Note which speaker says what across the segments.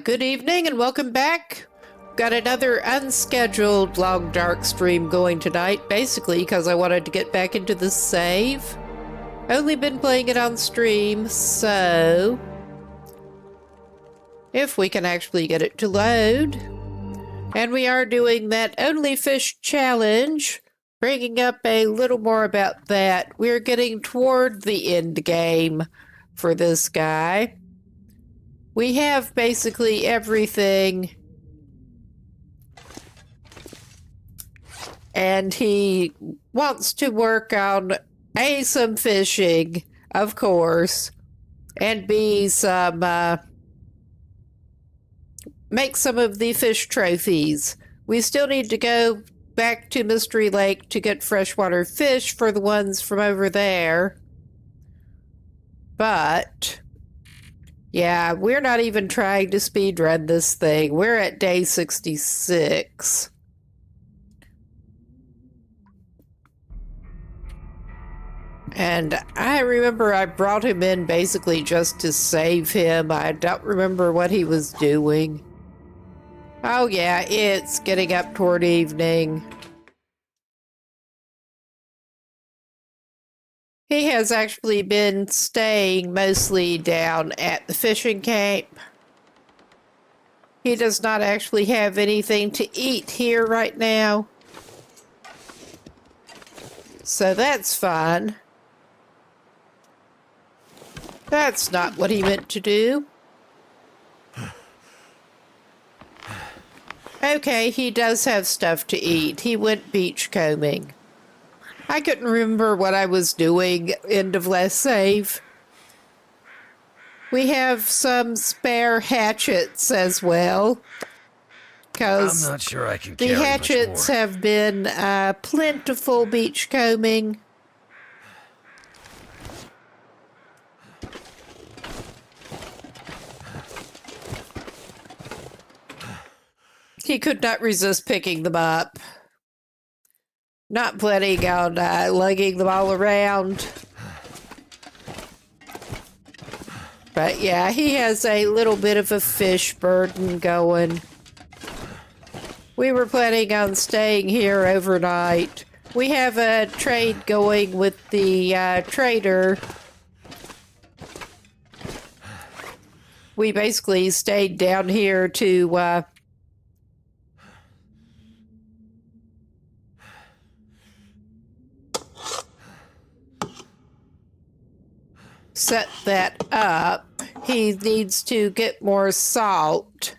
Speaker 1: Good evening and welcome back. Got another unscheduled Long Dark stream going tonight, basically because I wanted to get back into the save. Only been playing it on stream, so if we can actually get it to load. And we are doing that Only Fish challenge, bringing up a little more about that. We're getting toward the end game for this guy. We have basically everything, and he wants to work on A, some fishing, of course, and B, some, make some of the fish trophies. We still need to go back to Mystery Lake to get freshwater fish for the ones from over there. But yeah, we're not even trying to speedrun this thing. We're at day 66. And I remember I brought him in basically just to save him. I don't remember what he was doing. Oh yeah, it's getting up toward evening. He has actually been staying mostly down at the fishing camp. He does not actually have anything to eat here right now. So that's fun. That's not what he meant to do. Okay, he does have stuff to eat. He went beachcombing. I couldn't remember what I was doing end of last save. We have some spare hatchets as well, because
Speaker 2: I'm not sure I can
Speaker 1: the
Speaker 2: carry
Speaker 1: hatchets
Speaker 2: much more.
Speaker 1: have been plentiful beachcombing. He could not resist picking them up. Not planning on lugging them all around. But yeah, he has a little bit of a fish burden going. We were planning on staying here overnight. We have a trade going with the trader. We basically stayed down here to set that up. He needs to get more salt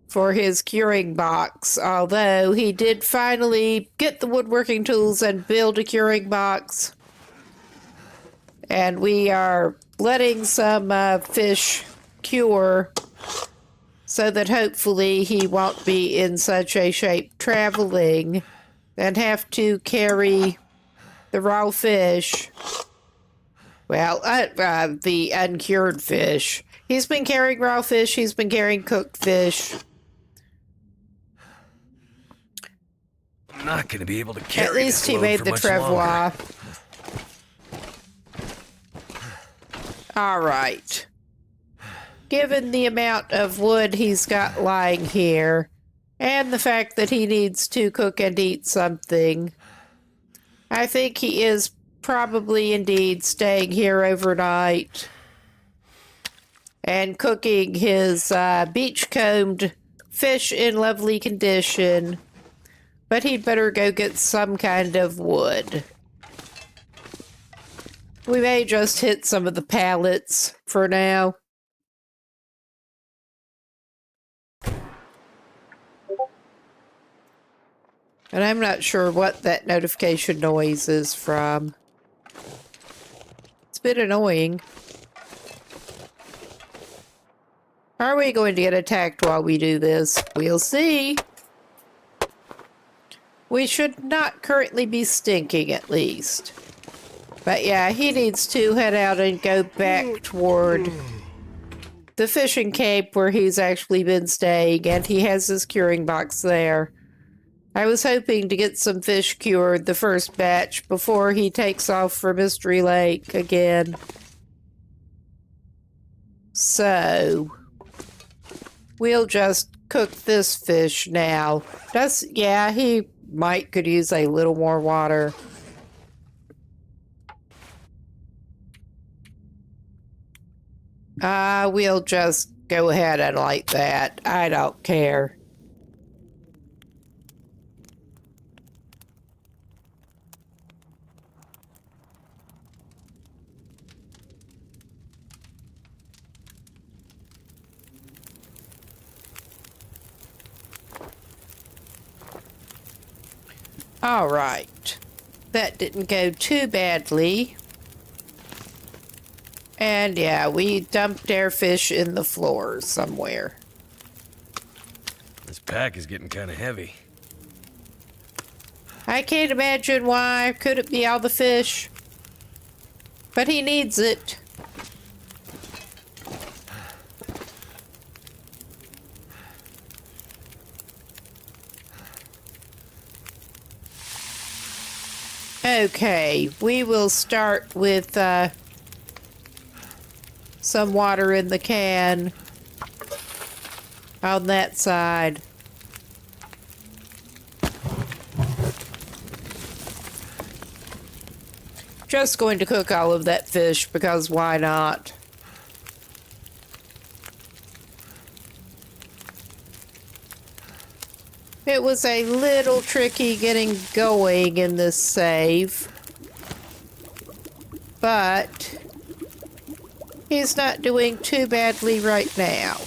Speaker 1: for his curing box, although he did finally get the woodworking tools and build a curing box. And we are letting some fish cure so that hopefully he won't be in such a shape traveling and have to carry the raw fish. Well, the uncured fish. He's been carrying raw fish. He's been carrying cooked fish.
Speaker 2: I'm not going to be able to carry
Speaker 1: At least
Speaker 2: this
Speaker 1: he
Speaker 2: load
Speaker 1: made
Speaker 2: for
Speaker 1: the
Speaker 2: much
Speaker 1: travois.
Speaker 2: longer.
Speaker 1: All right. Given the amount of wood he's got lying here, and the fact that he needs to cook and eat something, I think he is probably indeed staying here overnight and cooking his beachcombed fish in lovely condition. But he'd better go get some kind of wood. We may just hit some of the pallets for now. And I'm not sure what that notification noise is from. It's a bit annoying. Are we going to get attacked while we do this? We'll see. We should not currently be stinking, at least. But yeah, he needs to head out and go back toward the fishing camp where he's actually been staying, and he has his curing box there. I was hoping to get some fish cured the first batch before he takes off for Mystery Lake again. So, we'll just cook this fish now. Yeah, he could use a little more water. We'll just go ahead and like that. I don't care. All right. That didn't go too badly. And yeah, we dumped our fish in the floor somewhere.
Speaker 2: This pack is getting kind of heavy.
Speaker 1: I can't imagine why. Could it be all the fish? But he needs it. Okay, we will start with some water in the can on that side. Just going to cook all of that fish because why not? It was a little tricky getting going in this save, but he's not doing too badly right now.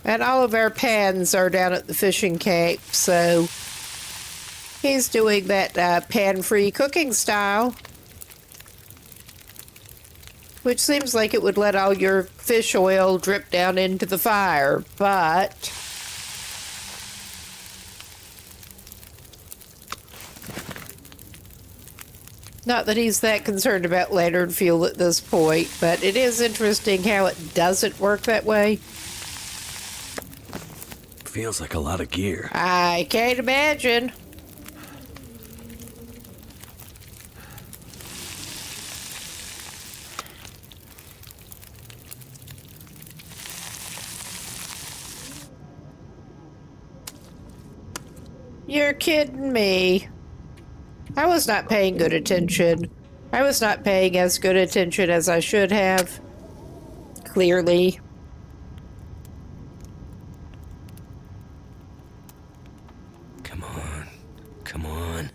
Speaker 1: And all of our pans are down at the fishing camp, so he's doing that pan-free cooking style, which seems like it would let all your fish oil drip down into the fire, but not that he's that concerned about lantern fuel at this point, but it is interesting how it doesn't work that way.
Speaker 2: Feels like a lot of gear.
Speaker 1: I can't imagine. You're kidding me. I was not paying good attention. I was not paying as good attention as I should have. Clearly.
Speaker 2: Come on. Come on.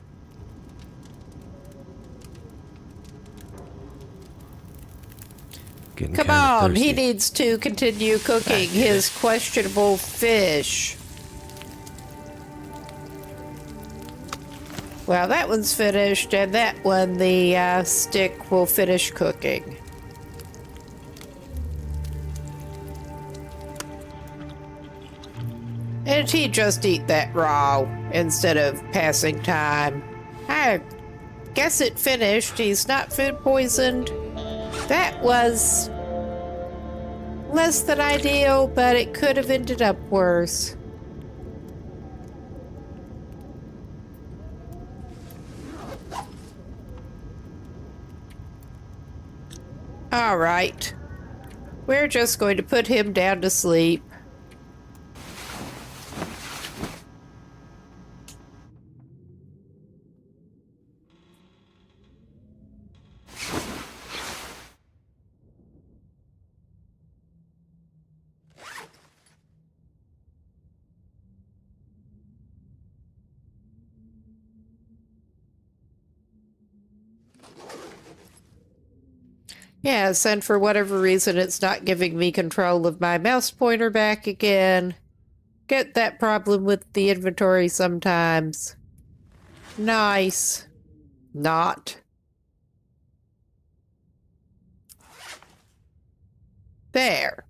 Speaker 2: Getting
Speaker 1: Come
Speaker 2: kinda
Speaker 1: on,
Speaker 2: thirsty.
Speaker 1: he needs to continue cooking his questionable fish. Well, that one's finished, and that one, the stick will finish cooking. And he just eat that raw instead of passing time. I guess it finished. He's not food poisoned. That was less than ideal, but it could have ended up worse. All right. We're just going to put him down to sleep. Yes, and for whatever reason, it's not giving me control of my mouse pointer back again. Get that problem with the inventory sometimes. Nice. Not. There.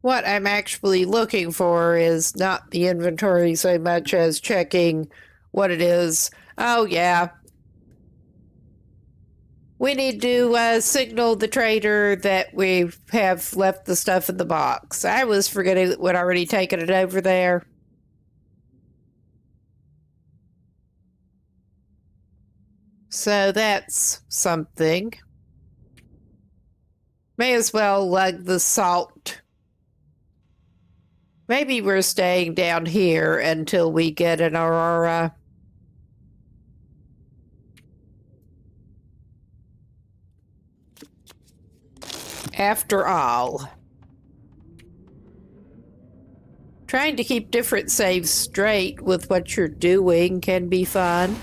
Speaker 1: What I'm actually looking for is not the inventory so much as checking what it is. Oh, yeah. We need to signal the trader that we have left the stuff in the box. I was forgetting that we'd already taken it over there. So that's something. May as well lug the salt. Maybe we're staying down here until we get an Aurora. After all, trying to keep different saves straight with what you're doing can be fun.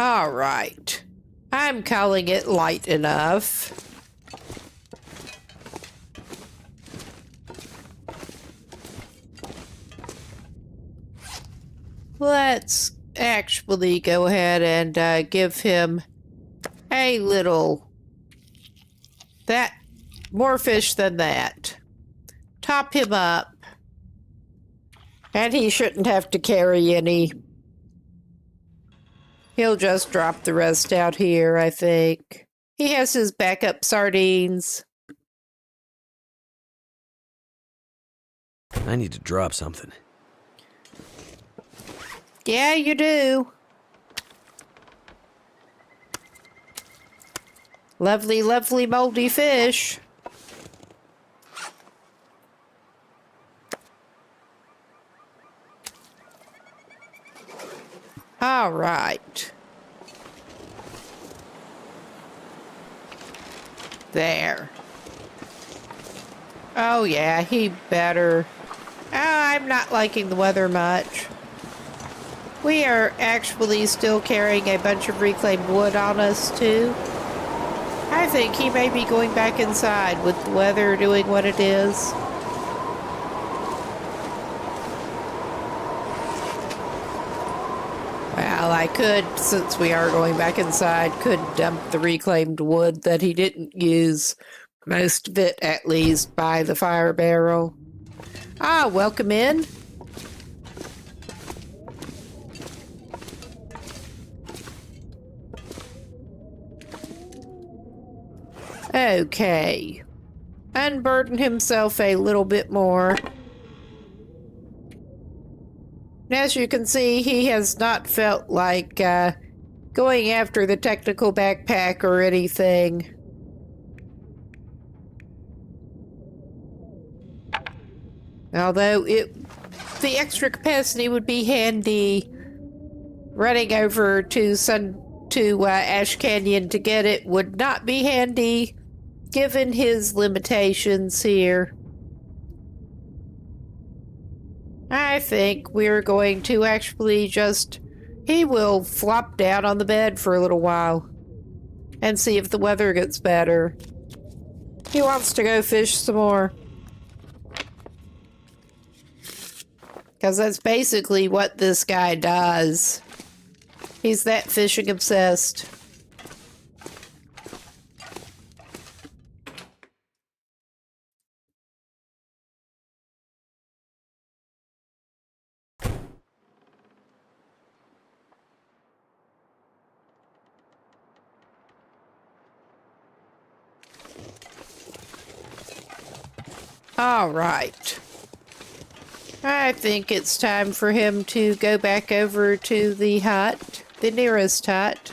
Speaker 1: All right. I'm calling it light enough. Let's actually go ahead and give him a little... more fish than that. Top him up. And he shouldn't have to carry any. He'll just drop the rest out here, I think. He has his backup sardines.
Speaker 2: I need to drop something.
Speaker 1: Yeah, you do. Lovely, lovely moldy fish. All right. There. Oh, yeah, he better. Oh, I'm not liking the weather much. We are actually still carrying a bunch of reclaimed wood on us, too. I think he may be going back inside with the weather doing what it is. Well, I could, since we are going back inside, could dump the reclaimed wood that he didn't use, most of it at least, by the fire barrel. Ah, welcome in. Okay. Unburden himself a little bit more. As you can see, he has not felt like going after the technical backpack or anything. Although the extra capacity would be handy. Running over to Ash Canyon to get it would not be handy, given his limitations here. I think we're going to actually he will flop down on the bed for a little while and see if the weather gets better. He wants to go fish some more. Because that's basically what this guy does. He's that fishing obsessed. All right. I think it's time for him to go back over to the hut, the nearest hut.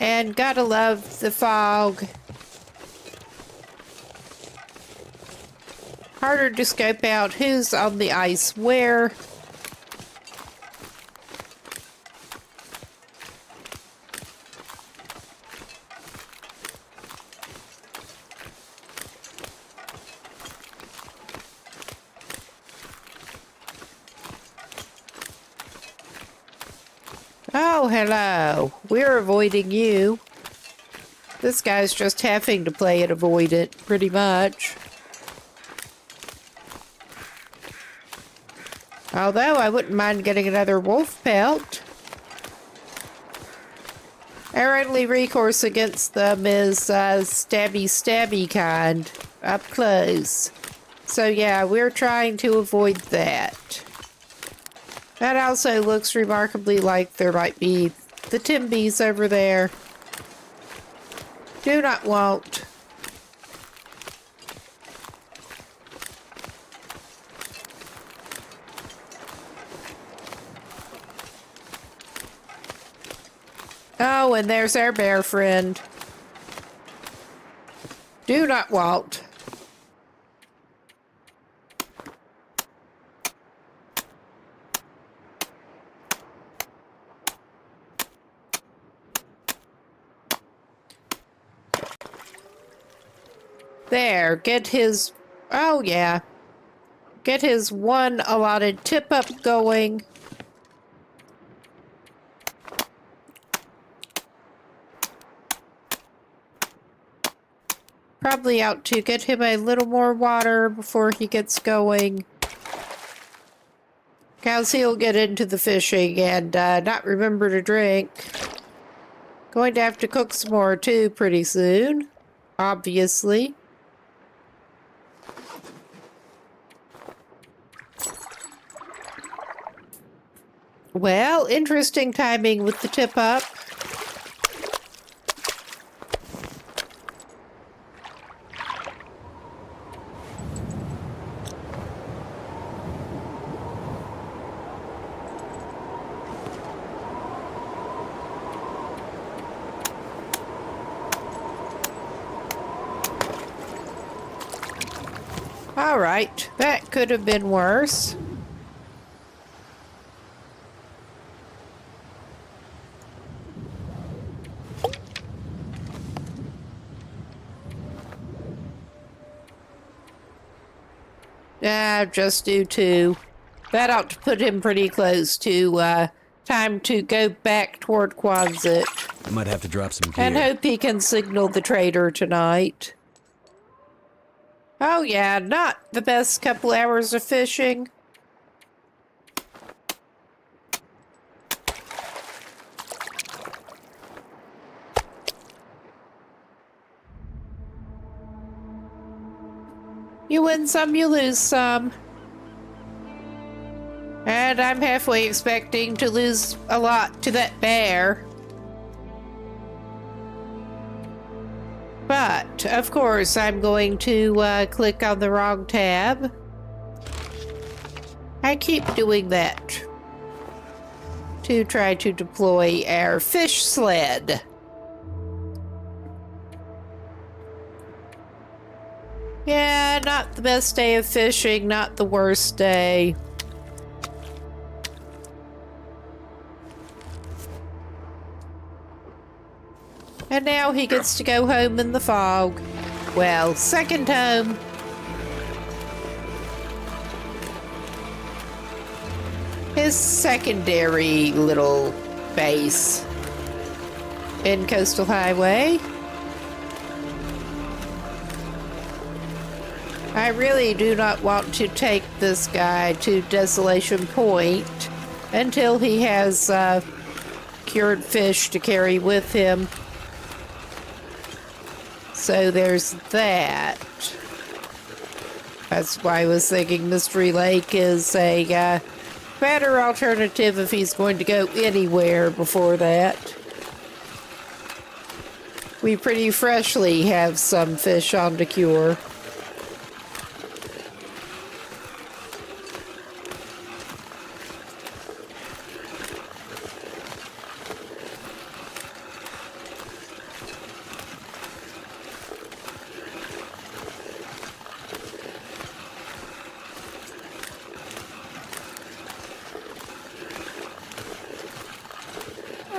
Speaker 1: And gotta love the fog. Harder to scope out who's on the ice where. Oh, hello. We're avoiding you. This guy's just having to play it avoidant, pretty much. Although I wouldn't mind getting another wolf pelt. Our only recourse against them is stabby kind, up close. So yeah, we're trying to avoid that. That also looks remarkably like there might be the Timbies over there. Do not want. Oh, and there's our bear friend. Do not want. There, get his... Oh, yeah. Get his one allotted tip-up going. Probably out to get him a little more water before he gets going. Cause he'll get into the fishing and not remember to drink. Going to have to cook some more too pretty soon. Obviously. Well, interesting timing with the tip up. All right, that could have been worse. Just do two. That ought to put him pretty close to time to go back toward Quonset.
Speaker 2: I might have to drop some gear.
Speaker 1: And hope he can signal the trader tonight. Oh yeah, not the best couple hours of fishing. You win some, you lose some. And I'm halfway expecting to lose a lot to that bear. But, of course, I'm going to click on the wrong tab. I keep doing that to try to deploy our fish sled. Yeah, not the best day of fishing, not the worst day. And now he gets to go home in the fog. Well, second home. His secondary little base in Coastal Highway. I really do not want to take this guy to Desolation Point until he has cured fish to carry with him. So there's that. That's why I was thinking Mystery Lake is a better alternative if he's going to go anywhere before that. We pretty freshly have some fish on to cure.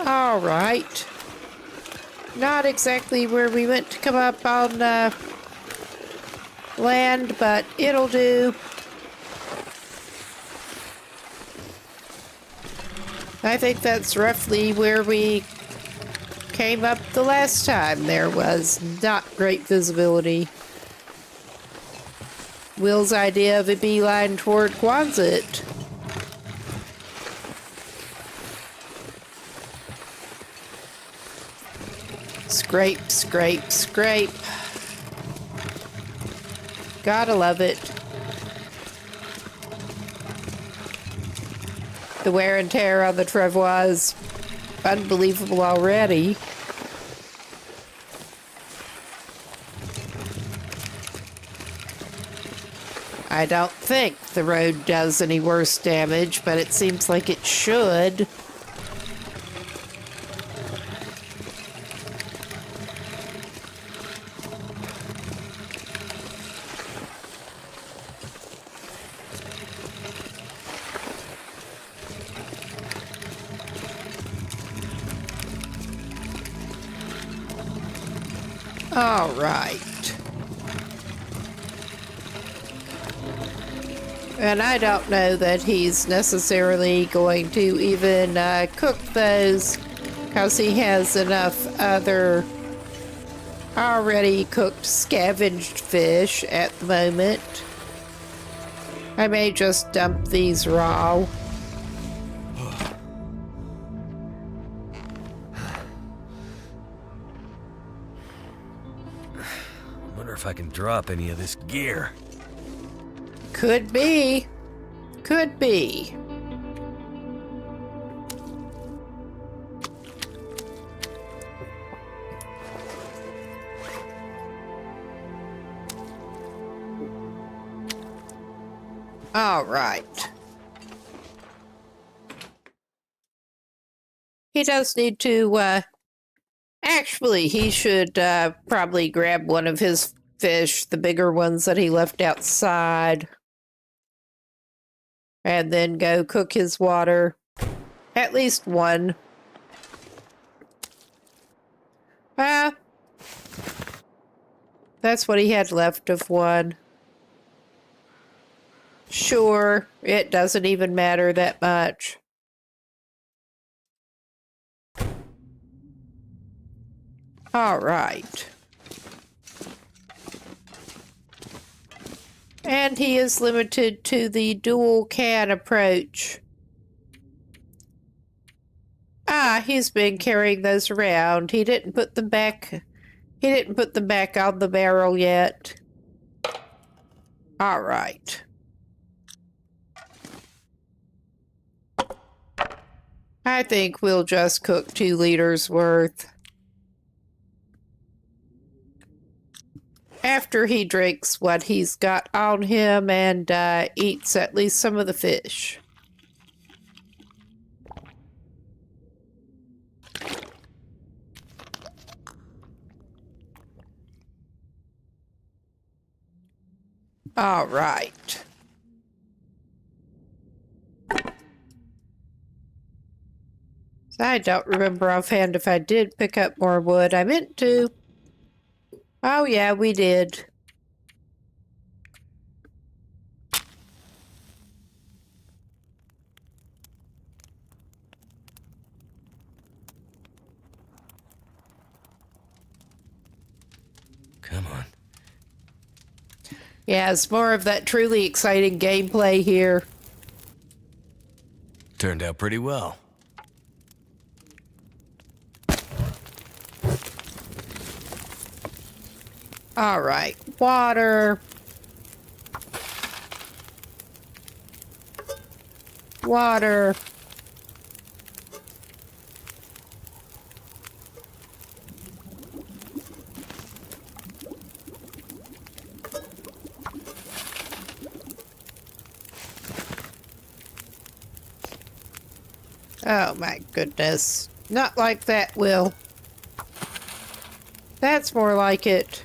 Speaker 1: All right. Not exactly where we went to come up on land, but it'll do. I think that's roughly where we came up the last time. There was not great visibility. Will's idea of a beeline toward Quonset Scrape, scrape, scrape. Gotta love it. The wear and tear on the Trevor is unbelievable already. I don't think the road does any worse damage, but it seems like it should. All right. And I don't know that he's necessarily going to even cook those, because he has enough other already cooked scavenged fish at the moment. I may just dump these raw.
Speaker 2: Wonder if I can drop any of this gear.
Speaker 1: Could be. Could be. All right. He does need to, actually, he should probably grab one of his fish, the bigger ones that he left outside, and then go cook his water. At least one. That's what he had left of one. Sure, it doesn't even matter that much. All right. And he is limited to the dual can approach. He's been carrying those around. He didn't put them back. He didn't put them back on the barrel yet. All right. I think we'll just cook 2 liters worth. After he drinks what he's got on him and eats at least some of the fish. All right. I don't remember offhand if I did pick up more wood. I meant to. Oh, yeah, we did.
Speaker 2: Come on.
Speaker 1: Yeah, it's more of that truly exciting gameplay here.
Speaker 2: Turned out pretty well.
Speaker 1: All right, water. Water. Oh my goodness. Not like that, Will. That's more like it.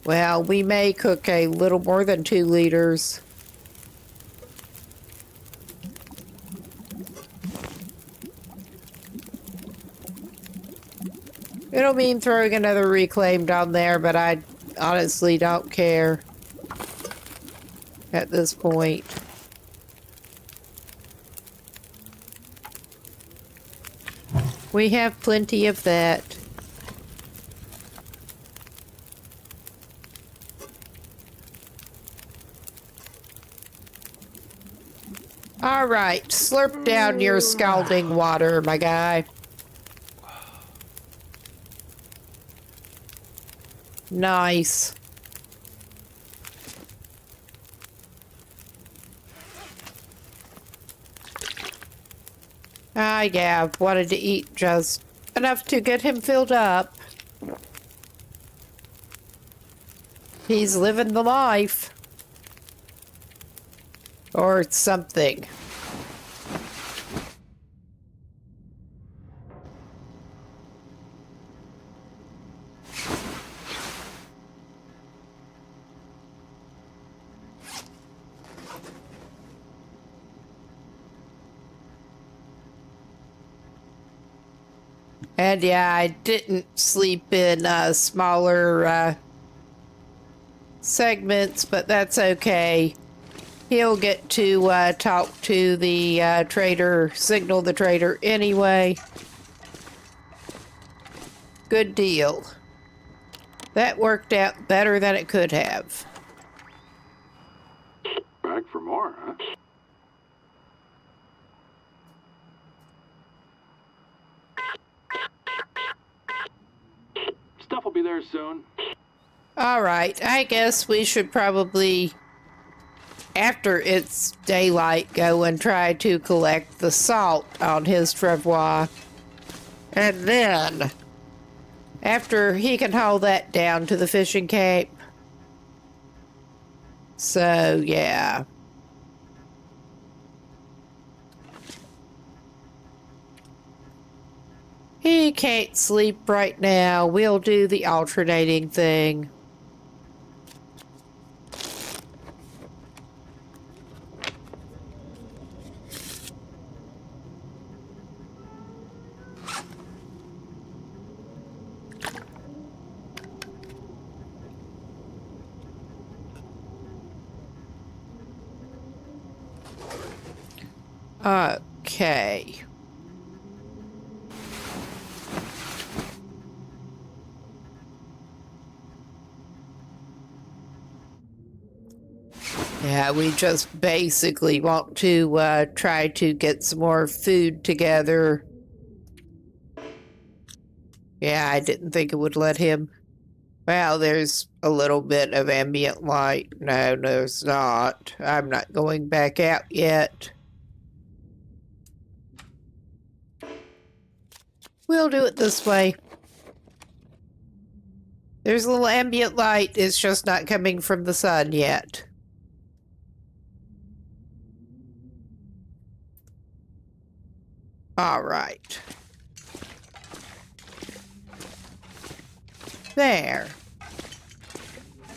Speaker 1: Well, we may cook a little more than 2 liters. It'll mean throwing another reclaimed on there, but I honestly don't care at this point. We have plenty of that. All right, slurp down your scalding water, my guy. Nice. Yeah, wanted to eat just enough to get him filled up. He's living the life. Or something. And yeah, I didn't sleep in smaller segments, but that's okay. He'll get to talk to the trader, signal the trader anyway. Good deal. That worked out better than it could have.
Speaker 3: Back for more, huh? Stuff will be there soon.
Speaker 1: All right, I guess we should probably, after it's daylight, go and try to collect the salt on his travois. And then, after he can haul that down to the fishing cape. So, yeah. He can't sleep right now. We'll do the alternating thing. Okay. Yeah, we just basically want to try to get some more food together. Yeah, I didn't think it would let him. Well, there's a little bit of ambient light. No, there's not. I'm not going back out yet. We'll do it this way. There's a little ambient light. It's just not coming from the sun yet. All right. There.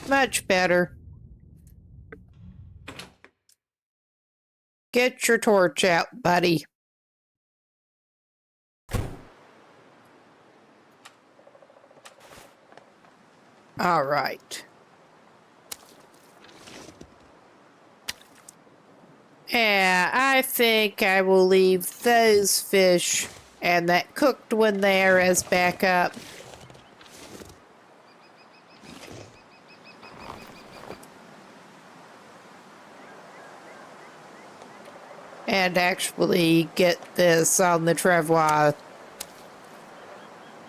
Speaker 1: Much better. Get your torch out, buddy. All right. Yeah, I think I will leave those fish and that cooked one there as backup. And actually get this on the travois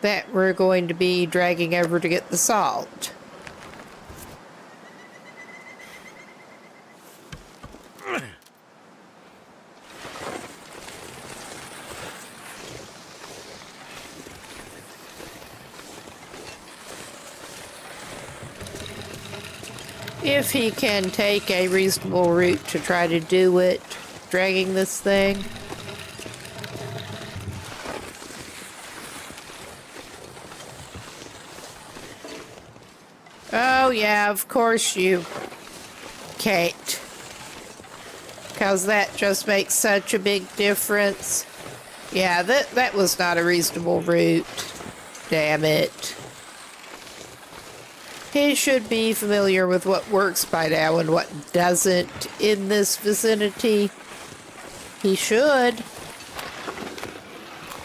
Speaker 1: that we're going to be dragging over to get the salt. If he can take a reasonable route to try to do it, dragging this thing. Oh yeah, of course you can't. Because that just makes such a big difference. Yeah, that was not a reasonable route. Damn it. He should be familiar with what works by now and what doesn't in this vicinity. He should.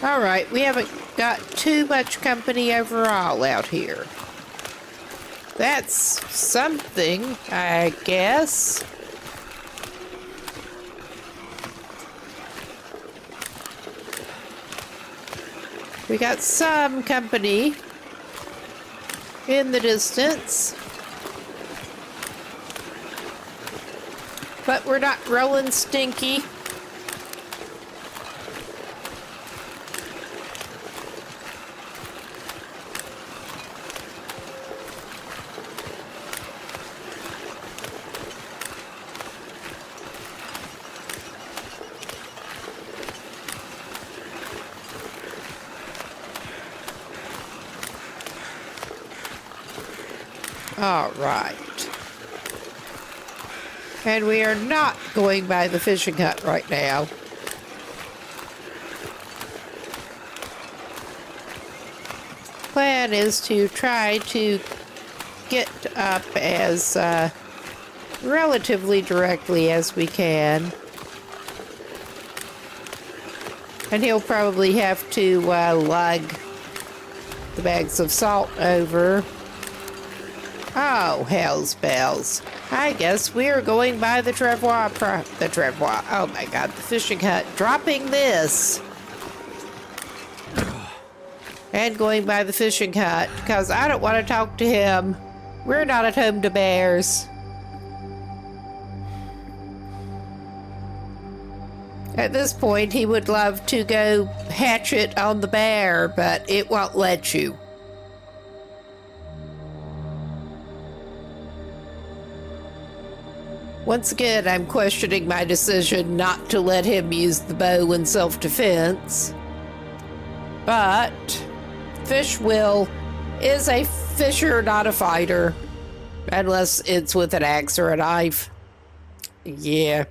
Speaker 1: Alright, we haven't got too much company overall out here. That's something, I guess. We got some company. in the distance. But we're not rolling stinky. All right. And we are not going by the fishing hut right now. Plan is to try to get up as relatively directly as we can. And he'll probably have to lug the bags of salt over. Oh, hell's bells. I guess we're going by the Travois, oh my god, the fishing hut, dropping this. And going by the fishing hut, because I don't want to talk to him. We're not at home to bears. At this point, he would love to go hatchet on the bear, but it won't let you. Once again, I'm questioning my decision not to let him use the bow in self-defense. But Fish Will is a fisher, not a fighter. Unless it's with an axe or a knife. Yeah.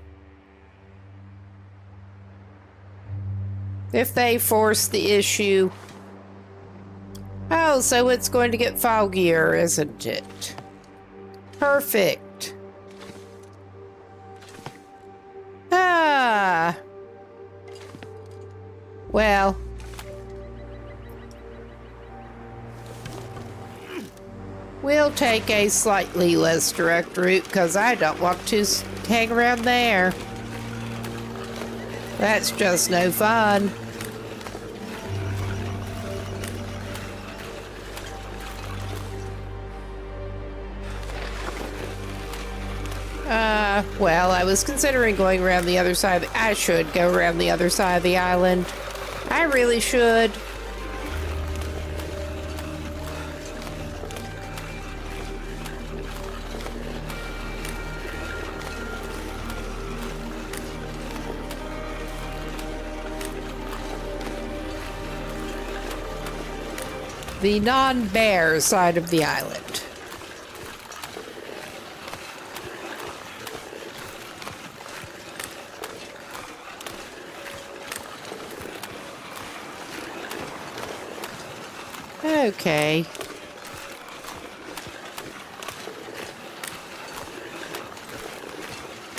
Speaker 1: If they force the issue. Oh, so it's going to get foggier, isn't it? Perfect. Ah. Well. We'll take a slightly less direct route because I don't want to hang around there. That's just no fun. Well, I was considering going around the other side. I should go around the other side of the island. I really should. The non-bear side of the island. Okay.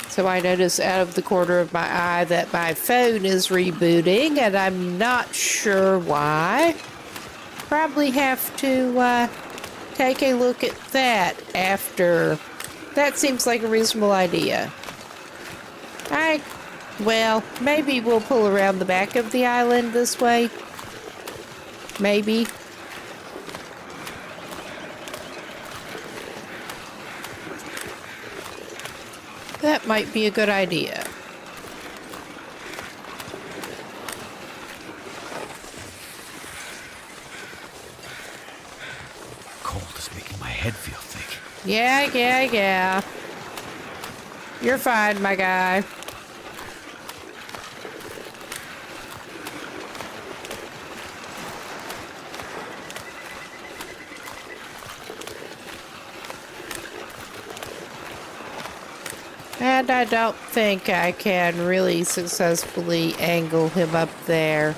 Speaker 1: So I notice out of the corner of my eye that my phone is rebooting, and I'm not sure why. Probably have to take a look at that after. That seems like a reasonable idea. Well, maybe we'll pull around the back of the island this way. Maybe. That might be a good idea.
Speaker 2: Cold is making my head feel thick.
Speaker 1: Yeah. You're fine, my guy. And I don't think I can really successfully angle him up there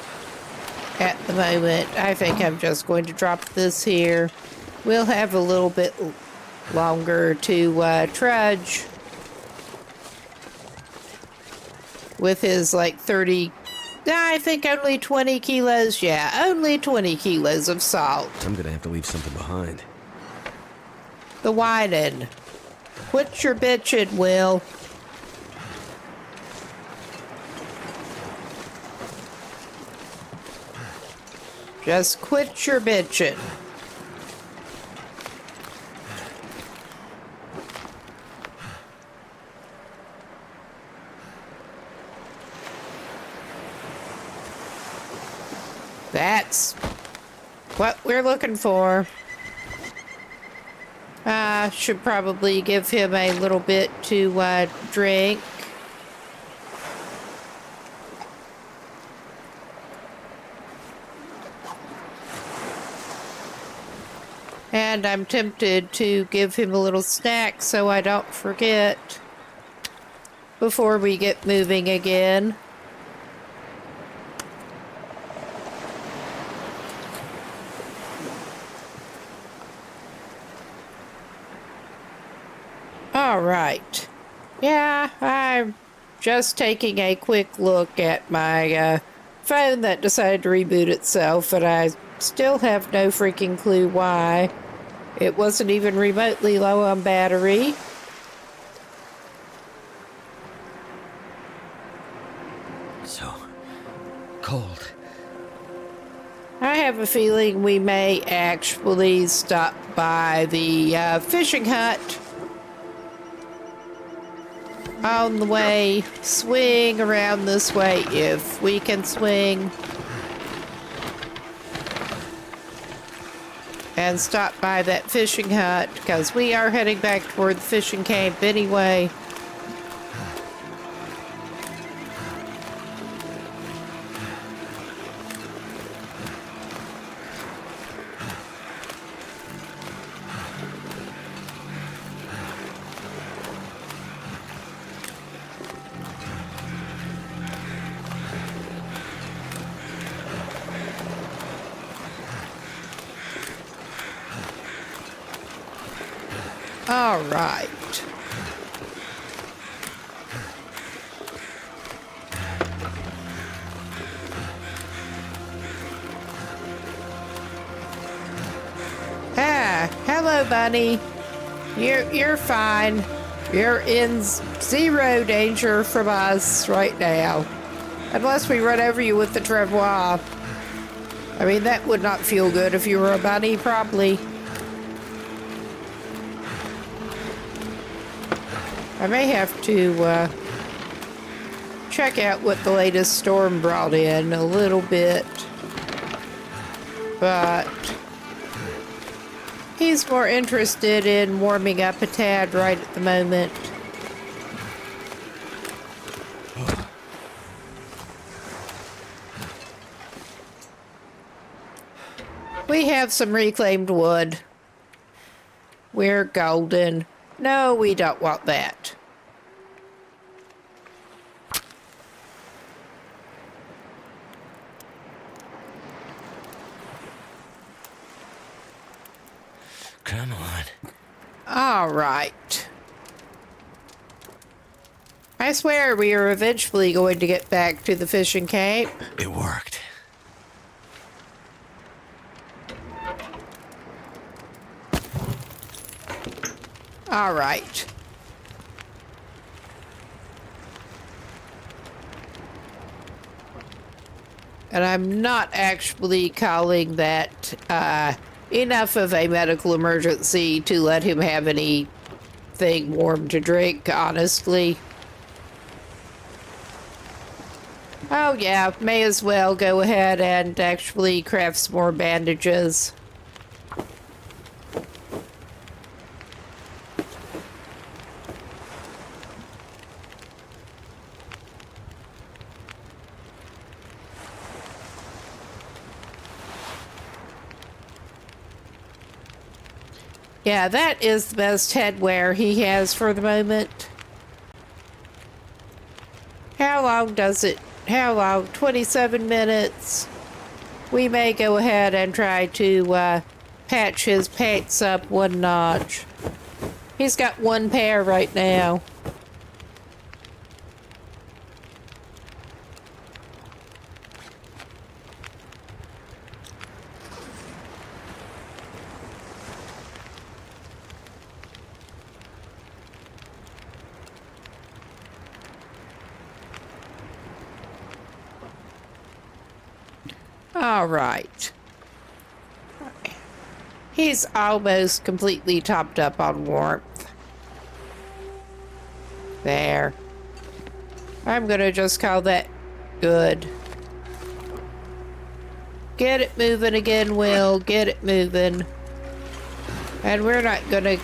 Speaker 1: at the moment. I think I'm just going to drop this here. We'll have a little bit longer to trudge with his like 30, I think only 20 kilos. Yeah, only 20 kilos of salt.
Speaker 2: I'm gonna have to leave something behind.
Speaker 1: The whining. Quit your bitching, Will. Just quit your bitching. That's what we're looking for. Should probably give him a little bit to drink. And I'm tempted to give him a little snack so I don't forget before we get moving again. All right. Yeah, I'm just taking a quick look at my phone that decided to reboot itself, and I still have no freaking clue why. It wasn't even remotely low on battery.
Speaker 2: So cold.
Speaker 1: I have a feeling we may actually stop by the fishing hut on the way. Swing around this way if we can swing. And stop by that fishing hut because we are heading back toward the fishing camp anyway. All right. Hello, Bunny. You're fine. You're in zero danger from us right now. Unless we run over you with the travois. I mean, that would not feel good if you were a bunny, probably. I may have to check out what the latest storm brought in a little bit. But he's more interested in warming up a tad right at the moment. We have some reclaimed wood. We're golden. No, we don't want that.
Speaker 2: Come on.
Speaker 1: All right. I swear we are eventually going to get back to the fishing camp.
Speaker 2: It worked.
Speaker 1: All right. And I'm not actually calling that enough of a medical emergency to let him have anything warm to drink, honestly. Oh yeah, may as well go ahead and actually craft some more bandages. Yeah, that is the best headwear he has for the moment. How long does it? How long? 27 minutes. We may go ahead and try to patch his pants up one notch. He's got one pair right now. All right. He's almost completely topped up on warmth. There. I'm gonna just call that good. Get it moving again, Will. Get it moving. And we're not gonna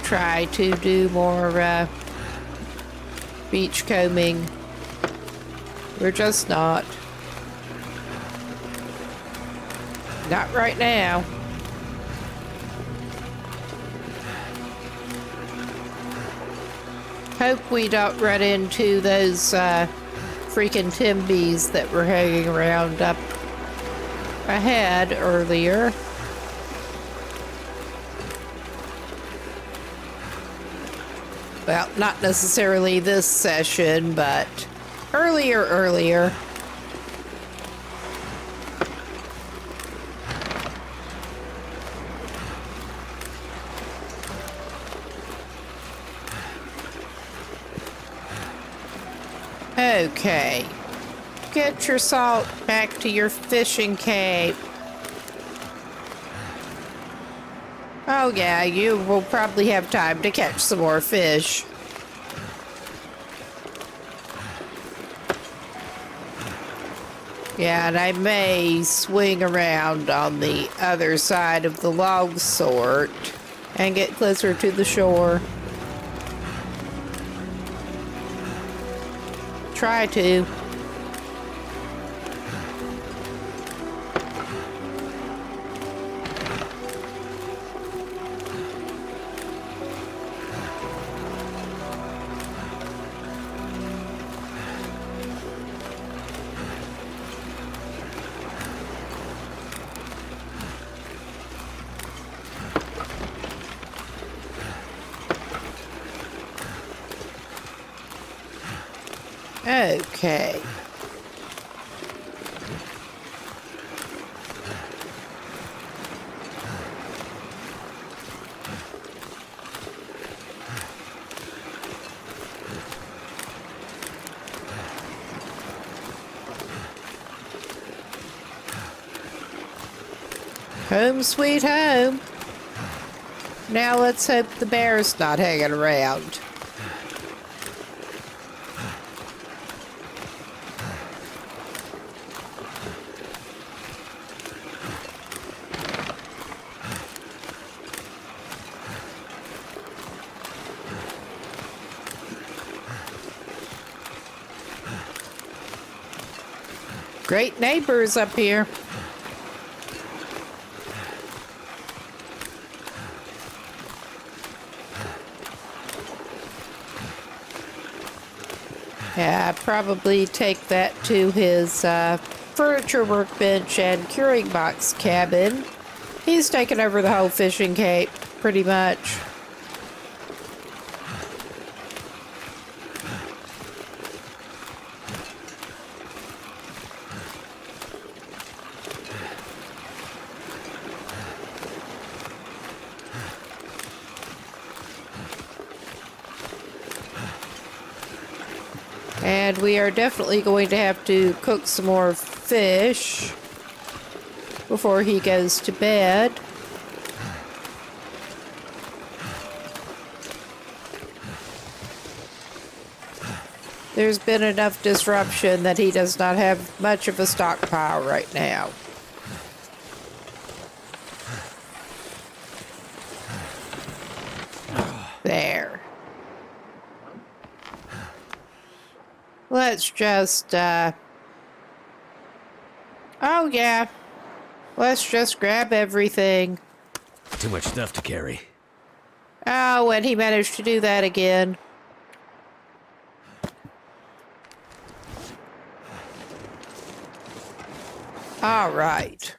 Speaker 1: try to do more beach combing. We're just not. Not right now. Hope we don't run into those freaking Timbies that were hanging around up ahead earlier. Well, not necessarily this session, but earlier. Okay. Get your salt back to your fishing cape. Oh yeah, you will probably have time to catch some more fish. Yeah, and I may swing around on the other side of the log sort and get closer to the shore. Try to. Okay. Home sweet home. Now let's hope the bear's not hanging around. Great neighbors up here. Yeah, probably take that to his furniture workbench and curing box cabin. He's taken over the whole fishing cape, pretty much. And we are definitely going to have to cook some more fish before he goes to bed. There's been enough disruption that he does not have much of a stockpile right now. There. Let's just, oh yeah. Let's just grab everything.
Speaker 2: Too much stuff to carry.
Speaker 1: Oh, and he managed to do that again. All right.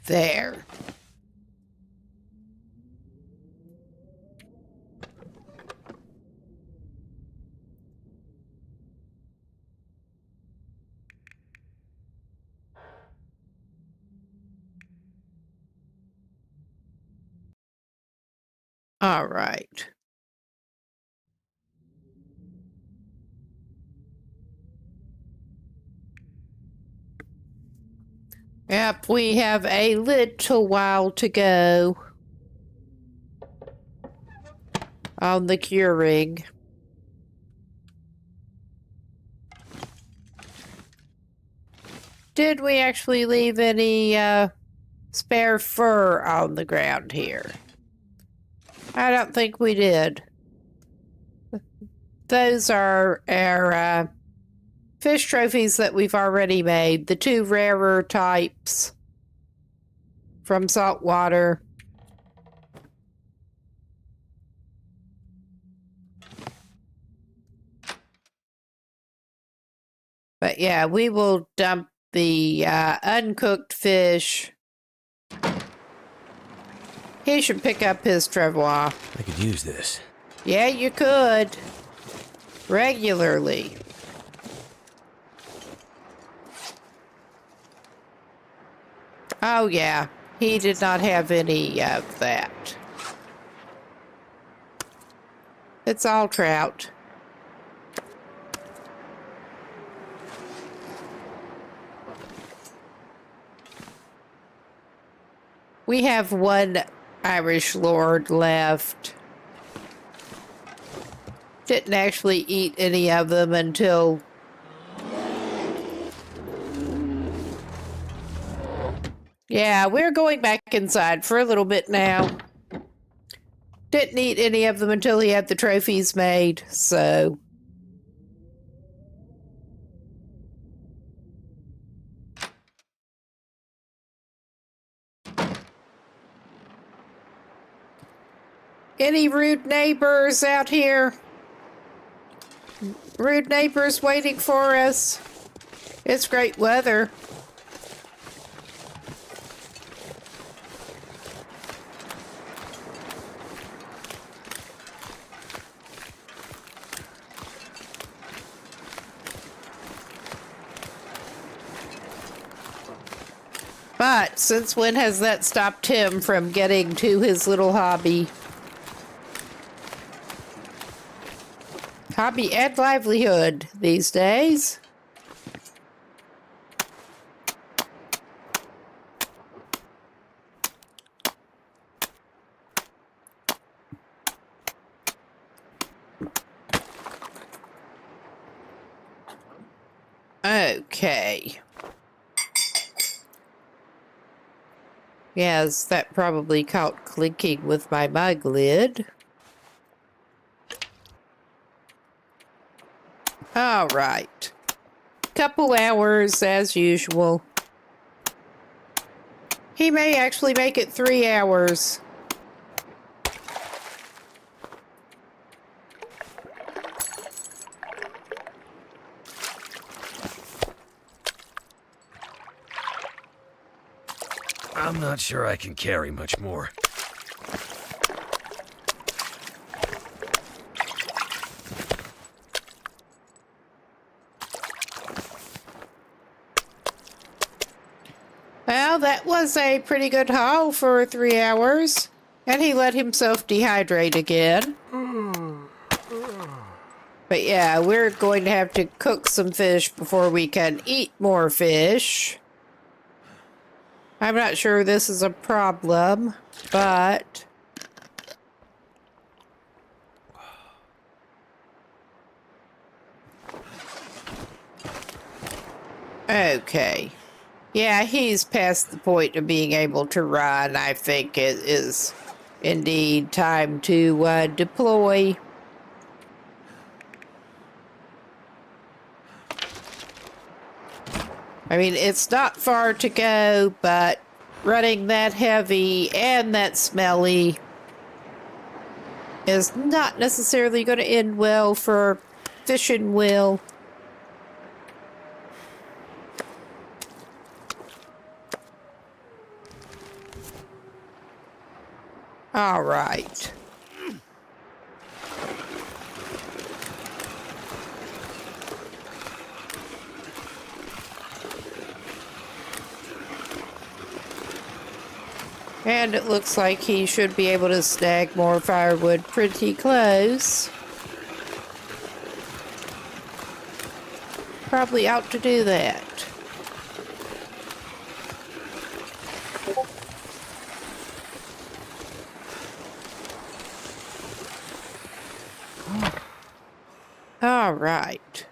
Speaker 1: There. All right. Yep, we have a little while to go on the curing. Did we actually leave any spare fur on the ground here? I don't think we did. Those are our fish trophies that we've already made. The 2 rarer types from saltwater. But yeah, we will dump the uncooked fish. He should pick up his travois.
Speaker 2: I could use this.
Speaker 1: Yeah, you could. Regularly. Oh, yeah. He did not have any of that. It's all trout. We have 1 Irish lord left. Didn't actually eat any of them until yeah, we're going back inside for a little bit now. Didn't eat any of them until he had the trophies made, so any rude neighbors out here? Rude neighbors waiting for us? It's great weather. But since when has that stopped him from getting to his little hobby? Hobby and livelihood these days. Okay. Yes, that probably caught clinking with my mug lid. All right. Couple hours as usual. He may actually make it 3 hours.
Speaker 2: I'm not sure I can carry much more.
Speaker 1: Well, that was a pretty good haul for 3 hours. And he let himself dehydrate again. But yeah, we're going to have to cook some fish before we can eat more fish. I'm not sure this is a problem, but okay. Yeah, he's past the point of being able to run. I think it is indeed time to deploy. I mean, it's not far to go, but running that heavy and that smelly is not necessarily going to end well for fishing Will. All right. And it looks like he should be able to snag more firewood pretty close. Probably ought to do that. All right.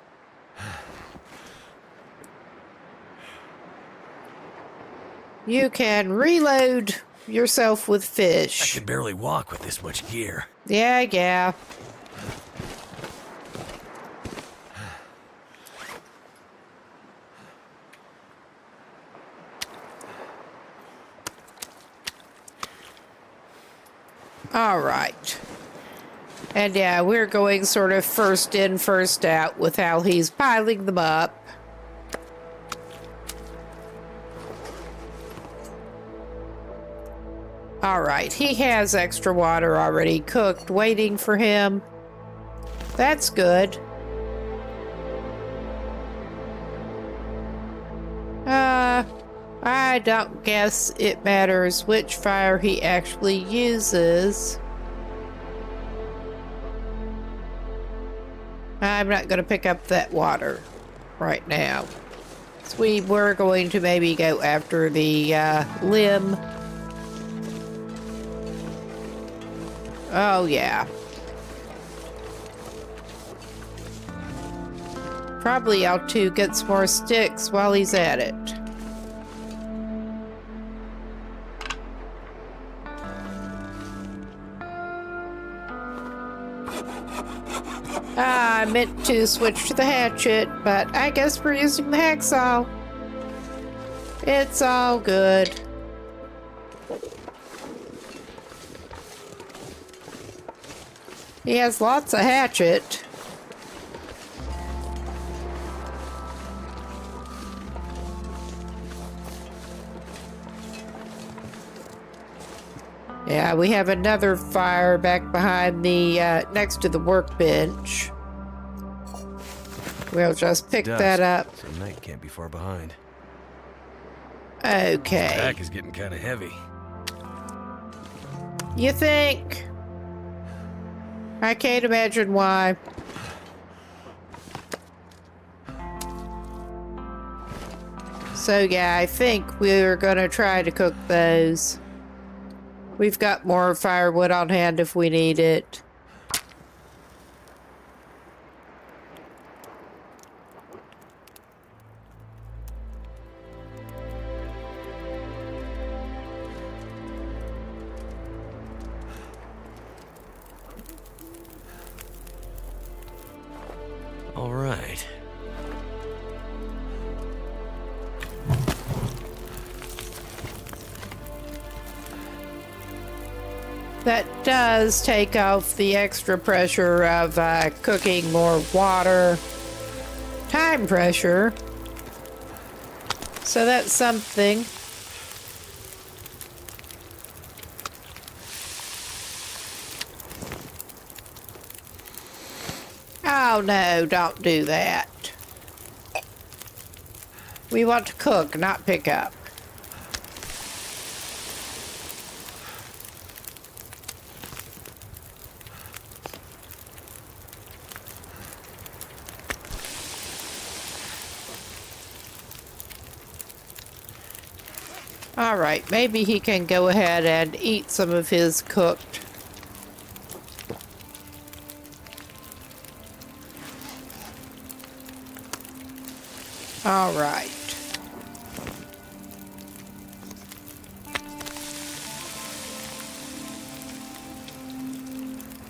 Speaker 1: You can reload yourself with
Speaker 2: I
Speaker 1: fish.
Speaker 2: can barely walk with this much gear.
Speaker 1: Yeah. All right. And yeah, we're going sort of first in, first out with how he's piling them up. All right, he has extra water already cooked, waiting for him. That's good. I don't guess it matters which fire he actually uses. I'm not going to pick up that water right now. So we were going to maybe go after the limb. Oh, yeah. Probably ought to get some more sticks while he's at it. I meant to switch to the hatchet, but I guess we're using the hacksaw. It's all good. He has lots of hatchet. Yeah, we have another fire back behind the, next to the workbench. We'll just pick
Speaker 2: Dusk,
Speaker 1: that up.
Speaker 2: so night can't be far behind.
Speaker 1: Okay.
Speaker 2: Pack is getting kind of heavy.
Speaker 1: You think? I can't imagine why. So yeah, I think we're gonna try to cook those. We've got more firewood on hand if we need it.
Speaker 2: All right.
Speaker 1: That does take off the extra pressure of cooking more water. Time pressure. So that's something. Oh no, don't do that. We want to cook, not pick up. All right, maybe he can go ahead and eat some of his cooked. All right.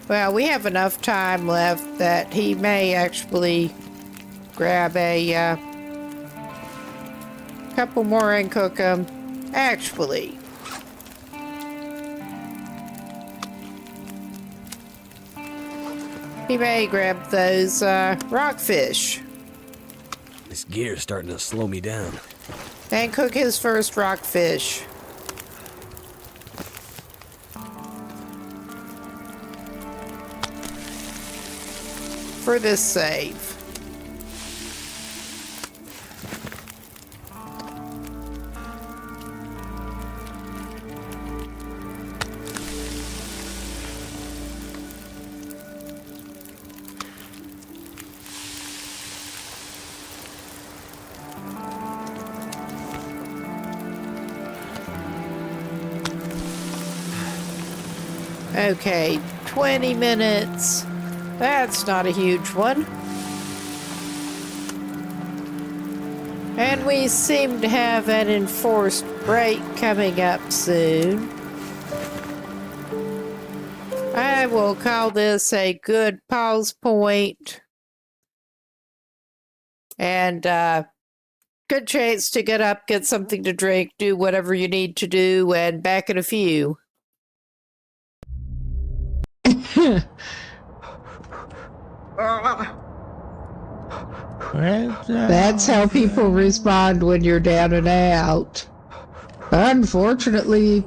Speaker 1: Well, we have enough time left that he may actually grab a couple more and cook them. Actually, he may grab those rockfish
Speaker 2: This gear's starting to slow me down.
Speaker 1: and cook his first rockfish. For this save. Okay, 20 minutes. That's not a huge one. And we seem to have an enforced break coming up soon. I will call this a good pause point. And good chance to get up, get something to drink, do whatever you need to do, and back in a few. That's how people respond when you're down and out. Unfortunately,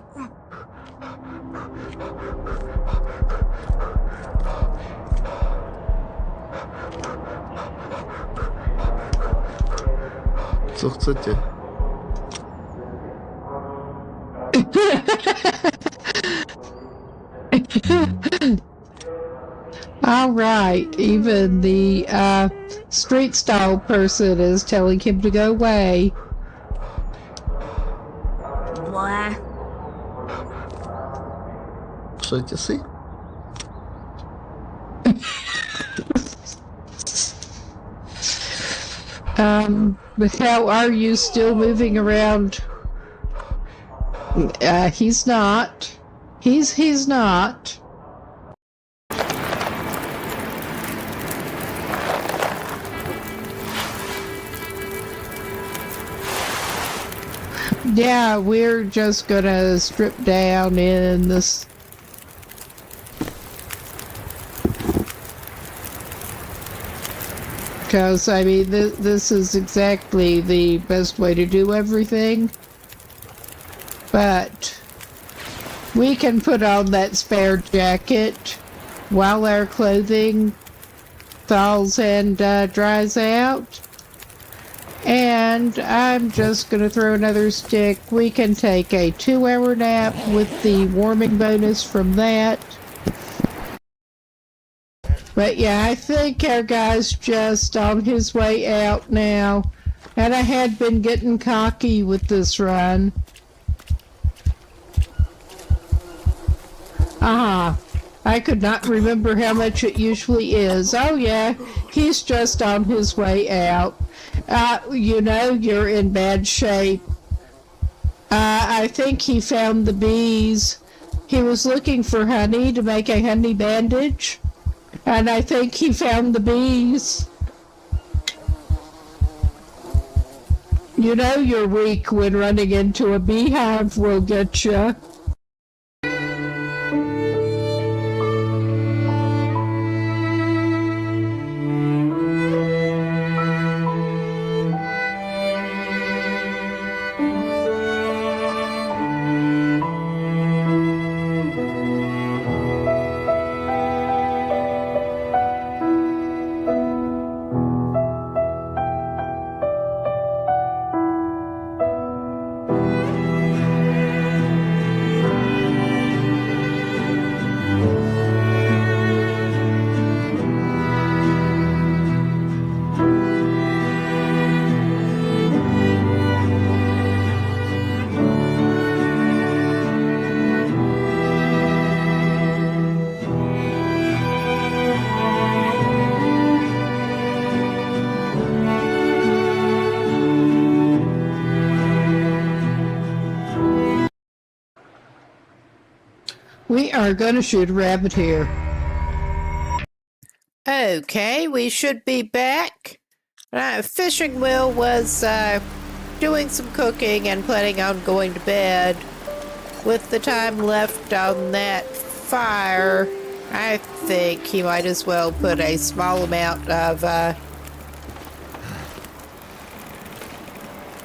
Speaker 4: Co chcecie?
Speaker 1: all right, even the street style person is telling him to go away.
Speaker 5: Blah.
Speaker 4: Przejdzie si?
Speaker 1: But how are you still moving around? He's not. He's not. Yeah, we're just gonna strip down in this. Because, I mean, this is exactly the best way to do everything. But we can put on that spare jacket while our clothing thaws and dries out. And I'm just going to throw another stick. We can take a 2-hour nap with the warming bonus from that. But yeah, I think our guy's just on his way out now. And I had been getting cocky with this run. I could not remember how much it usually is. Oh yeah, he's just on his way out. You know, you're in bad shape. I think he found the bees. He was looking for honey to make a honey bandage. And I think he found the bees. You know you're weak when running into a beehive will get you. We are going to shoot a rabbit here. Okay, we should be back. Fishing Will was doing some cooking and planning on going to bed. With the time left on that fire, I think he might as well put a small amount of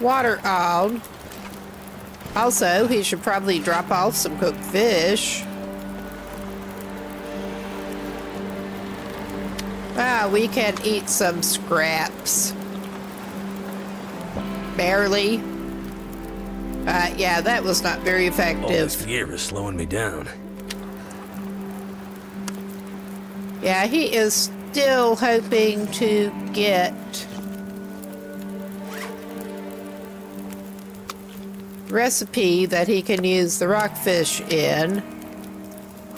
Speaker 1: water on. Also, he should probably drop off some cooked fish. We can eat some scraps. Barely. Yeah, that was not very
Speaker 2: All
Speaker 1: effective.
Speaker 2: this fear is slowing me down.
Speaker 1: Yeah, he is still hoping to get recipe that he can use the rockfish in.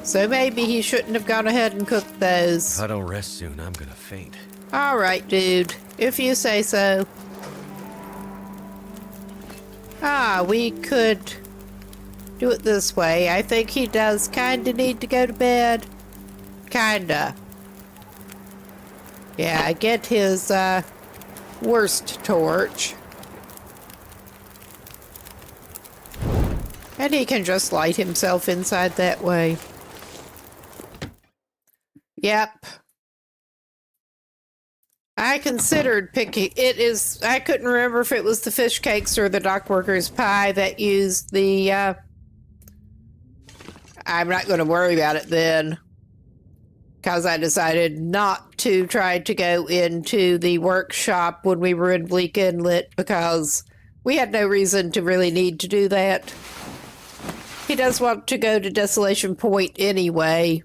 Speaker 1: So maybe he shouldn't have gone ahead and cooked those.
Speaker 2: If I don't rest soon, I'm gonna faint.
Speaker 1: All right, dude. If you say so. We could do it this way. I think he does kinda need to go to bed. Kinda. Yeah, get his, worst torch. And he can just light himself inside that way. Yep. I considered picking I couldn't remember if it was the fish cakes or the dock workers pie that used the I'm not going to worry about it then, because I decided not to try to go into the workshop when we were in Bleak Inlet, because we had no reason to really need to do that. He does want to go to Desolation Point anyway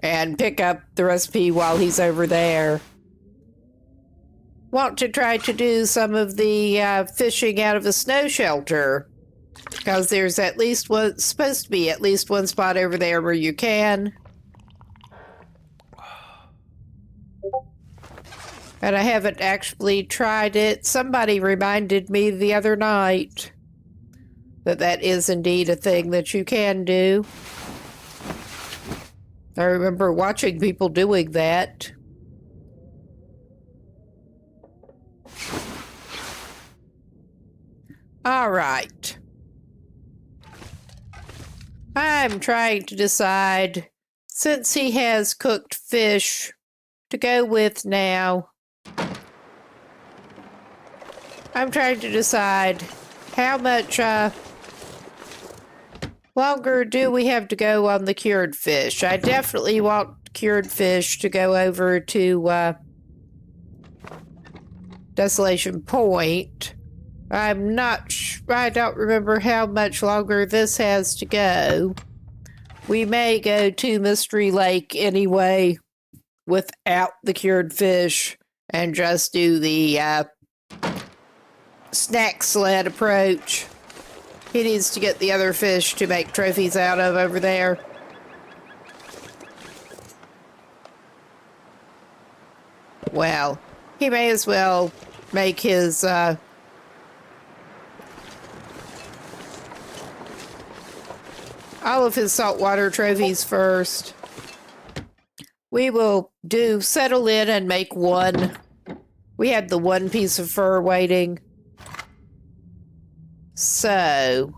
Speaker 1: and pick up the recipe while he's over there. Want to try to do some of the fishing out of a snow shelter, because there's at least one, supposed to be at least one spot over there where you can. And I haven't actually tried it. Somebody reminded me the other night that that is indeed a thing that you can do. I remember watching people doing that. All right. I'm trying to decide, since he has cooked fish to go with now, I'm trying to decide how much longer do we have to go on the cured fish. I definitely want cured fish to go over to Desolation Point. I'm not I don't remember how much longer this has to go. We may go to Mystery Lake anyway without the cured fish and just do the snack sled approach. He needs to get the other fish to make trophies out of over there. Well, he may as well make his all of his saltwater trophies first. We will settle in and make one. We had the one piece of fur waiting. So,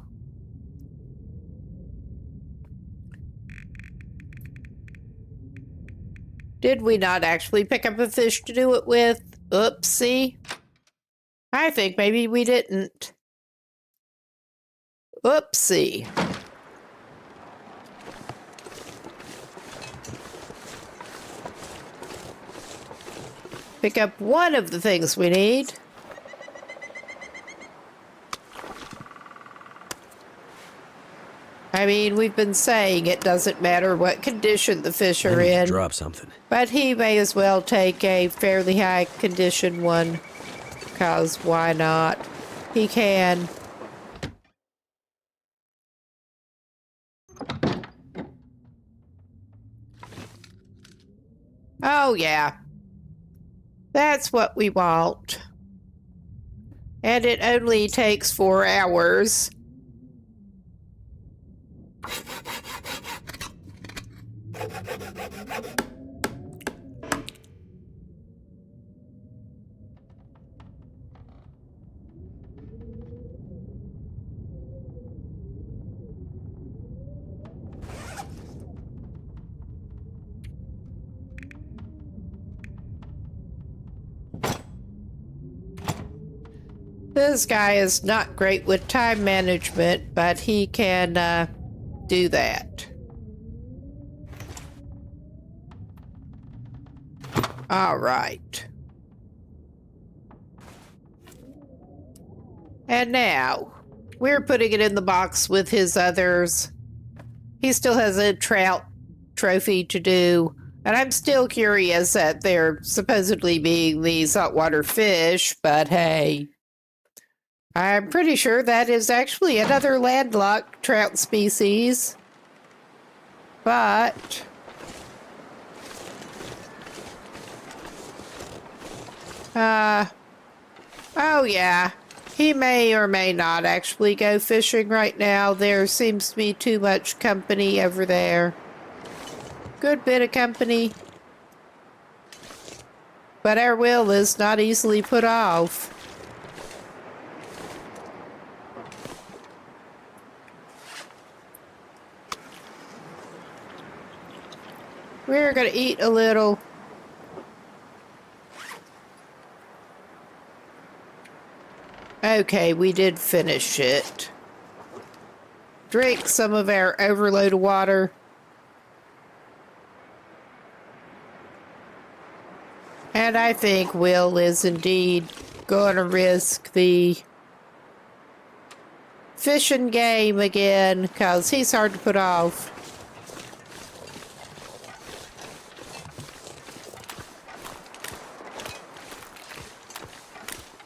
Speaker 1: did we not actually pick up a fish to do it with? Oopsie. I think maybe we didn't. Oopsie. Pick up one of the things we need. I mean, we've been saying it doesn't matter what condition the fish are in.
Speaker 2: Drop something.
Speaker 1: But he may as well take a fairly high condition one, because why not? He can. Oh, yeah. That's what we want. And it only takes 4 hours. This guy is not great with time management, but he can do that. All right. And now, we're putting it in the box with his others. He still has a trout trophy to do. And I'm still curious that they're supposedly being the saltwater fish, but hey. I'm pretty sure that is actually another landlocked trout species. But oh yeah, he may or may not actually go fishing right now. There seems to be too much company over there. Good bit of company. But our will is not easily put off. We're gonna eat a little. Okay, we did finish it. Drink some of our overload of water. And I think Will is indeed going to risk the fishing game again, because he's hard to put off.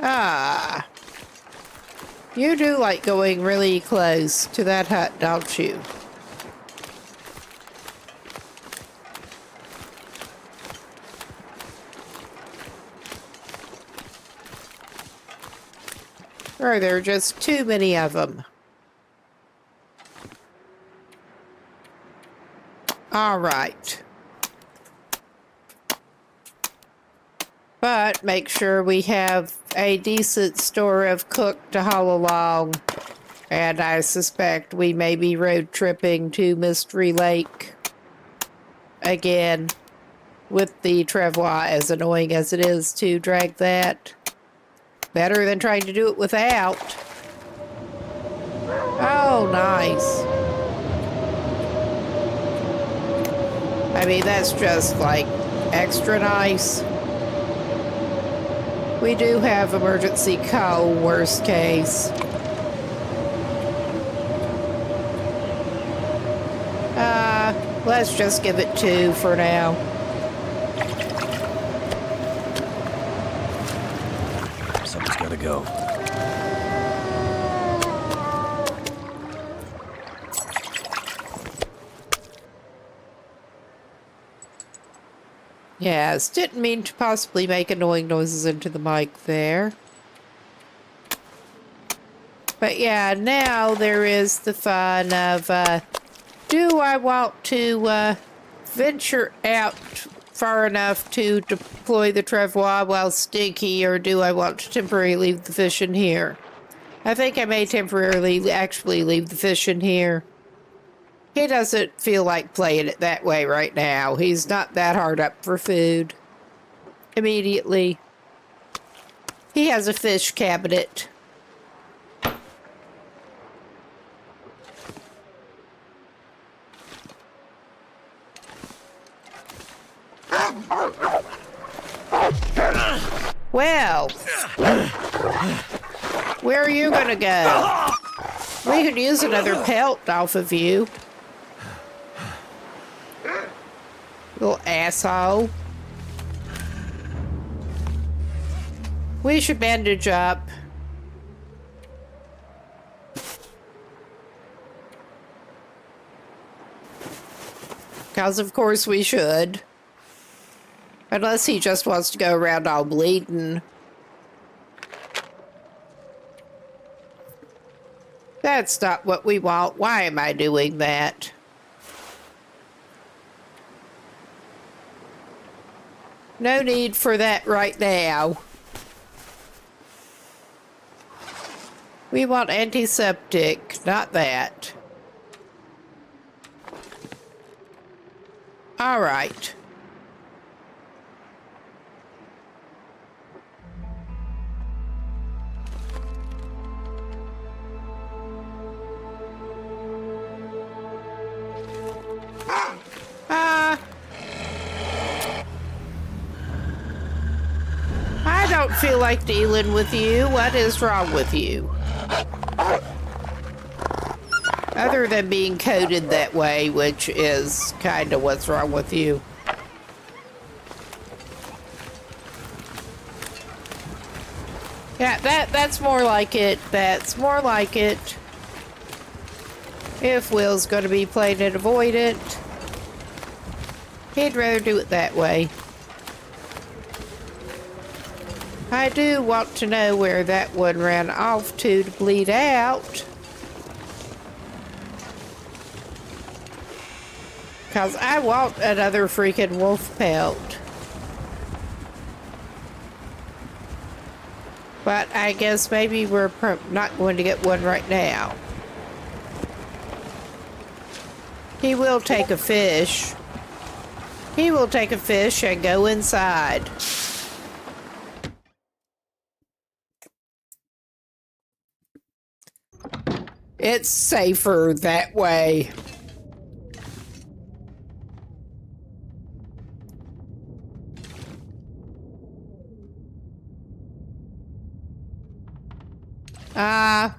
Speaker 1: Ah. You do like going really close to that hut, don't you? Or there are just too many of them. All right. But make sure we have a decent store of cook to haul along. And I suspect we may be road tripping to Mystery Lake again with the travois, as annoying as it is to drag that. Better than trying to do it without. Oh, nice. I mean, that's just like extra nice. We do have emergency coal, worst case. Let's just give it 2 for now.
Speaker 2: Someone's gotta go.
Speaker 1: Yes, didn't mean to possibly make annoying noises into the mic there. But yeah, now there is the fun of, do I want to venture out far enough to deploy the travois while stinky, or do I want to temporarily leave the fish in here? I think I may temporarily actually leave the fish in here. He doesn't feel like playing it that way right now. He's not that hard up for food. Immediately. He has a fish cabinet. Well, where are you gonna go? We could use another pelt off of you. Little asshole. We should bandage up. Because of course we should. Unless he just wants to go around all bleeding. That's not what we want. Why am I doing that? No need for that right now. We want antiseptic, not that. All right. I don't feel like dealing with you. What is wrong with you? Other than being coded that way, which is kind of what's wrong with you. Yeah, that's more like it. That's more like it. If Will's going to be playing it avoidant. He'd rather do it that way. I do want to know where that one ran off to bleed out. Because I want another freaking wolf pelt. But I guess maybe we're not going to get one right now. He will take a fish. He will take a fish and go inside. It's safer that way.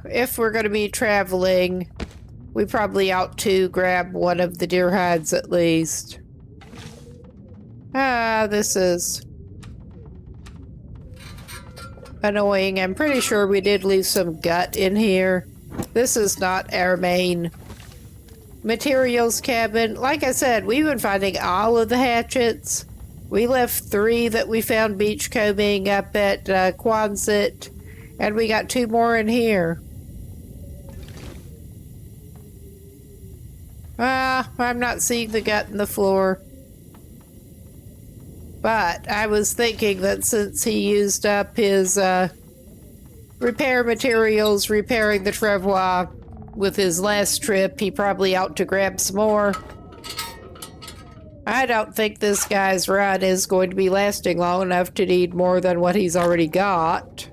Speaker 1: If we're going to be traveling, we probably ought to grab one of the deer hides at least. This is annoying. I'm pretty sure we did leave some gut in here. This is not our main materials cabin. Like I said, we've been finding all of the hatchets. We left 3 that we found beachcombing up at Quonset, and we got 2 more in here. I'm not seeing the gut in the floor. But I was thinking that since he used up his repair materials repairing the travois with his last trip, he probably ought to grab some more. I don't think this guy's run is going to be lasting long enough to need more than what he's already got.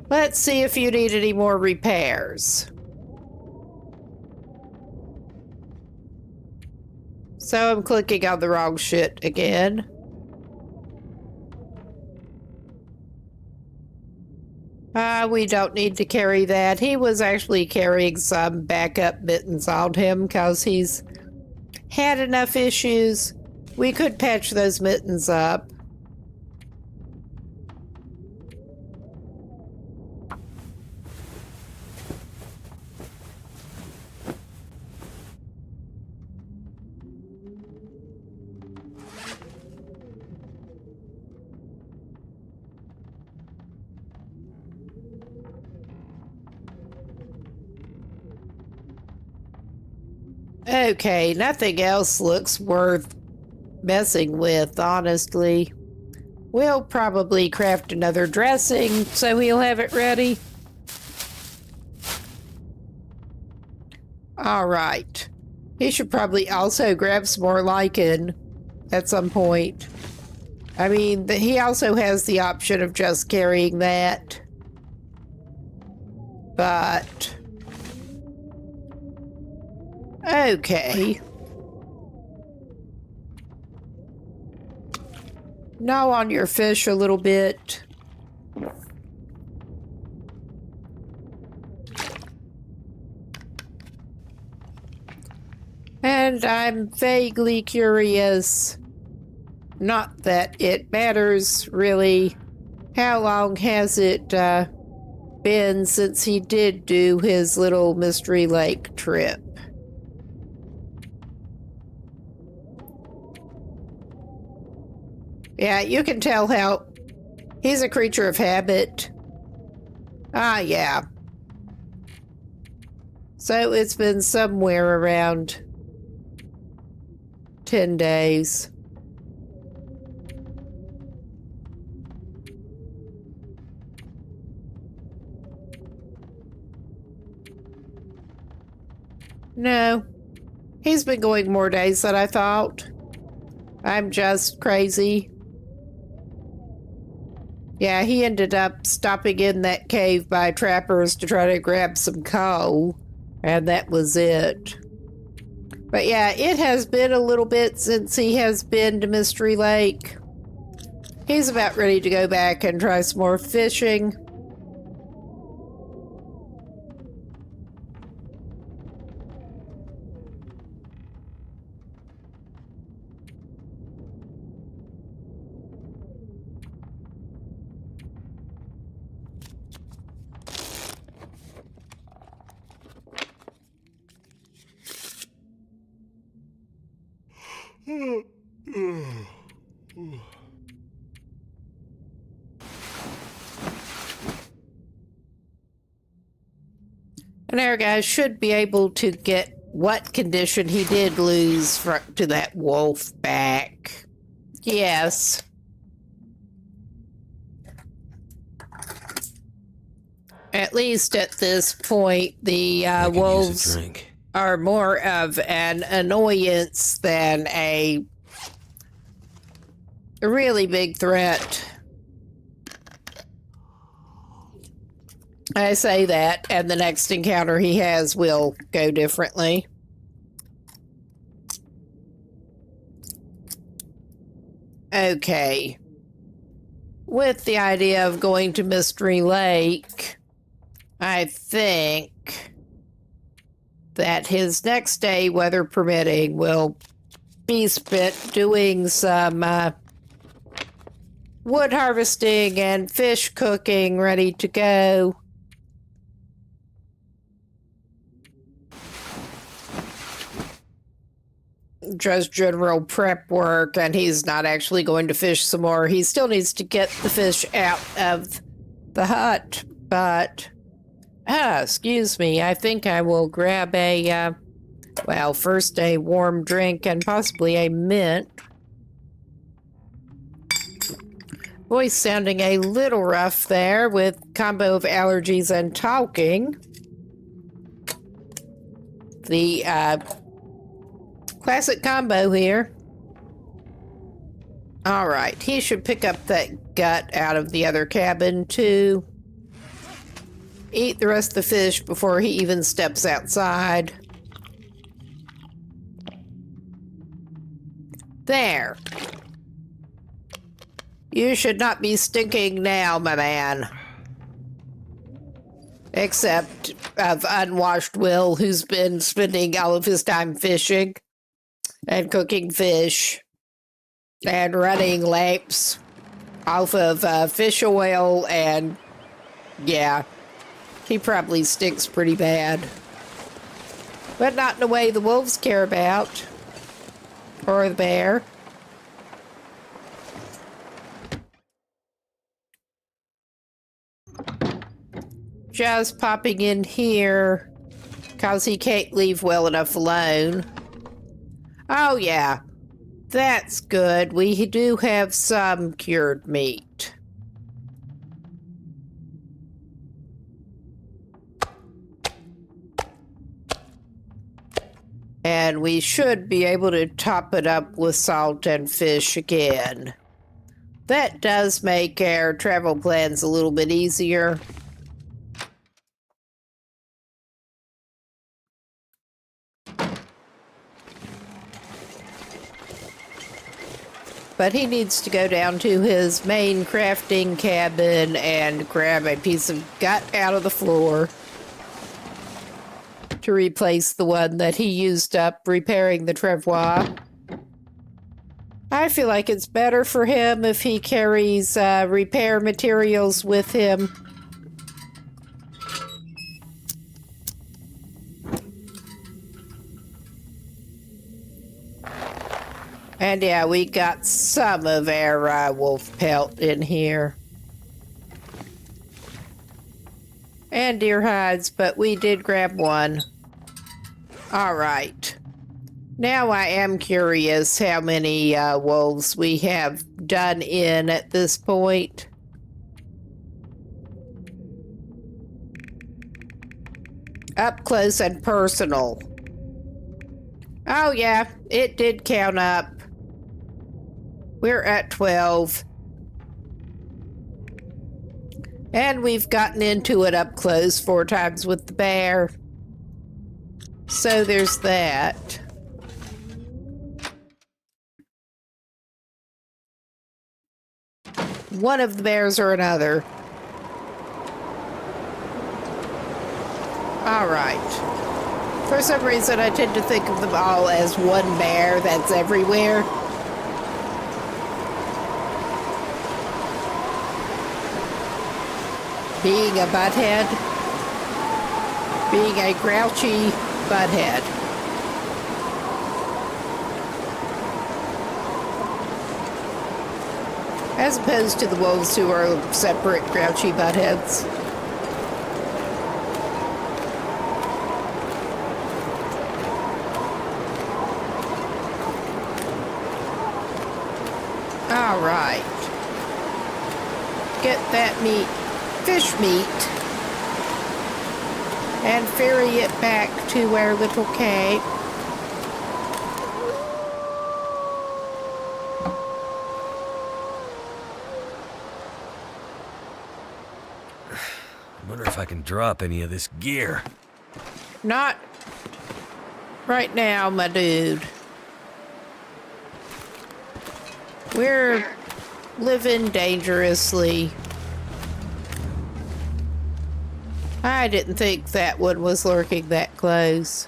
Speaker 1: Let's see if you need any more repairs. So I'm clicking on the wrong shit again. We don't need to carry that. He was actually carrying some backup mittens on him because he's had enough issues. We could patch those mittens up. Okay, nothing else looks worth messing with, honestly. We'll probably craft another dressing so he'll have it ready. Alright. He should probably also grab some more lichen at some point. I mean, he also has the option of just carrying that. But... okay. Gnaw on your fish a little bit. And I'm vaguely curious, not that it matters really, how long has it been since he did do his little Mystery Lake trip? Yeah, you can tell how he's a creature of habit. Yeah. So it's been somewhere around 10 days. No. He's been going more days than I thought. I'm just crazy. Yeah, he ended up stopping in that cave by trappers to try to grab some coal, and that was it. But yeah, it has been a little bit since he has been to Mystery Lake. He's about ready to go back and try some more fishing. And our guy should be able to get what condition he did lose to that wolf back. Yes. At least at this point, the
Speaker 2: I could use a
Speaker 1: wolves
Speaker 2: drink.
Speaker 1: are more of an annoyance than a really big threat. I say that, and the next encounter he has will go differently. Okay. With the idea of going to Mystery Lake, I think that his next day, weather permitting, will be spent doing some wood harvesting and fish cooking ready to go. Just general prep work, and he's not actually going to fish some more. He still needs to get the fish out of the hut, but excuse me, I think I will grab a first a warm drink and possibly a mint. Voice sounding a little rough there with combo of allergies and talking. The classic combo here. All right, he should pick up that gut out of the other cabin too. Eat the rest of the fish before he even steps outside. There. You should not be stinking now, my man. Except of unwashed Will, who's been spending all of his time fishing and cooking fish and running laps off of fish oil, and yeah, he probably stinks pretty bad. But not in a way the wolves care about. Or the bear. Just popping in here because he can't leave well enough alone. Oh yeah, that's good. We do have some cured meat. And we should be able to top it up with salt and fish again. That does make our travel plans a little bit easier. But he needs to go down to his main crafting cabin and grab a piece of gut out of the floor to replace the one that he used up repairing the travois. I feel like it's better for him if he carries repair materials with him. And yeah, we got some of our wolf pelt in here. And deer hides, but we did grab one. All right. Now I am curious how many wolves we have done in at this point. Up close and personal. Oh yeah, it did count up. We're at 12. And we've gotten into it up close 4 times with the bear. So there's that. One of the bears or another. All right. For some reason, I tend to think of them all as one bear that's everywhere. Being a butthead. Being a grouchy butthead. As opposed to the wolves who are separate, grouchy buttheads. All right. Get that meat, fish meat, and ferry it back to our little cave.
Speaker 2: I wonder if I can drop any of this gear.
Speaker 1: Not right now, my dude. We're living dangerously. I didn't think that one was lurking that close.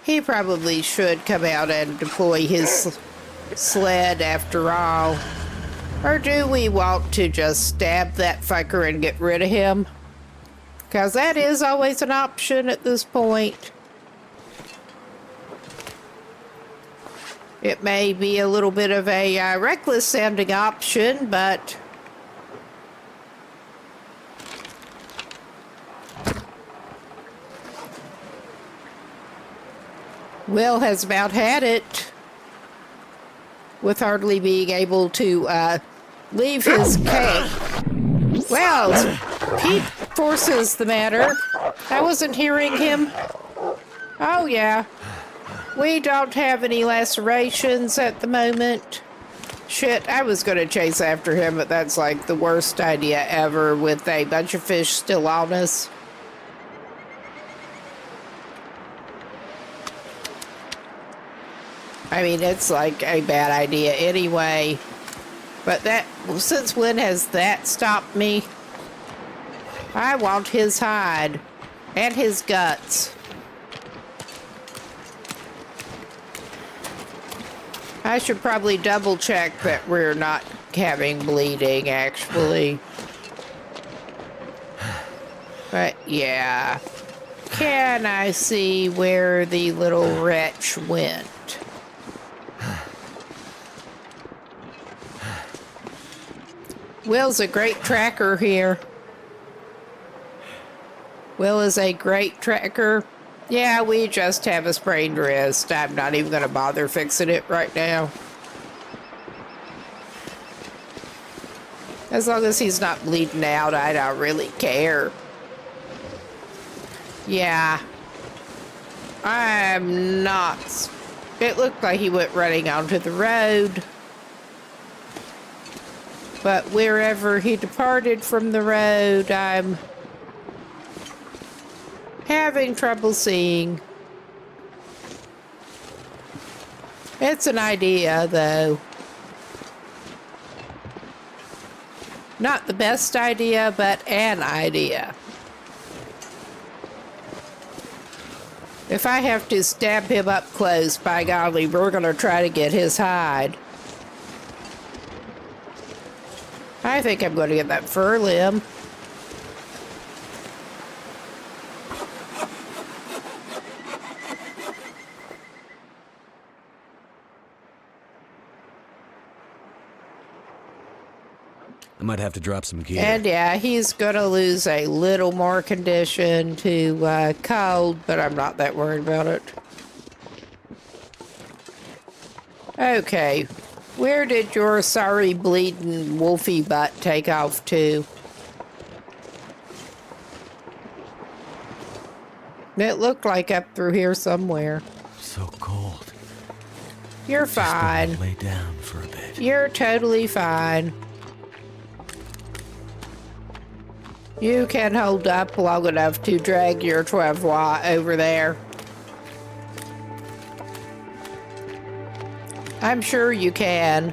Speaker 1: He probably should come out and deploy his sled after all. Or do we want to just stab that fucker and get rid of him? Because that is always an option at this point. It may be a little bit of a reckless sounding option, but Will has about had it with hardly being able to leave his cave. Well, Pete forces the matter. I wasn't hearing him. Oh, yeah. We don't have any lacerations at the moment. Shit, I was going to chase after him, but that's like the worst idea ever with a bunch of fish still on us. I mean, it's like a bad idea anyway. But that, since when has that stopped me? I want his hide and his guts. I should probably double check that we're not having bleeding, actually. But yeah. Can I see where the little wretch went? Will's a great tracker here. Will is a great tracker. Yeah, we just have a sprained wrist. I'm not even going to bother fixing it right now. As long as he's not bleeding out, I don't really care. Yeah. I'm not. It looked like he went running onto the road. But wherever he departed from the road, I'm having trouble seeing. It's an idea, though. Not the best idea, but an idea. If I have to stab him up close, by golly, we're going to try to get his hide. I think I'm going to get that fur limb.
Speaker 2: I might have to drop some gear.
Speaker 1: And yeah, he's going to lose a little more condition to cold, but I'm not that worried about it. Okay. Where did your sorry bleeding wolfy butt take off to? It looked like up through here somewhere.
Speaker 2: So cold.
Speaker 1: You're
Speaker 2: Just gonna
Speaker 1: fine.
Speaker 2: lay down for a bit.
Speaker 1: You're totally fine. You can hold up long enough to drag your travois over there. I'm sure you can.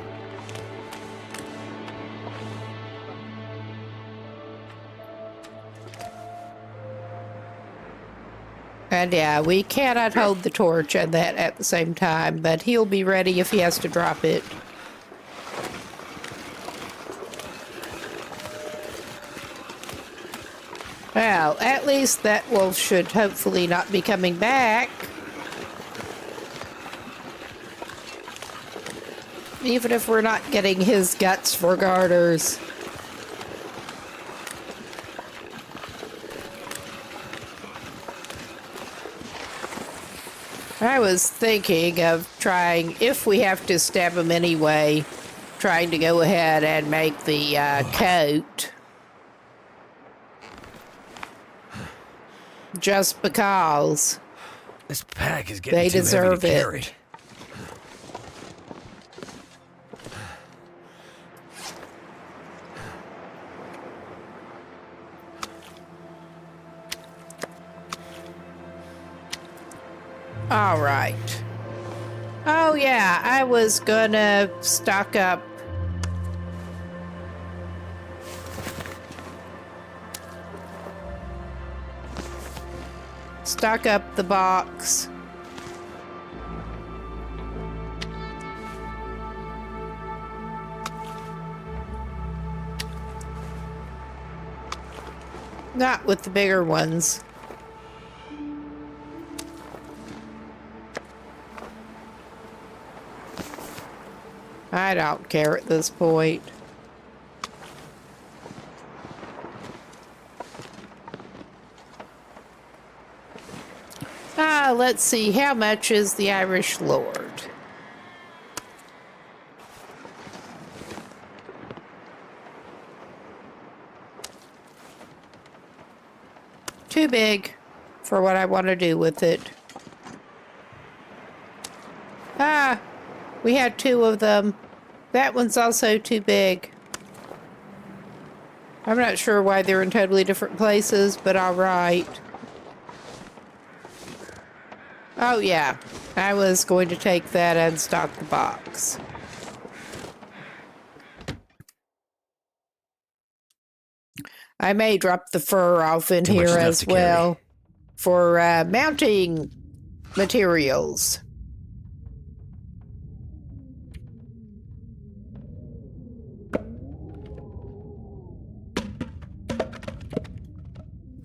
Speaker 1: And yeah, we cannot hold the torch and that at the same time, but he'll be ready if he has to drop it. Well, at least that wolf should hopefully not be coming back. Even if we're not getting his guts for garters. I was thinking of trying, if we have to stab him anyway, trying to go ahead and make the coat. Just because.
Speaker 2: This pack is getting
Speaker 1: They
Speaker 2: too
Speaker 1: deserve
Speaker 2: heavy to
Speaker 1: it.
Speaker 2: carry.
Speaker 1: All right. Oh, yeah, I was gonna stock up. Stock up the box. Not with the bigger ones. I don't care at this point. Let's see, how much is the Irish Lord? Too big for what I want to do with it. We had 2 of them. That one's also too big. I'm not sure why they're in totally different places, but all right. Oh, yeah. I was going to take that and stock the box. I may drop the fur off in
Speaker 2: Too much
Speaker 1: here
Speaker 2: stuff
Speaker 1: as
Speaker 2: to carry.
Speaker 1: well for mounting materials.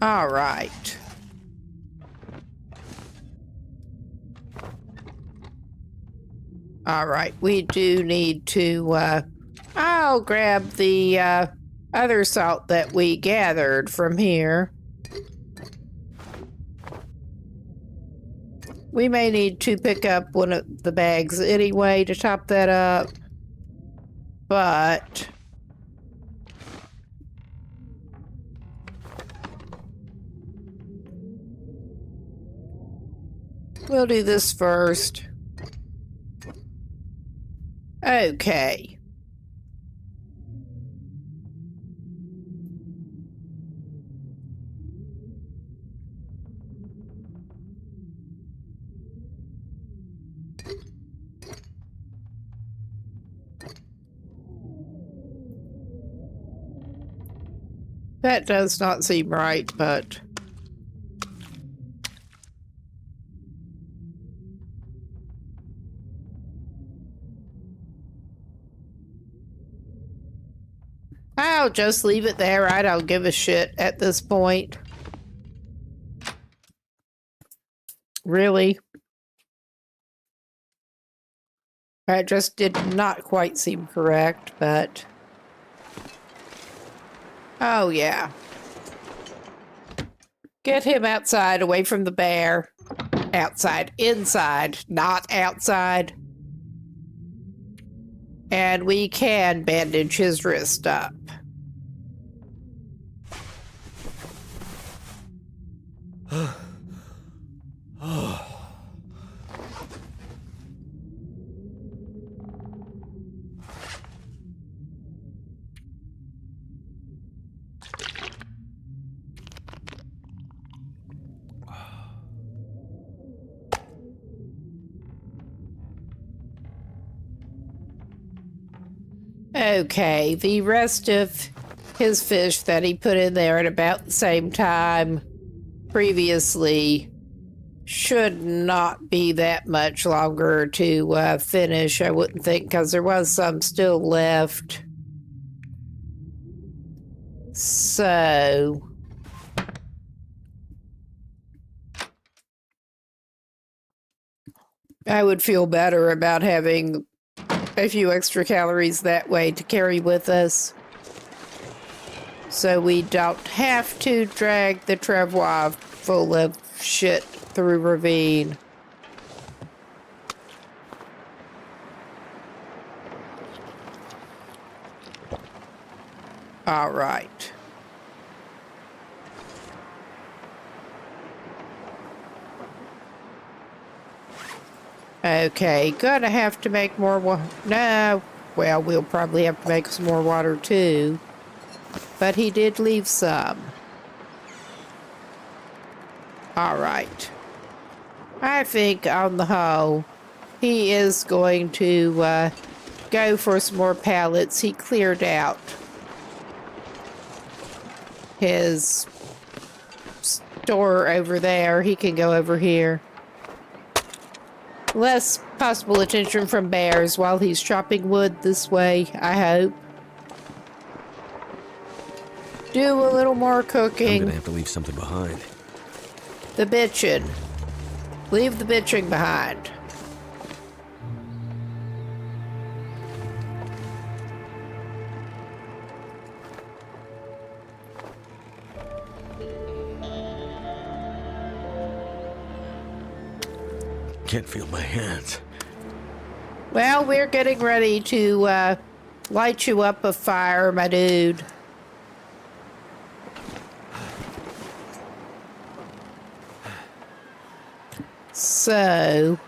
Speaker 1: All right. All right, we do need to, I'll grab the, other salt that we gathered from here. We may need to pick up one of the bags anyway to top that up. But we'll do this first. Okay. That does not seem right, but I'll just leave it there. I don't give a shit at this point. Really? That just did not quite seem correct, but... Oh, yeah. Get him outside, away from the bear. Outside, inside, not outside. And we can bandage his wrist up. Okay, the rest of his fish that he put in there at about the same time previously should not be that much longer to finish, I wouldn't think, because there was some still left. So... I would feel better about having a few extra calories that way to carry with us. So we don't have to drag the travois full of shit through ravine. All right. Okay, gonna have to make more no, well, we'll probably have to make some more water too. But he did leave some. All right. I think on the whole, he is going to go for some more pallets. He cleared out his store over there. He can go over here. Less possible attention from bears while he's chopping wood this way, I hope. Do a little more
Speaker 2: I'm
Speaker 1: cooking.
Speaker 2: gonna have to leave something behind.
Speaker 1: The bitching. Leave the bitching behind.
Speaker 2: Can't feel my hands.
Speaker 1: Well, we're getting ready to light you up a fire, my dude. So...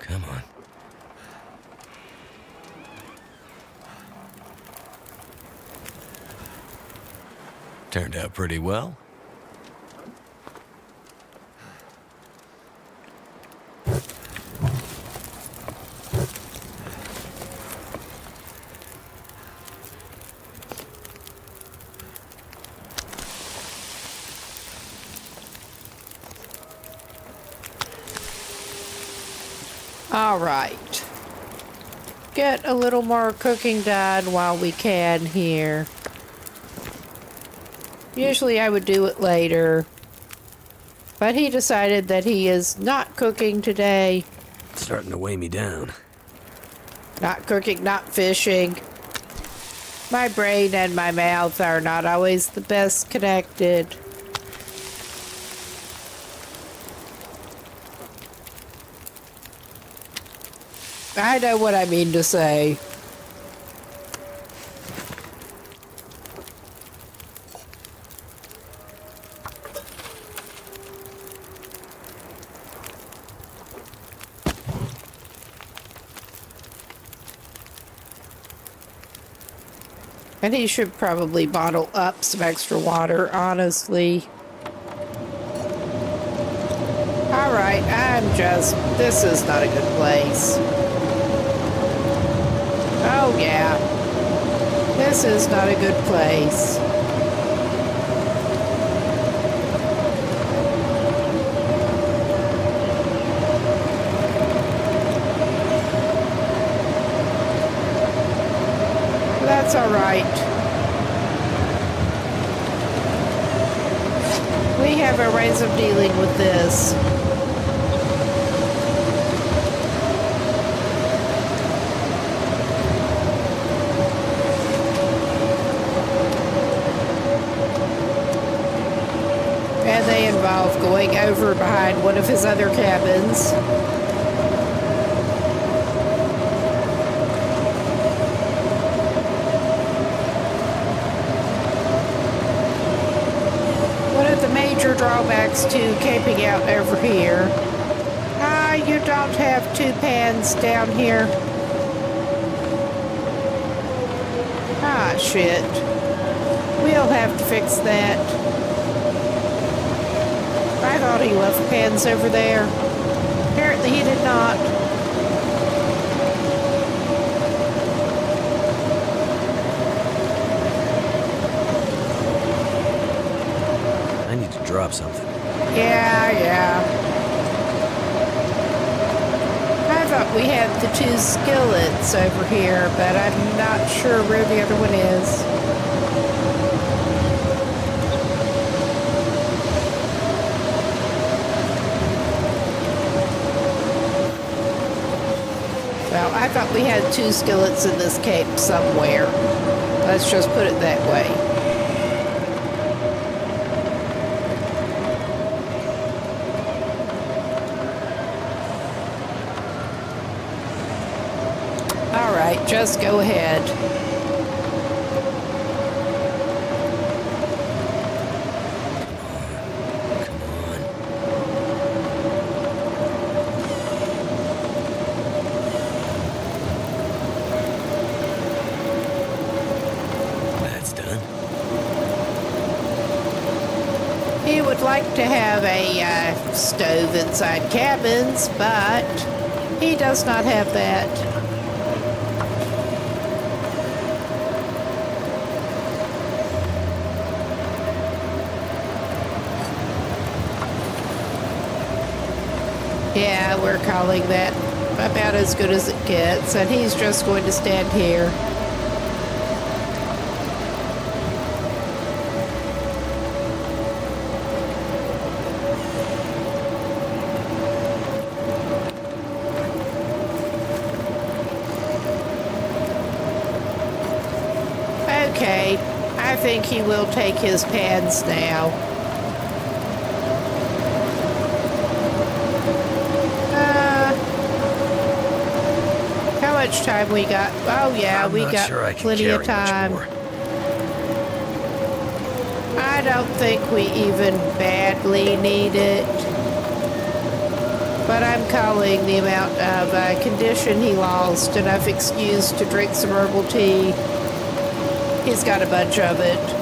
Speaker 2: Come on. Turned out pretty well.
Speaker 1: All right. Get a little more cooking done while we can here. Usually I would do it later, but he decided that he is not cooking today.
Speaker 2: It's starting to weigh me down.
Speaker 1: Not cooking, not fishing. My brain and my mouth are not always the best connected. I know what I mean to say. And he should probably bottle up some extra water, honestly. Alright, this is not a good place. Oh yeah. This is not a good place. That's all right. We have our ways of dealing with this. And they involve going over behind one of his other cabins. Major drawbacks to camping out over here. You don't have 2 pans down here. Shit. We'll have to fix that. I thought he left pans over there. Apparently he did not.
Speaker 2: I need to drop something.
Speaker 1: Yeah. I thought we had the 2 skillets over here, but I'm not sure where the other one is. thought we had 2 skillets in this cape somewhere. Let's just put it that way. All right, just go ahead.
Speaker 2: That's done.
Speaker 1: He would like to have a stove inside cabins, but he does not have that. Yeah, we're calling that about as good as it gets, and he's just going to stand here. Okay, I think he will take his pans now. How much time we got? Oh yeah,
Speaker 2: I'm
Speaker 1: we
Speaker 2: not
Speaker 1: got
Speaker 2: sure I can
Speaker 1: plenty of
Speaker 2: carry much
Speaker 1: time.
Speaker 2: more.
Speaker 1: I don't think we even badly need it. But I'm calling the amount of condition he lost enough excuse to drink some herbal tea. He's got a bunch of it.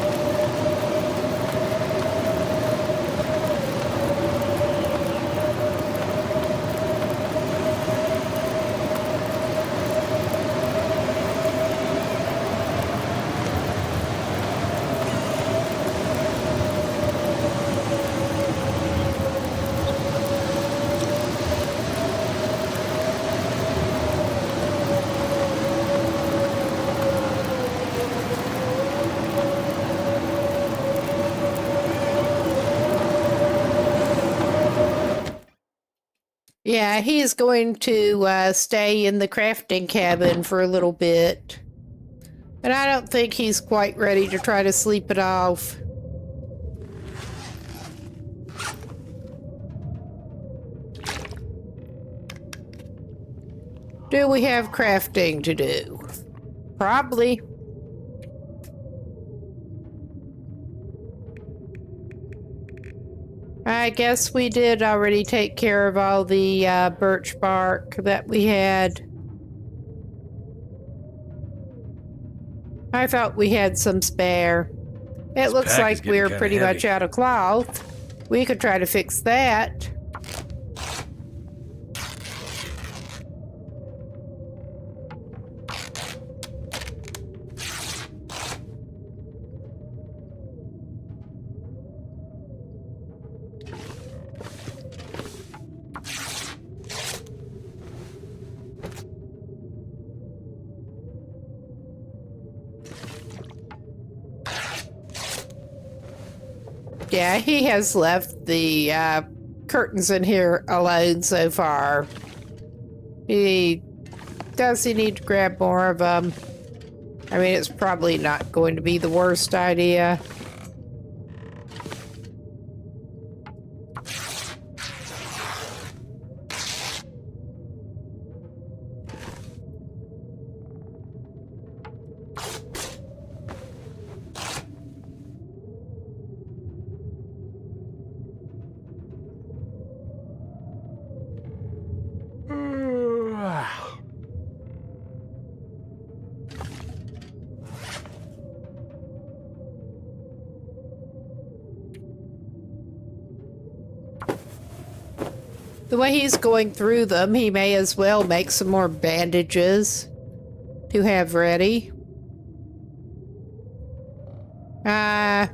Speaker 1: Yeah, he is going to stay in the crafting cabin for a little bit. And I don't think he's quite ready to try to sleep it off. Do we have crafting to do? Probably. I guess we did already take care of all the birch bark that we had. I thought we had some spare. It
Speaker 2: This
Speaker 1: looks
Speaker 2: pack is
Speaker 1: like
Speaker 2: getting
Speaker 1: we're
Speaker 2: kinda
Speaker 1: pretty much
Speaker 2: heavy.
Speaker 1: out of cloth. We could try to fix that. Yeah, he has left the curtains in here alone so far. Does he need to grab more of them? I mean, it's probably not going to be the worst idea. The way he's going through them, he may as well make some more bandages to have ready. I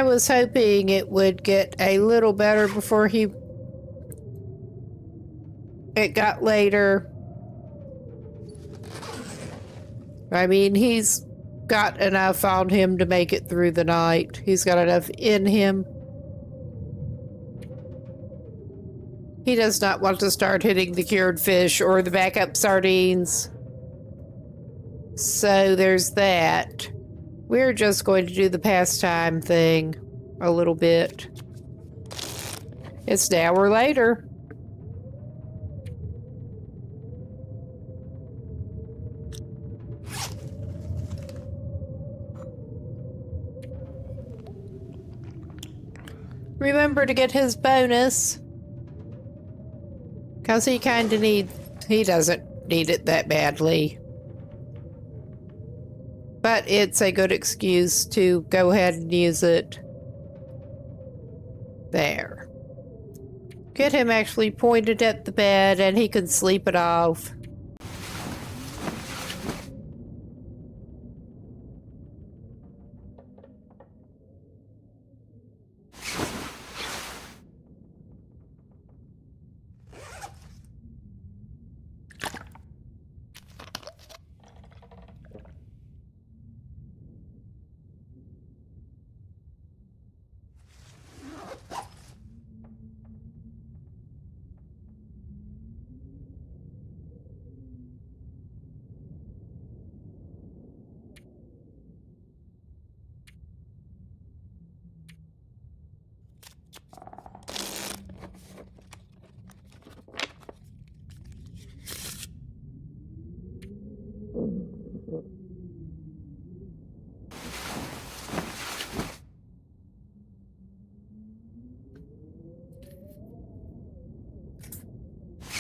Speaker 1: was hoping it would get a little better before it got later. I mean, he's got enough on him to make it through the night. He's got enough in him. He does not want to start hitting the cured fish or the backup sardines. So there's that. We're just going to do the pastime thing a little bit. It's now or later. Remember to get his bonus. Because he doesn't need it that badly. But it's a good excuse to go ahead and use it. There. Get him actually pointed at the bed and he can sleep it off.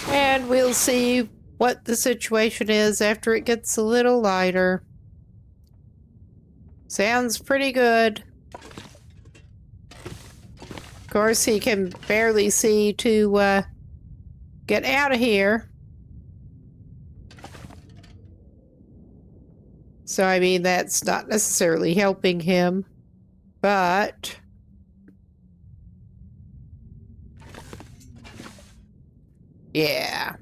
Speaker 1: And we'll see what the situation is after it gets a little lighter. Sounds pretty good. Of course, he can barely see to get out of here. So, I mean, that's not necessarily helping him. But yeah.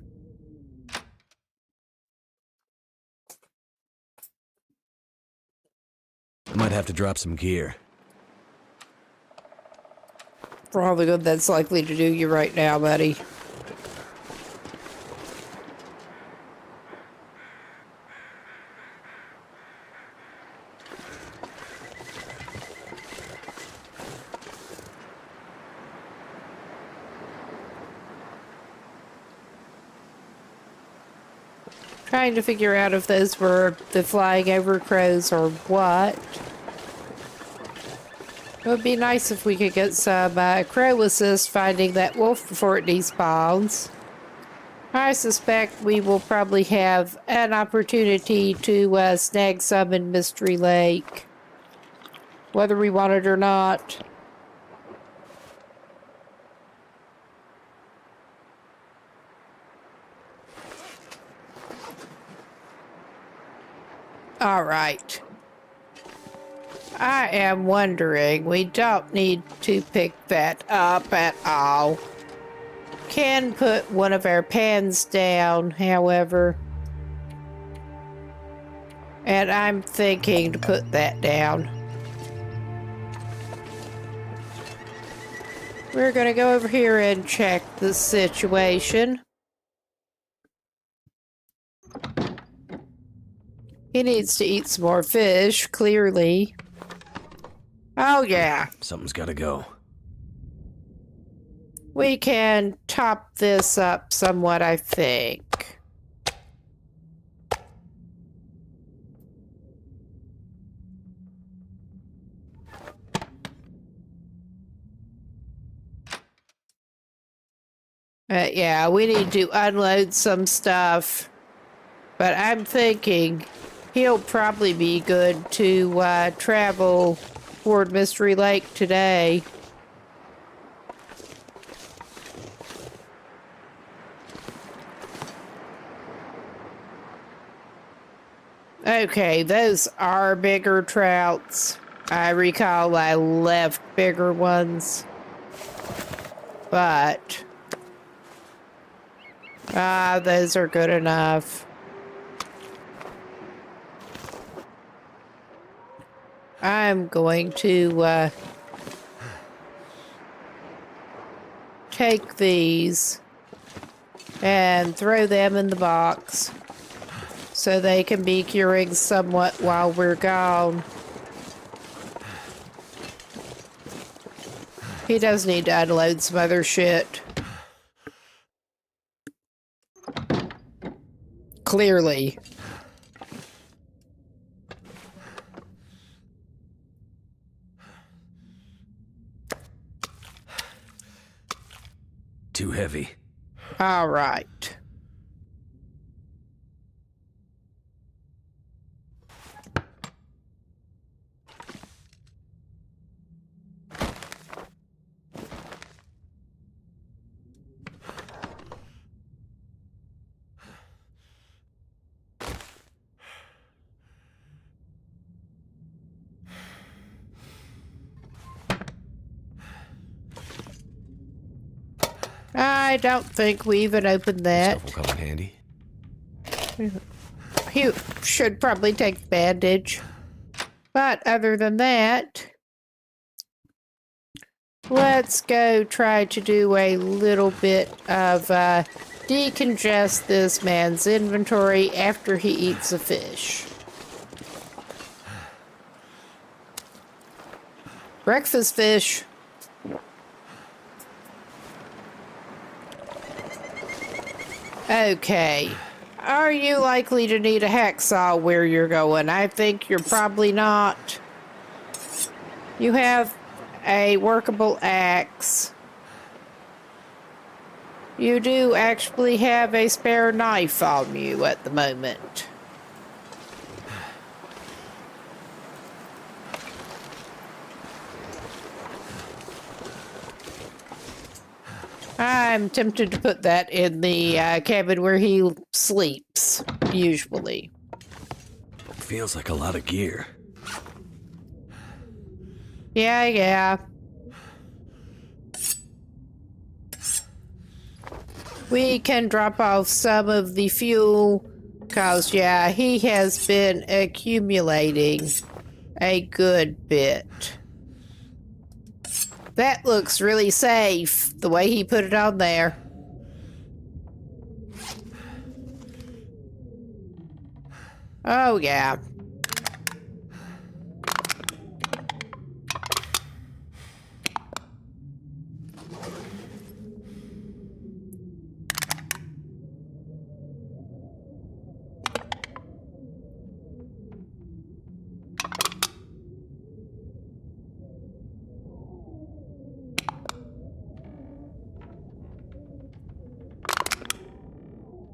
Speaker 2: I might have to drop some gear.
Speaker 1: For all the good that's likely to do you right now, buddy. Trying to figure out if those were the flying over crows or what. It would be nice if we could get some crow assist finding that wolf before it despawns. I suspect we will probably have an opportunity to snag some in Mystery Lake, whether we want it or not. All right. I am wondering, we don't need to pick that up at all. Can put one of our pans down, however. And I'm thinking to put that down. We're gonna go over here and check the situation. He needs to eat some more fish, clearly. Oh, yeah.
Speaker 2: Something's gotta go.
Speaker 1: We can top this up somewhat, I think. Yeah, we need to unload some stuff. But I'm thinking he'll probably be good to travel toward Mystery Lake today. Okay, those are bigger trouts. I recall I left bigger ones. But those are good enough. I'm going to take these and throw them in the box so they can be curing somewhat while we're gone. He does need to unload some other shit. Clearly.
Speaker 2: Too heavy.
Speaker 1: All right. I don't think we even opened that.
Speaker 2: Stuff will come in handy.
Speaker 1: You should probably take the bandage. But other than that, let's go try to do a little bit of decongest this man's inventory after he eats a fish. Breakfast fish. Okay. Are you likely to need a hacksaw where you're going? I think you're probably not. You have a workable axe. You do actually have a spare knife on you at the moment. I'm tempted to put that in the cabin where he sleeps, usually.
Speaker 2: Feels like a lot of gear.
Speaker 1: Yeah. We can drop off some of the fuel, because, yeah, he has been accumulating a good bit. That looks really safe, the way he put it on there. Oh, yeah.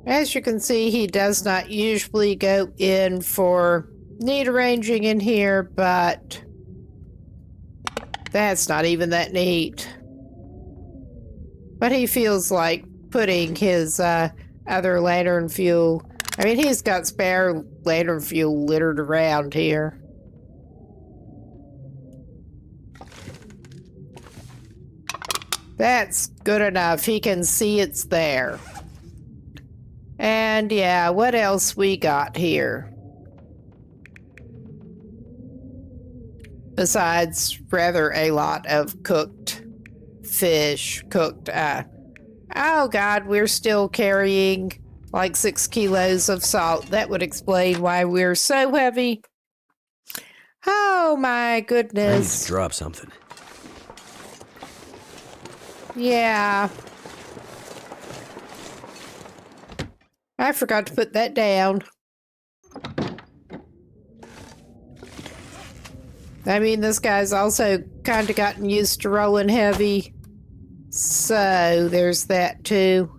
Speaker 1: As you can see, he does not usually go in for neat arranging in here, but that's not even that neat. But he feels like putting his other lantern fuel. I mean, he's got spare lantern fuel littered around here. That's good enough. He can see it's there. And yeah, what else we got here? Besides rather a lot of cooked fish, oh God, we're still carrying like 6 kilos of salt. That would explain why we're so heavy. Oh my
Speaker 2: I need
Speaker 1: goodness.
Speaker 2: to drop something.
Speaker 1: Yeah. I forgot to put that down. I mean, this guy's also kind of gotten used to rolling heavy. So, there's that too.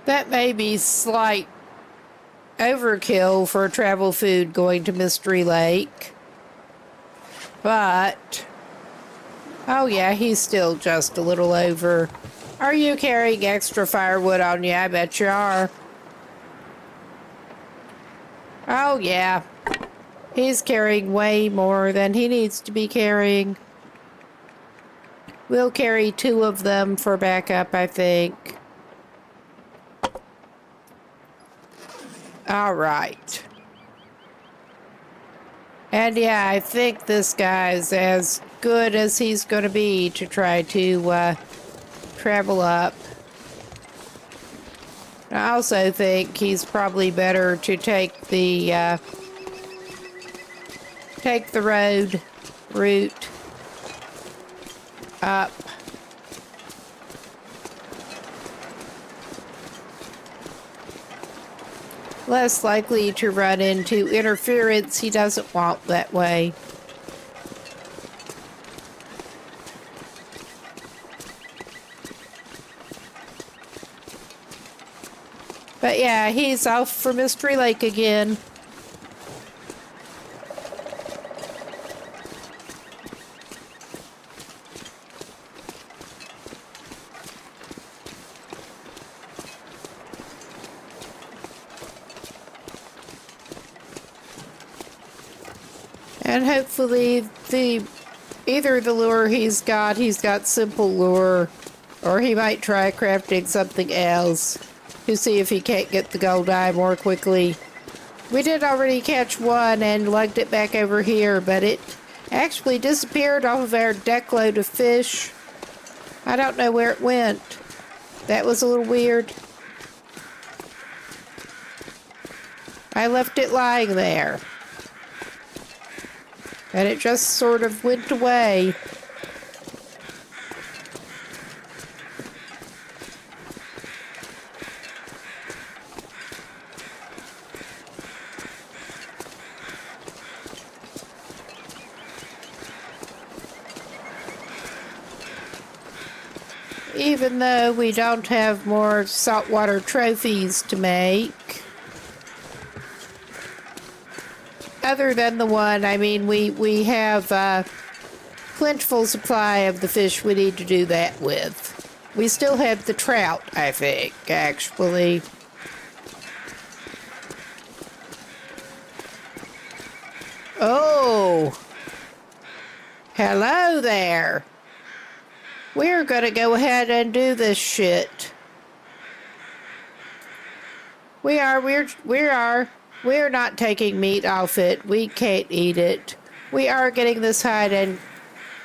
Speaker 1: That may be slight overkill for a travel food going to Mystery Lake. But, oh yeah, he's still just a little over. Are you carrying extra firewood on you? I bet you are. Oh yeah. He's carrying way more than he needs to be carrying. We'll carry 2 of them for backup, I think. All right. And yeah, I think this guy's as good as he's going to be to try to travel up. I also think he's probably better to take the route up. Less likely to run into interference he doesn't want that way. But yeah, he's off for Mystery Lake again. And hopefully either the lure he's got simple lure, or he might try crafting something else to see if he can't get the gold eye more quickly. We did already catch one and lugged it back over here, but it actually disappeared off of our deck load of fish. I don't know where it went. That was a little weird. I left it lying there. And it just sort of went away. Even though we don't have more saltwater trophies to make. Other than the one, I mean, we have a plentiful supply of the fish we need to do that with. We still have the trout, I think, actually. Oh! Hello there! We're gonna go ahead and do this shit. We're not taking meat off it. We can't eat it. We are getting this hide and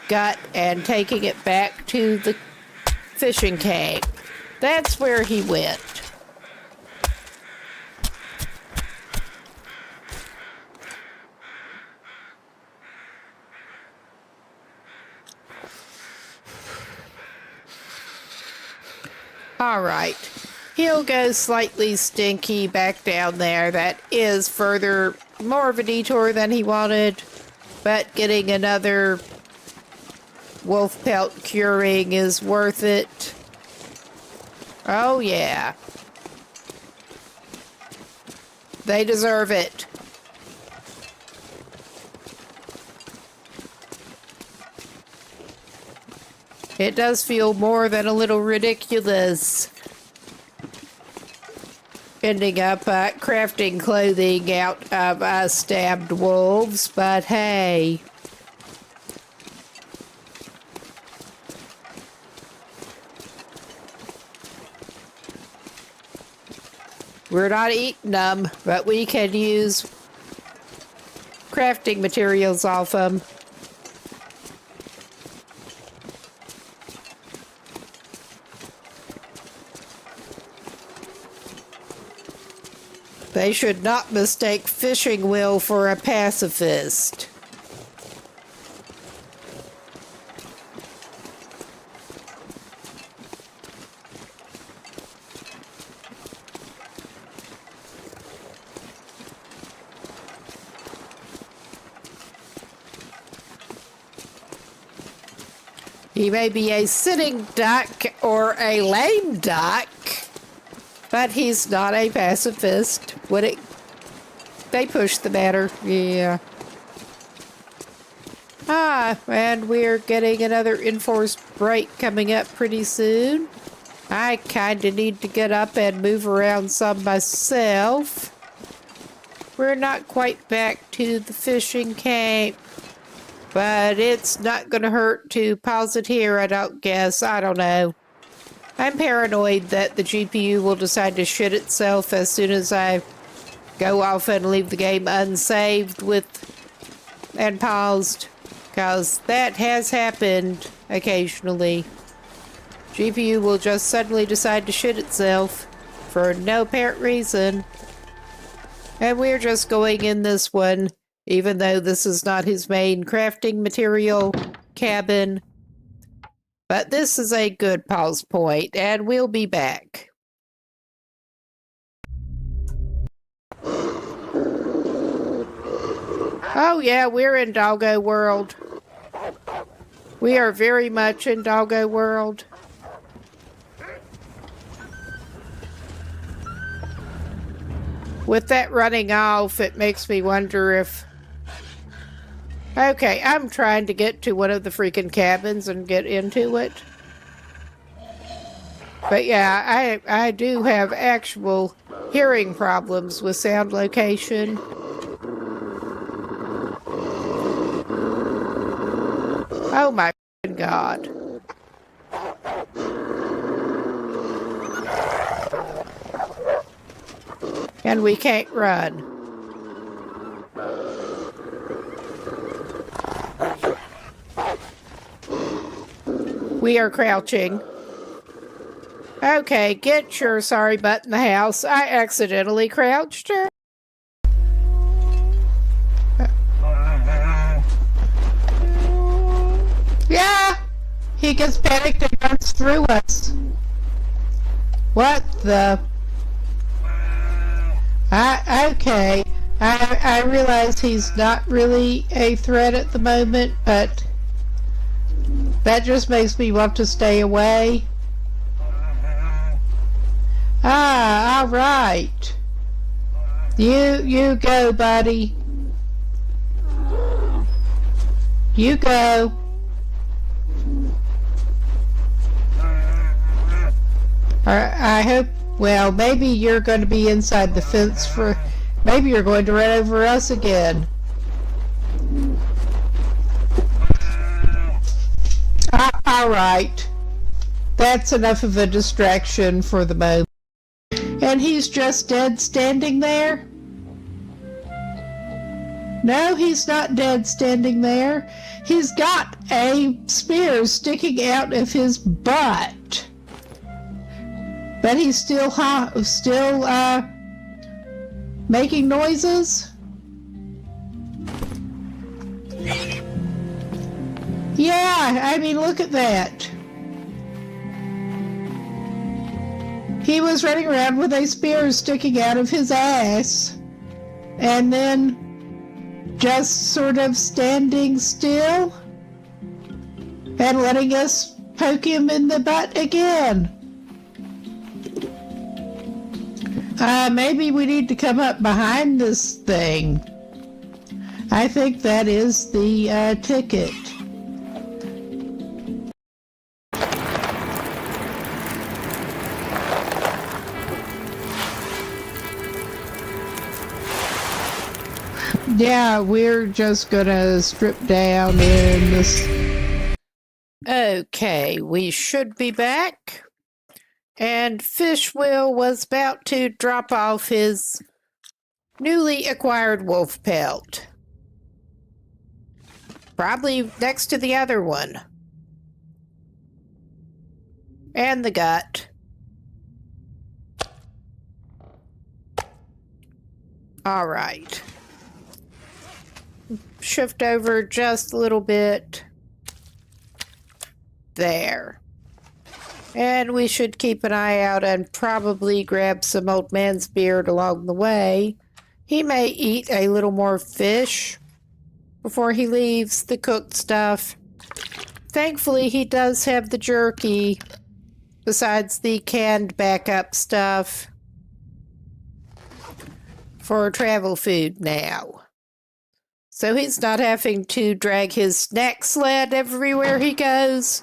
Speaker 1: gut and taking it back to the fishing camp. That's where he went. All right. He'll go slightly stinky back down there. That is further, more of a detour than he wanted. But getting another wolf pelt curing is worth it. Oh, yeah. They deserve it. It does feel more than a little ridiculous ending up crafting clothing out of stabbed wolves, but hey. We're not eating them, but we can use crafting materials off them. They should not mistake Fishing Will for a pacifist. He may be a sitting duck or a lame duck, but he's not a pacifist. They push the matter, yeah. And we're getting another enforced break coming up pretty soon. I kinda need to get up and move around some myself. we're not quite back to the fishing camp. But it's not gonna hurt to pause it here, I don't guess. I don't know. I'm paranoid that the GPU will decide to shit itself as soon as I go off and leave the game unsaved and paused. Because that has happened occasionally. GPU will just suddenly decide to shit itself for no apparent reason. And we're just going in this one, even though this is not his main crafting material cabin. But this is a good pause point, and we'll be back. Oh yeah, we're in Doggo World. We are very much in Doggo World. With that running off, it makes me wonder if... Okay, I'm trying to get to one of the freaking cabins and get into it. But yeah, I do have actual hearing problems with sound location. Oh my God. And we can't run. We are crouching. Okay, get your sorry butt in the house. I accidentally crouched her. Yeah! He gets panicked and runs through us. What the... Okay. I realize he's not really a threat at the moment, but that just makes me want to stay away. Ah, all right. You go, buddy. You go. I hope, well, maybe you're going to be inside the fence for, maybe you're going to run over us again. All right. That's enough of a distraction for the moment. And he's just dead standing there? No, he's not dead standing there. He's got a spear sticking out of his butt. But he's still making noises? Yeah, I mean, look at that. He was running around with a spear sticking out of his ass, and then just sort of standing still and letting us poke him in the butt again. Maybe we need to come up behind this thing. I think that is the ticket. Yeah, we're just gonna strip down in this. Okay, we should be back. And Fishwill was about to drop off his newly acquired wolf pelt. Probably next to the other one. And the gut. All right. Shift over just a little bit. There. And we should keep an eye out and probably grab some old man's beard along the way. He may eat a little more fish before he leaves the cooked stuff. Thankfully, he does have the jerky, besides the canned backup stuff, for travel food now. So he's not having to drag his snack sled everywhere he goes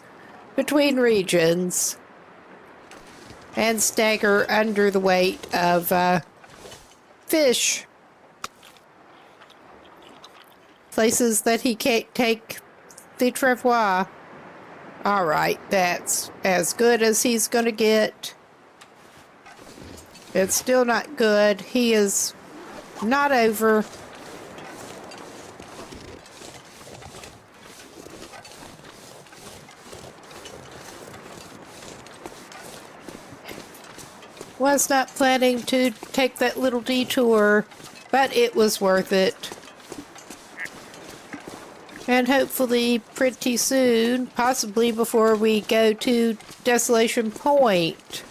Speaker 1: between regions and stagger under the weight of fish places that he can't take the travois. All right, that's as good as he's going to get. It's still not good. He is not over. Was not planning to take that little detour, but it was worth it. And hopefully pretty soon, possibly before we go to Desolation Point,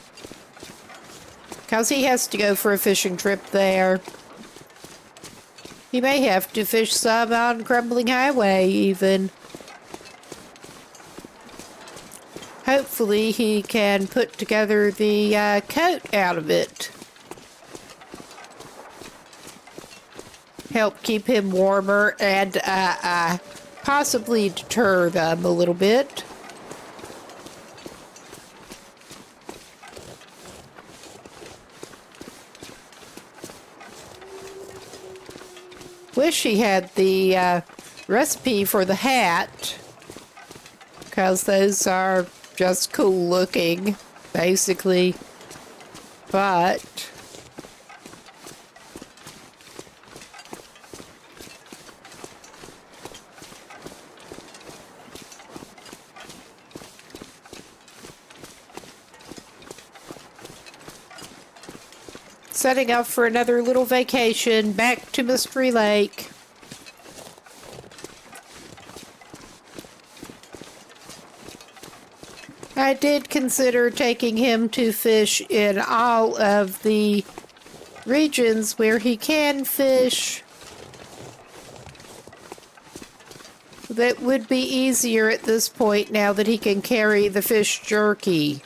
Speaker 1: because he has to go for a fishing trip there. He may have to fish some on Crumbling Highway even. Hopefully he can put together the coat out of it. Help keep him warmer and possibly deter them a little bit. Wish he had the recipe for the hat, because those are just cool looking, basically. But setting up for another little vacation back to Mystery Lake. I did consider taking him to fish in all of the regions where he can fish. That would be easier at this point now that he can carry the fish jerky.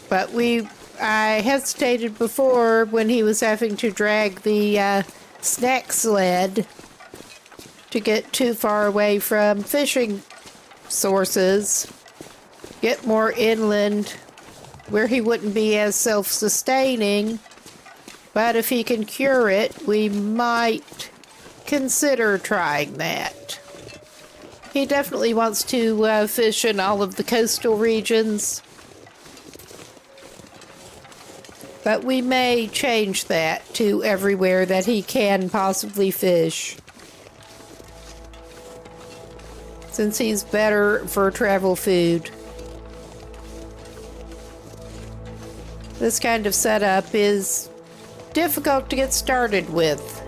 Speaker 1: But I hesitated before when he was having to drag the snack sled to get too far away from fishing sources, get more inland where he wouldn't be as self-sustaining. But if he can cure it, we might consider trying that. He definitely wants to fish in all of the coastal regions, but we may change that to everywhere that he can possibly fish, since he's better for travel food. This kind of setup is difficult to get started with.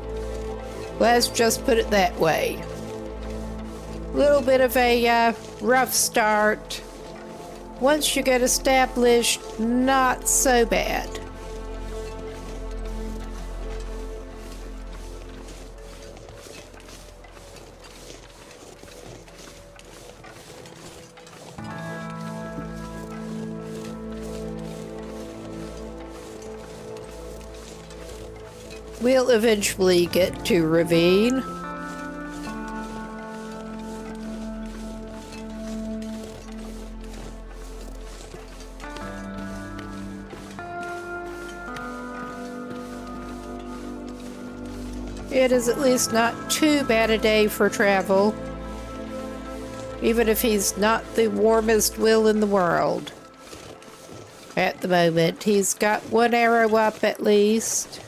Speaker 1: Let's just put it that way. Little bit of a rough start. Once you get established, not so bad. We'll eventually get to Ravine. It is at least not too bad a day for travel, even if he's not the warmest will in the world. At the moment, he's got one arrow up at least.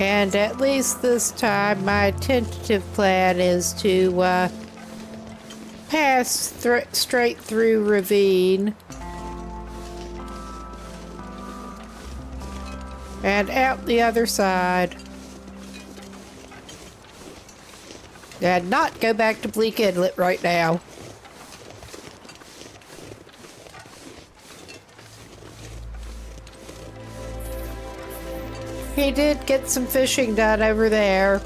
Speaker 1: And at least this time, my tentative plan is to pass straight through Ravine and out the other side, and not go back to Bleak Inlet right now. He did get some fishing done over there,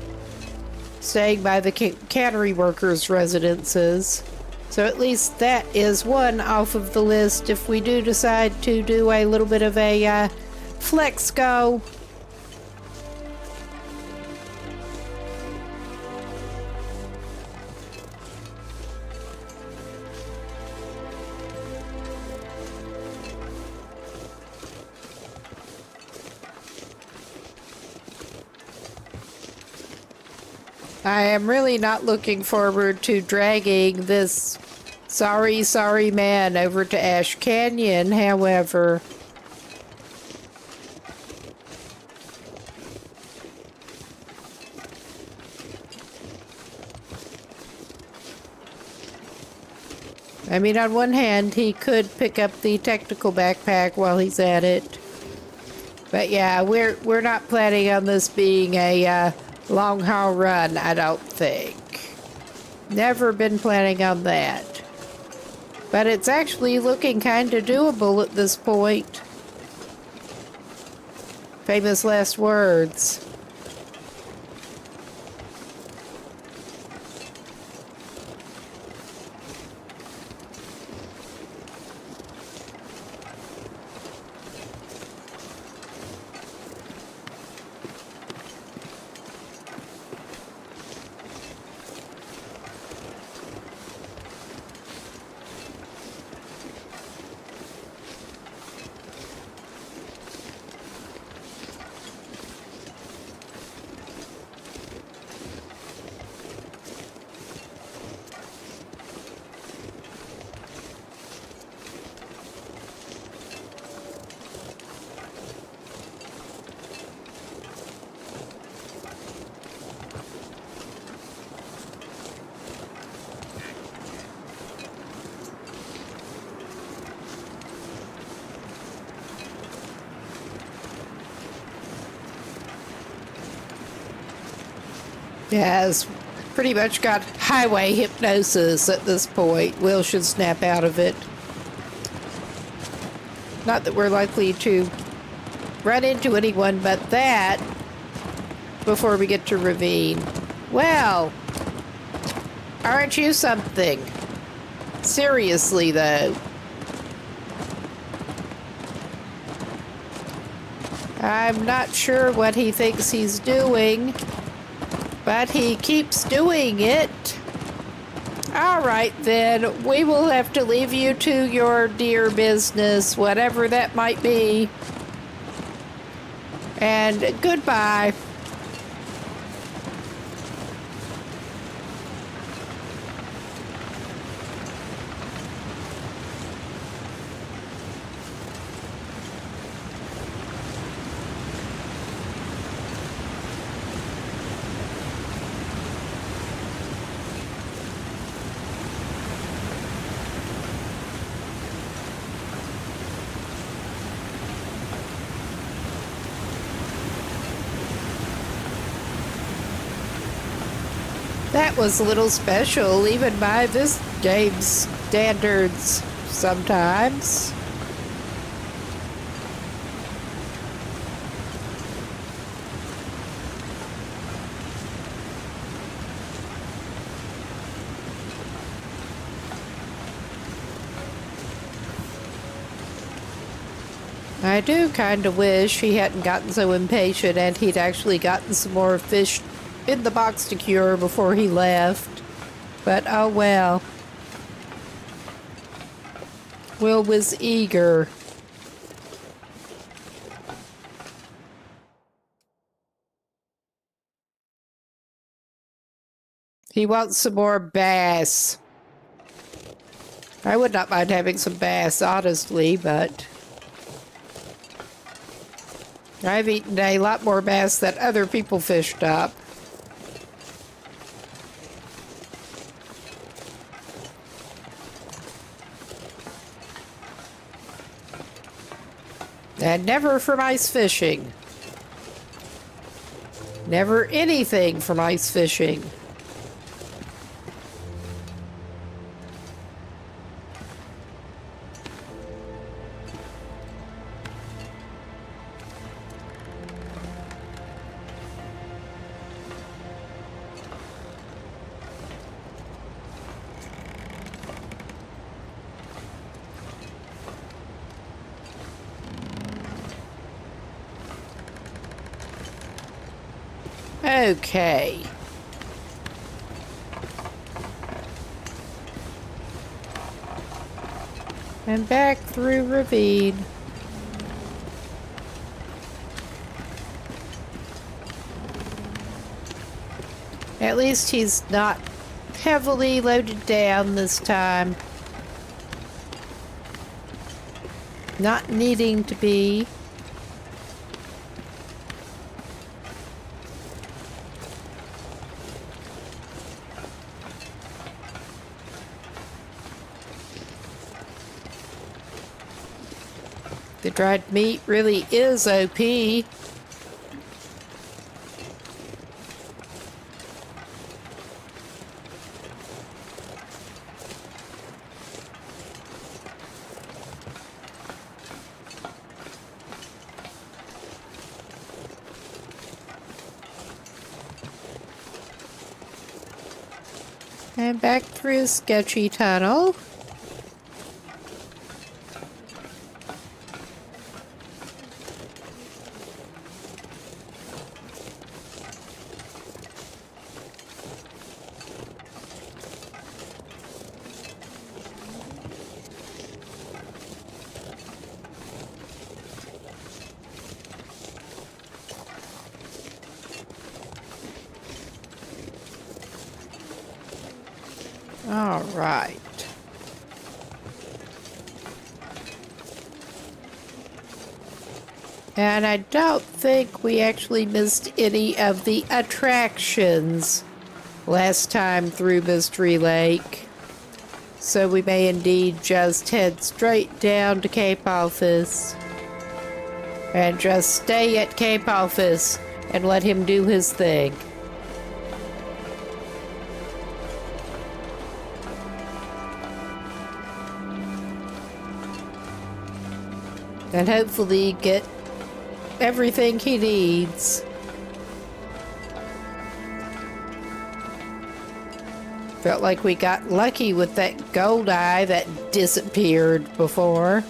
Speaker 1: staying by the cannery workers' residences. So at least that is one off of the list if we do decide to do a little bit of a flex go. I am really not looking forward to dragging this sorry man over to Ash Canyon, however. I mean, on one hand, he could pick up the technical backpack while he's at it. But yeah, we're not planning on this being a long haul run, I don't think. Never been planning on that. But it's actually looking kind of doable at this point. Famous last words. Has pretty much got highway hypnosis at this point. Will should snap out of it. Not that we're likely to run into anyone but that before we get to Ravine. Well, aren't you something? Seriously, though. I'm not sure what he thinks he's doing, but he keeps doing it. All right, then. We will have to leave you to your dear business, whatever that might be. And goodbye. That was a little special, even by this game's standards sometimes. I do kind of wish he hadn't gotten so impatient and he'd actually gotten some more fish in the box to cure before he left. But oh well. Will was eager. He wants some more bass. I would not mind having some bass, honestly, but I've eaten a lot more bass that other people fished up. And never from ice fishing. Never anything from ice fishing. Okay. And back through ravine. At least he's not heavily loaded down this time. Not needing to be. The dried meat really is OP. And back through sketchy tunnel. All right. And I don't think we actually missed any of the attractions last time through Mystery Lake. So we may indeed just head straight down to Cape Office. And just stay at Cape Office and let him do his thing. And hopefully get everything he needs. Felt like we got lucky with that gold eye that disappeared before.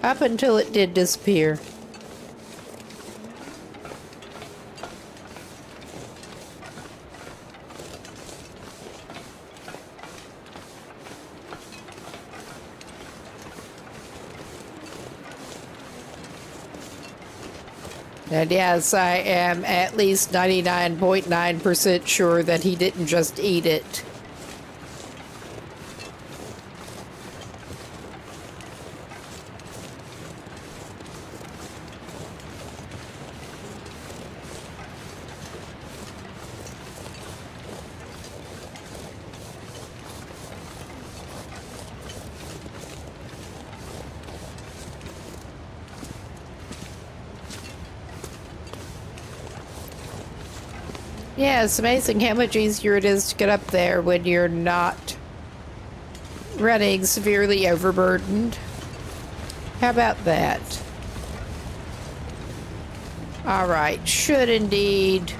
Speaker 1: Up until it did disappear. And yes, I am at least 99.9% sure that he didn't just eat it. Yeah, it's amazing how much easier it is to get up there when you're not running severely overburdened. How about that? Alright, should indeed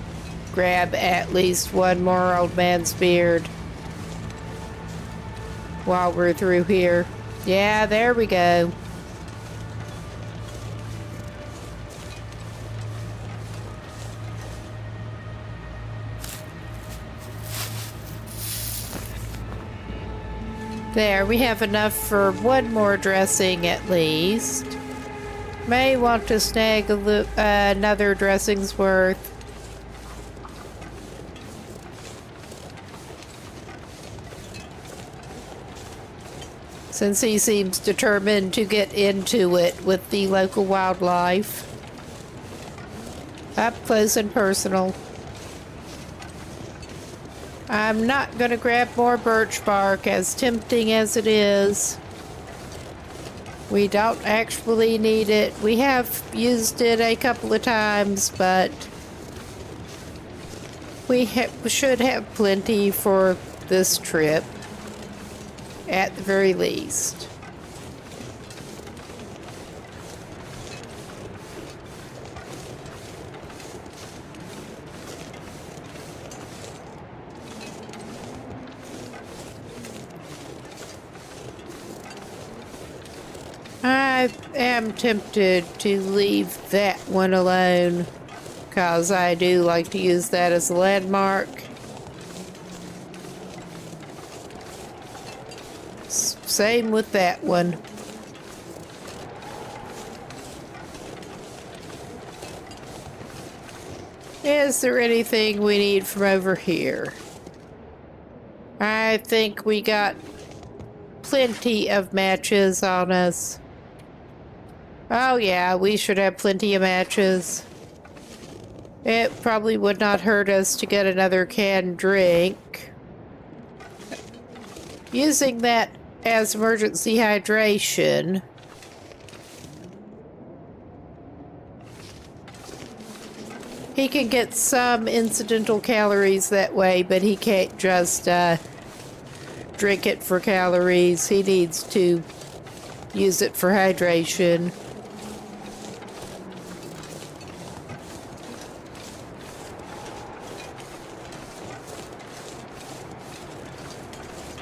Speaker 1: grab at least one more old man's beard while we're through here. Yeah, there we go. There, we have enough for one more dressing at least. May want to snag another dressing's worth. Since he seems determined to get into it with the local wildlife. Up close and personal. I'm not going to grab more birch bark, as tempting as it is. We don't actually need it. We have used it a couple of times, but we should have plenty for this trip, at the very least. I am tempted to leave that one alone, because I do like to use that as a landmark. Same with that one. Is there anything we need from over here? I think we got plenty of matches on us. Oh yeah, we should have plenty of matches. It probably would not hurt us to get another canned drink. Using that as emergency hydration. He can get some incidental calories that way, but he can't just drink it for calories. He needs to use it for hydration.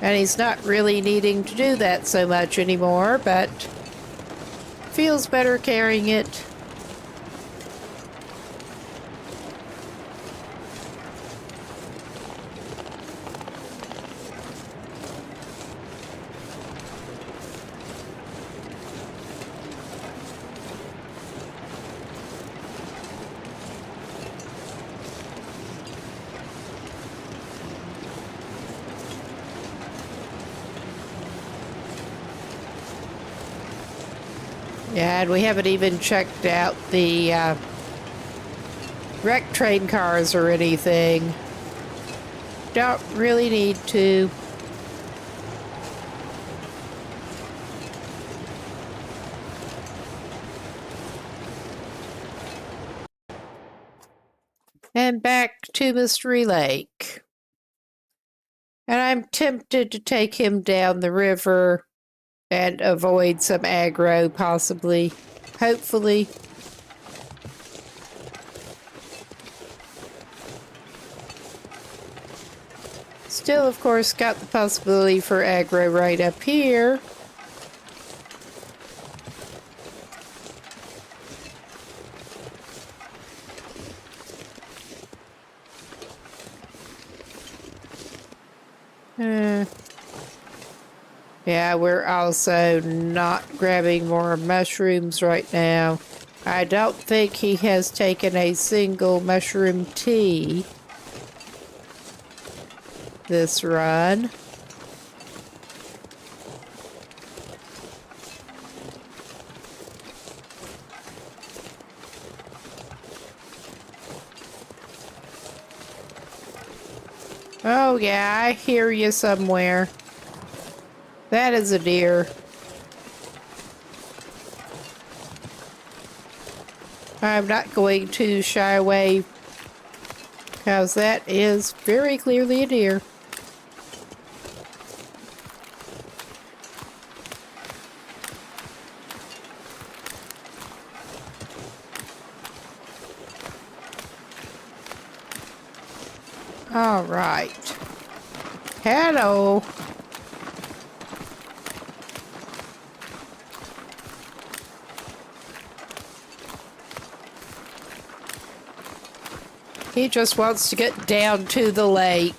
Speaker 1: And he's not really needing to do that so much anymore, but feels better carrying it. Yeah, and we haven't even checked out the wrecked train cars or anything. Don't really need to. And back to Mystery Lake. And I'm tempted to take him down the river and avoid some aggro, possibly. Hopefully. Still, of course, got the possibility for aggro right up here. Yeah, we're also not grabbing more mushrooms right now. I don't think he has taken a single mushroom tea this run. Oh yeah, I hear you somewhere. That is a deer. I'm not going to shy away because that is very clearly a deer. All right. Hello. He just wants to get down to the lake.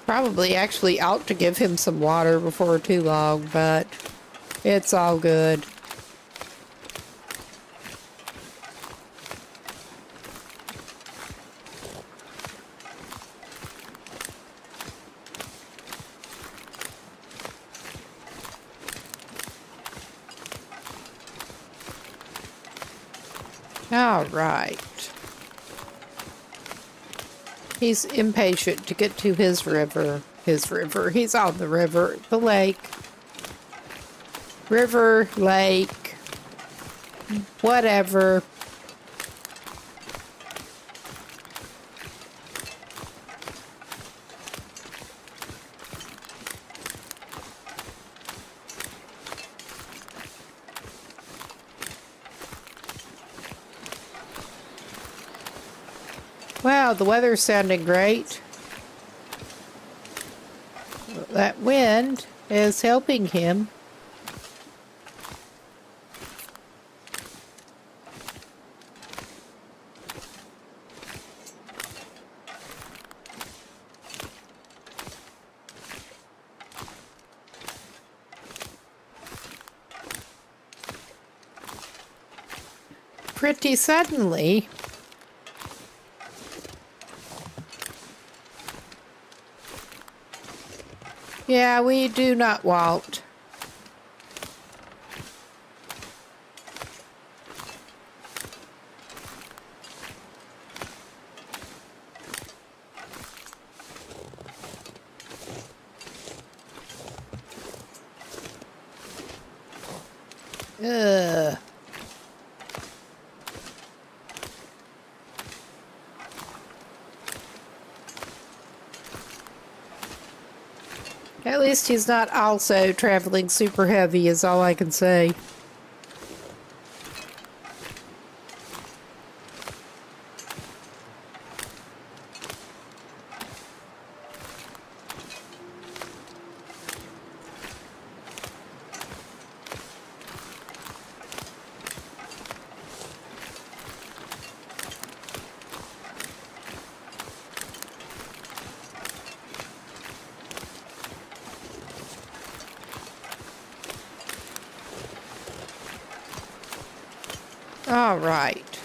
Speaker 1: Probably actually ought to give him some water before too long, but it's all good. All right. He's impatient to get to his river. He's on the river, the lake. River, lake, whatever. Wow, the weather's sounding great. That wind is helping him. Pretty suddenly, yeah, we do not want. Ugh. At least he's not also traveling super heavy, is all I can say. All right.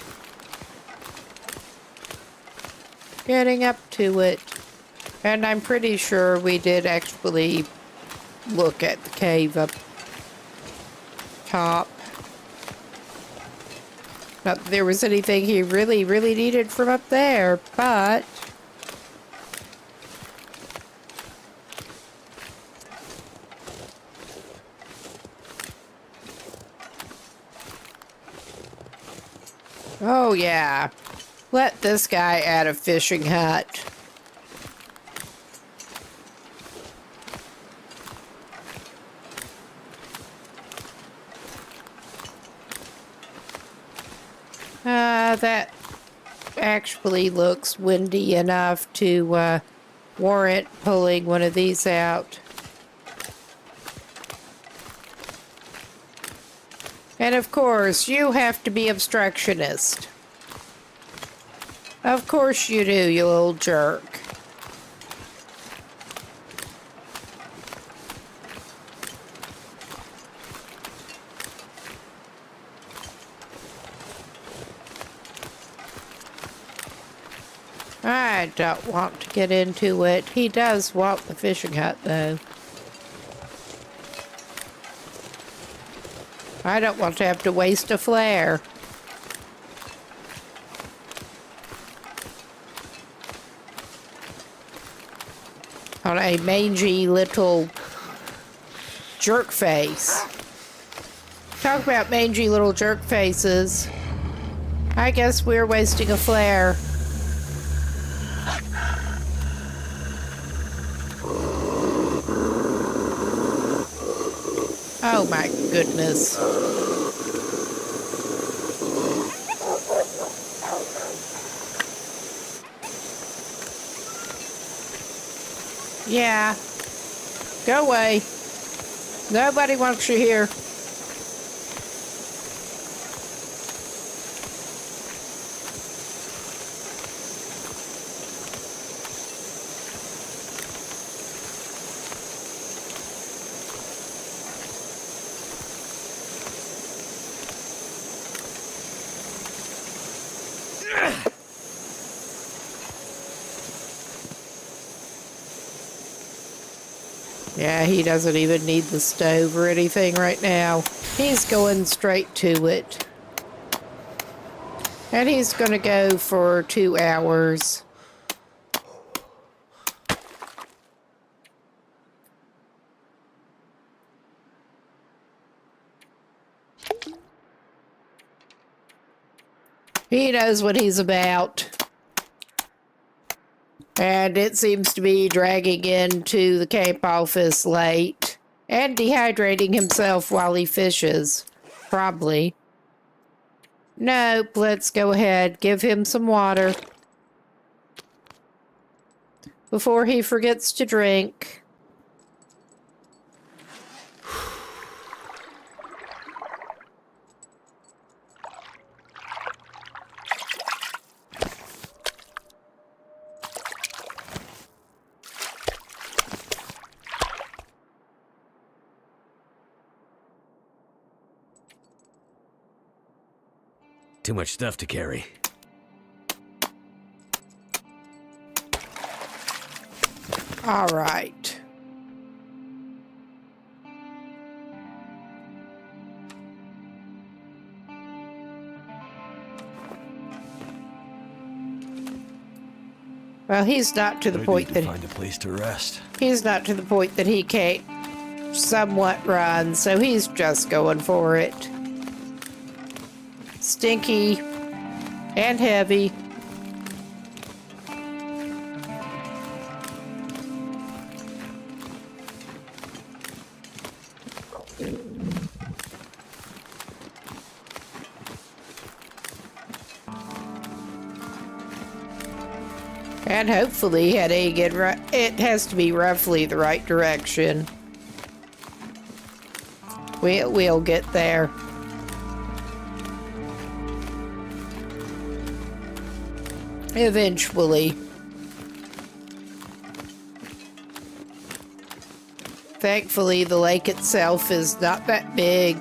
Speaker 1: Getting up to it. And I'm pretty sure we did actually look at the cave up top. Not that there was anything he really needed from up there, but... Oh, yeah. Let this guy add a fishing hut. That actually looks windy enough to warrant pulling one of these out. And of course, you have to be obstructionist. Of course you do, you little jerk. I don't want to get into it. He does want the fishing hut, though. I don't want to have to waste a flare. On a mangy little jerk face. Talk about mangy little jerk faces. I guess we're wasting a flare. Oh my goodness. Yeah. Go away. Nobody wants you here. Yeah, he doesn't even need the stove or anything right now. He's going straight to it. And he's gonna go for 2 hours. He knows what he's about. And it seems to be dragging into the camp office late and dehydrating himself while he fishes. Probably. Nope, let's go ahead. Give him some water. before he forgets to drink.
Speaker 2: Too much stuff to carry.
Speaker 1: All right. Well, he's not to the point that
Speaker 2: find a place to rest.
Speaker 1: he's not to the point that he can't somewhat run, so he's just going for it. Stinky and heavy. And hopefully heading in it has to be roughly the right direction. We'll get there. Eventually. Thankfully, the lake itself is not that big.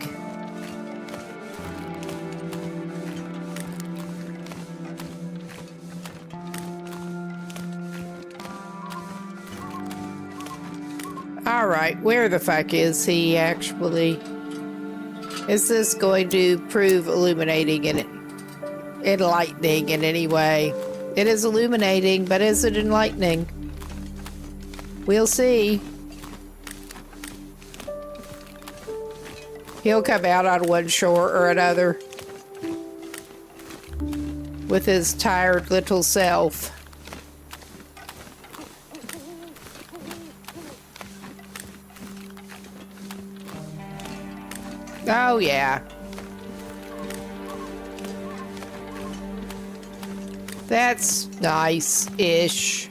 Speaker 1: Alright, where the fuck is he actually? Is this going to prove illuminating and enlightening in any way? It is illuminating, but is it enlightening? We'll see. He'll come out on one shore or another with his tired little self. Oh, yeah. That's nice-ish.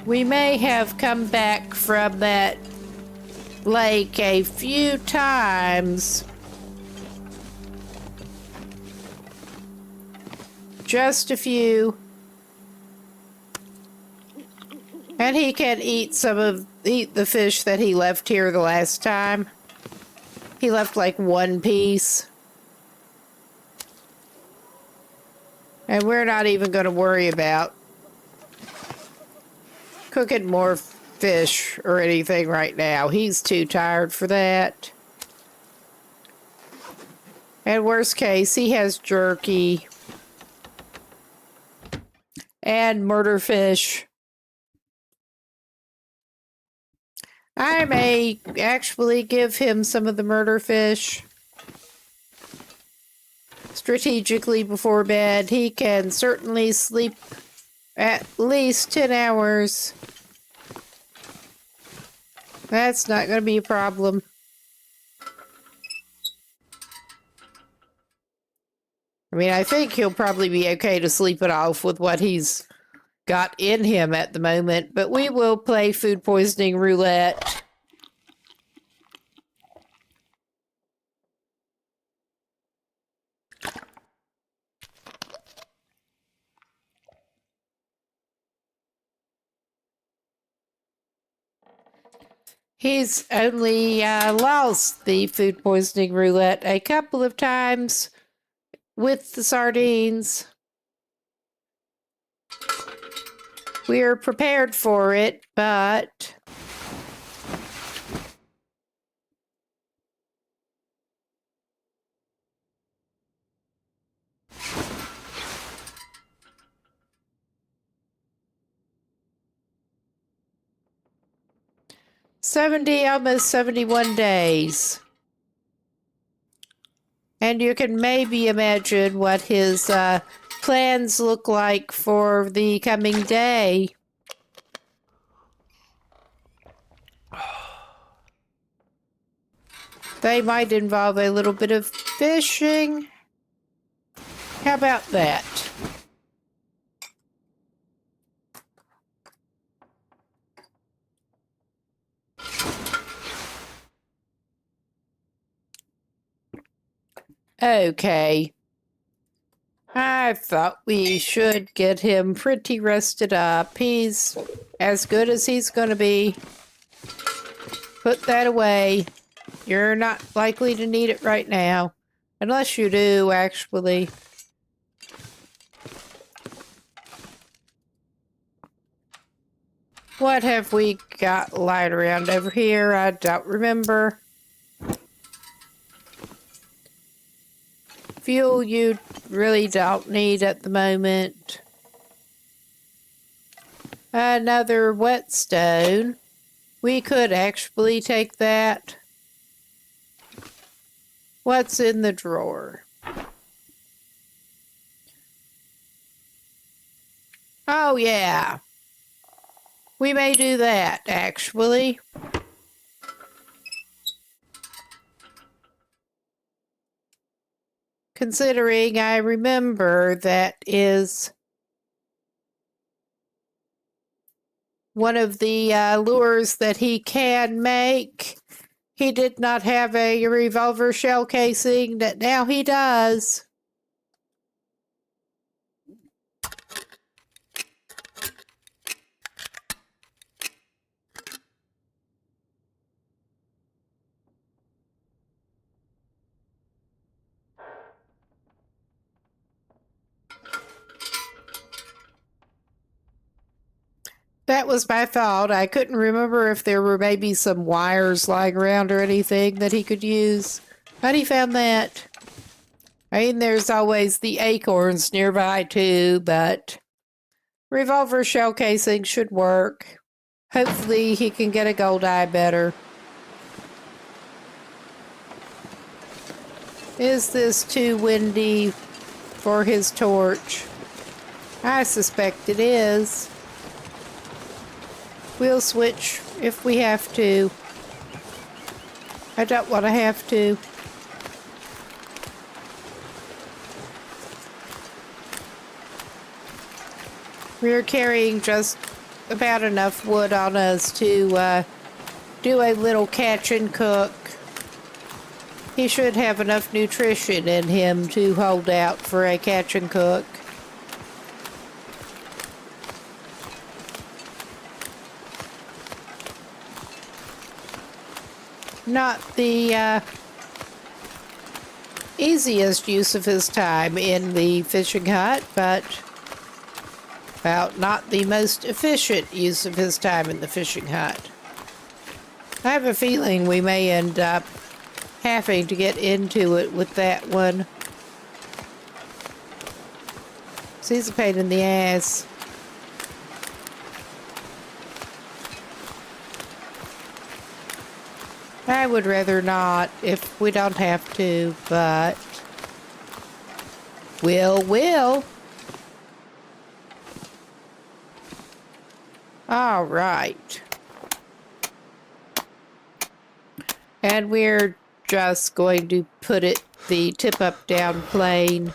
Speaker 1: We may have come back from that lake a few times. Just a few. And he can eat the fish that he left here the last time. He left like one piece. And we're not even going to worry about cooking more fish or anything right now. He's too tired for that. And worst case, he has jerky and murder fish. I may actually give him some of the murder fish strategically before bed. He can certainly sleep at least 10 hours. That's not going to be a problem. I mean, I think he'll probably be okay to sleep it off with what he's got in him at the moment, but we will play food poisoning roulette. He's only lost the food poisoning roulette a couple of times with the sardines. We're prepared for it, but 70, almost 71 days. And you can maybe imagine what his plans look like for the coming day. They might involve a little bit of fishing. How about that? Okay. I thought we should get him pretty rested up. He's as good as he's going to be. Put that away. You're not likely to need it right now. Unless you do, actually. What have we got lying around over here? I don't remember. Fuel you really don't need at the moment. Another whetstone. We could actually take that. What's in the drawer? Oh, yeah. We may do that, actually. Considering I remember that is one of the lures that he can make. He did not have a revolver shell casing, that now he does. That was my fault. I couldn't remember if there were maybe some wires lying around or anything that he could use. But he found that. I mean, there's always the acorns nearby too, but revolver shell casing should work. Hopefully he can get a gold eye better. Is this too windy for his torch? I suspect it is. We'll switch if we have to. I don't want to have to. We're carrying just about enough wood on us to do a little catch and cook. He should have enough nutrition in him to hold out for a catch and cook. Not the easiest use of his time in the fishing hut, but about not the most efficient use of his time in the fishing hut. I have a feeling we may end up having to get into it with that one. He's a pain in the ass. I would rather not if we don't have to, but will. All right. And we're just going to put it the tip up down plane.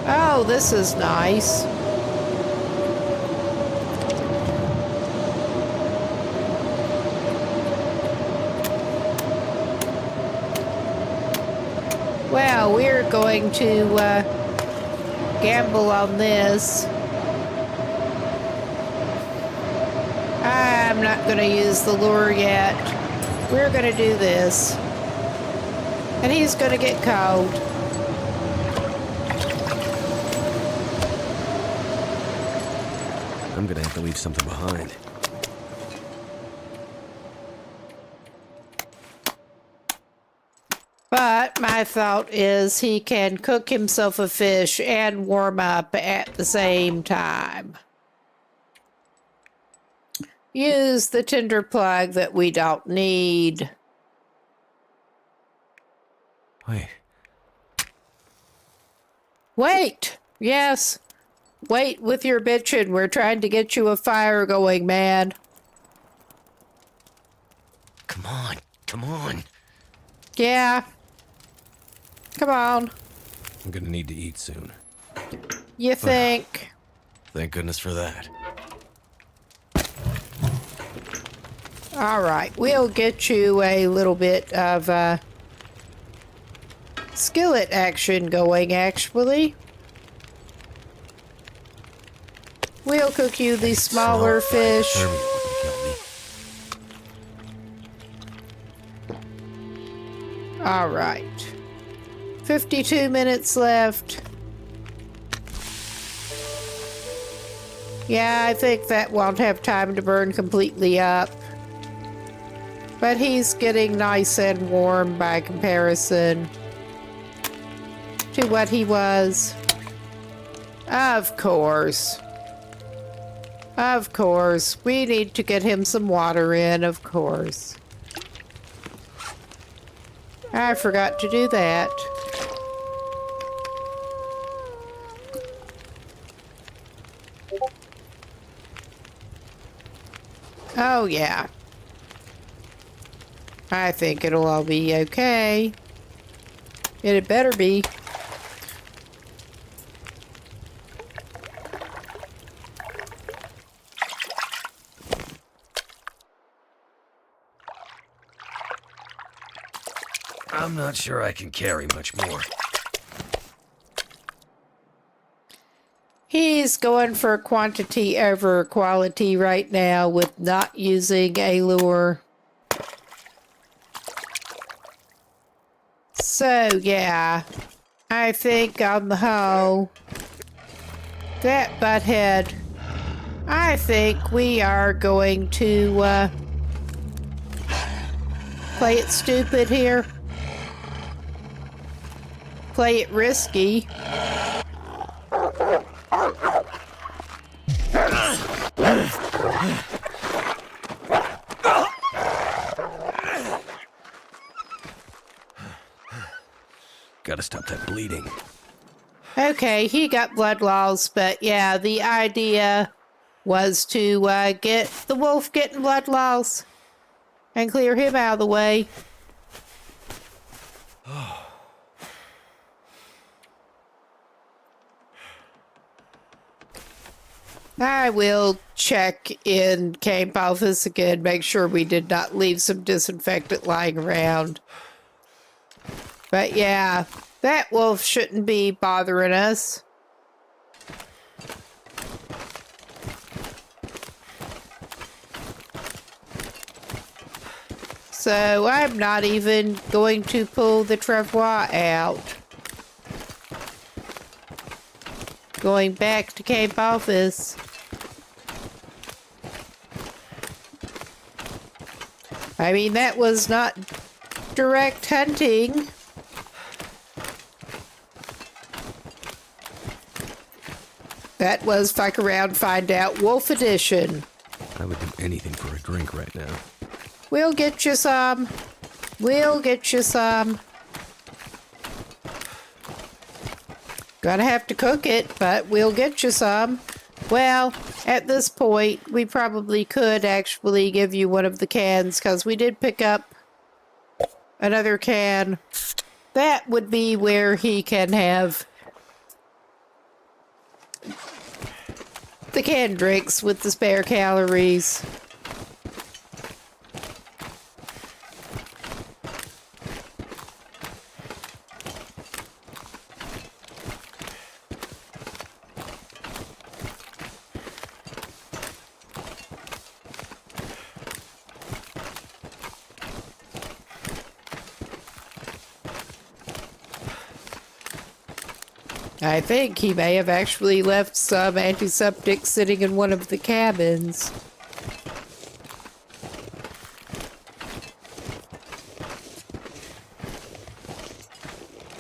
Speaker 1: Oh, this is nice. Well, we're going to gamble on this. I'm not going to use the lure yet. We're going to do this. And he's going to get cold.
Speaker 2: I'm gonna have to leave something behind.
Speaker 1: But my thought is he can cook himself a fish and warm up at the same time. use the tinder plug that we don't need.
Speaker 2: Wait.
Speaker 1: Wait! Yes. Wait with your bitchin'. We're trying to get you a fire going, man.
Speaker 2: Come on. Come on.
Speaker 1: Yeah. Come on.
Speaker 2: I'm gonna need to eat soon.
Speaker 1: You think?
Speaker 2: Thank goodness for that.
Speaker 1: All right. We'll get you a little bit of skillet action going, actually. We'll cook you the smaller fish.
Speaker 2: Herbie wouldn't kill me.
Speaker 1: All right. 52 minutes left. Yeah, I think that won't have time to burn completely up. But he's getting nice and warm by comparison to what he was. Of course. Of course. We need to get him some water in, of course. I forgot to do that. Oh, yeah. I think it'll all be okay. It better be.
Speaker 2: I'm not sure I can carry much more.
Speaker 1: He's going for quantity over quality right now with not using a lure. So, yeah, I think on the whole, that butthead, I think we are going to play it stupid here. Play it risky.
Speaker 2: Gotta stop that bleeding.
Speaker 1: Okay, he got blood loss, but yeah, the idea was to get the wolf getting blood loss and clear him out of the way. I will check in camp office again, make sure we did not leave some disinfectant lying around. But yeah, that wolf shouldn't be bothering us. So I'm not even going to pull the travois out. Going back to camp office. I mean, that was not direct hunting. That was fuck around, find out, wolf edition.
Speaker 2: I would do anything for a drink right now.
Speaker 1: We'll get you some. We'll get you some. Gonna have to cook it, but we'll get you some. Well, at this point, we probably could actually give you one of the cans, because we did pick up another can. That would be where he can have the canned drinks with the spare calories. I think he may have actually left some antiseptic sitting in one of the cabins.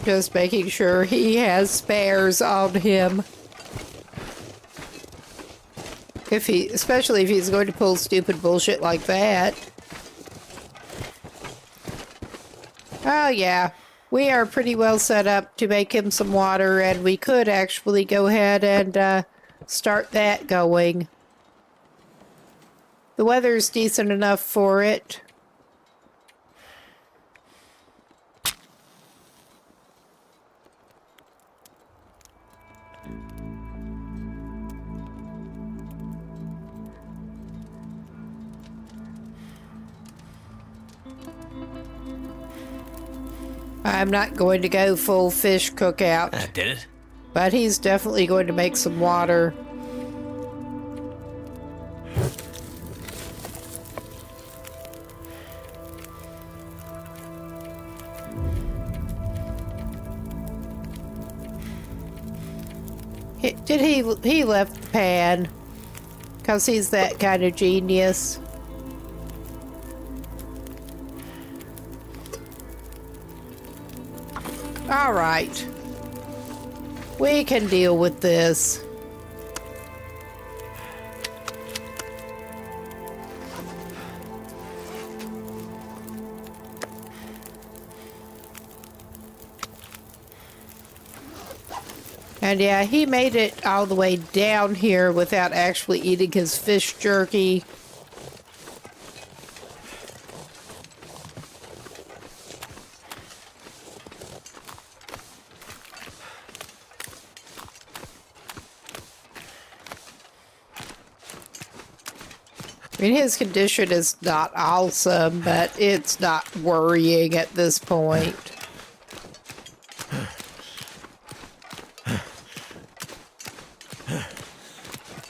Speaker 1: Just making sure he has spares on him. Especially if he's going to pull stupid bullshit like that. Oh yeah, we are pretty well set up to make him some water, and we could actually go ahead and start that going. The weather's decent enough for it. I'm not going to go full fish cookout,
Speaker 2: That did it.
Speaker 1: but he's definitely going to make some water. He left the pan because he's that kind of genius. All right. We can deal with this. And yeah, he made it all the way down here without actually eating his fish jerky. I mean, his condition is not awesome, but it's not worrying at this point.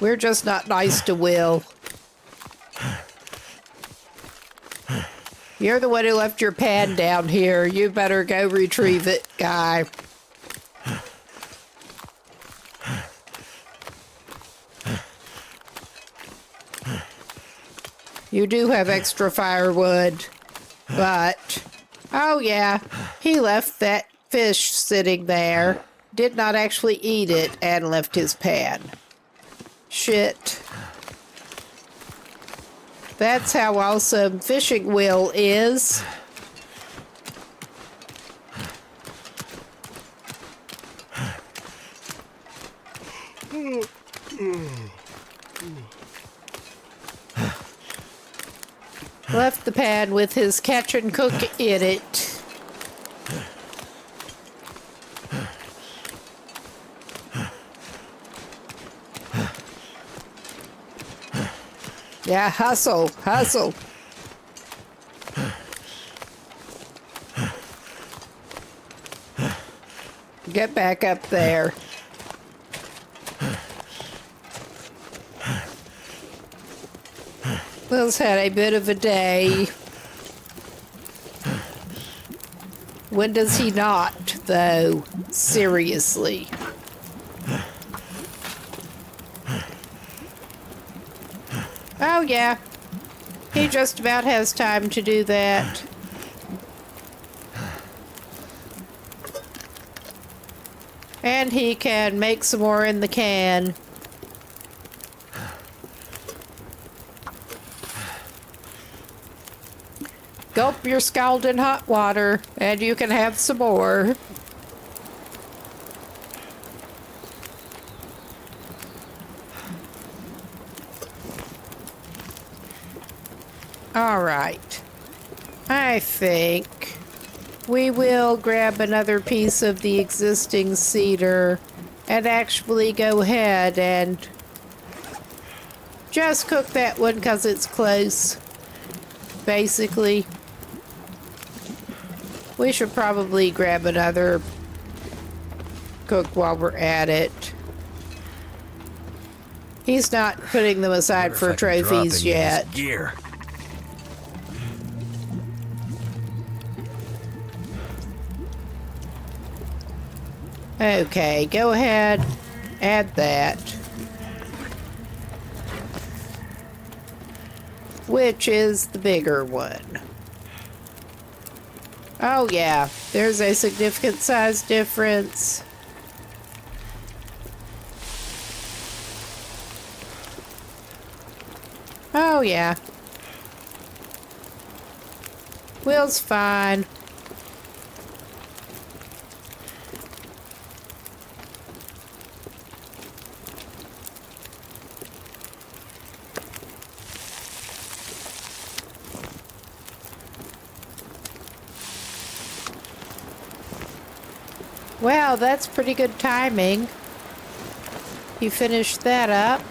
Speaker 1: We're just not nice to Will. You're the one who left your pan down here. You better go retrieve it, guy. You do have extra firewood, but... Oh yeah, he left that fish sitting there, did not actually eat it, and left his pan. Shit. That's how awesome Fishing Will is. Left the pan with his catch and cook in it. Yeah, hustle, hustle. Get back up there. Will's had a bit of a day. When does he not, though? Seriously. Oh, yeah. He just about has time to do that. And he can make some more in the can. Gulp your scalding hot water, and you can have some more. All right. I think we will grab another piece of the existing cedar and actually go ahead and just cook that one because it's close, basically. We should probably grab another cook while we're at it. He's not putting them aside for trophies yet.
Speaker 2: Gear.
Speaker 1: Okay, go ahead, add that. Which is the bigger one? Oh yeah, there's a significant size difference. Oh, yeah. Will's fine. Well, that's pretty good timing. You finished that up.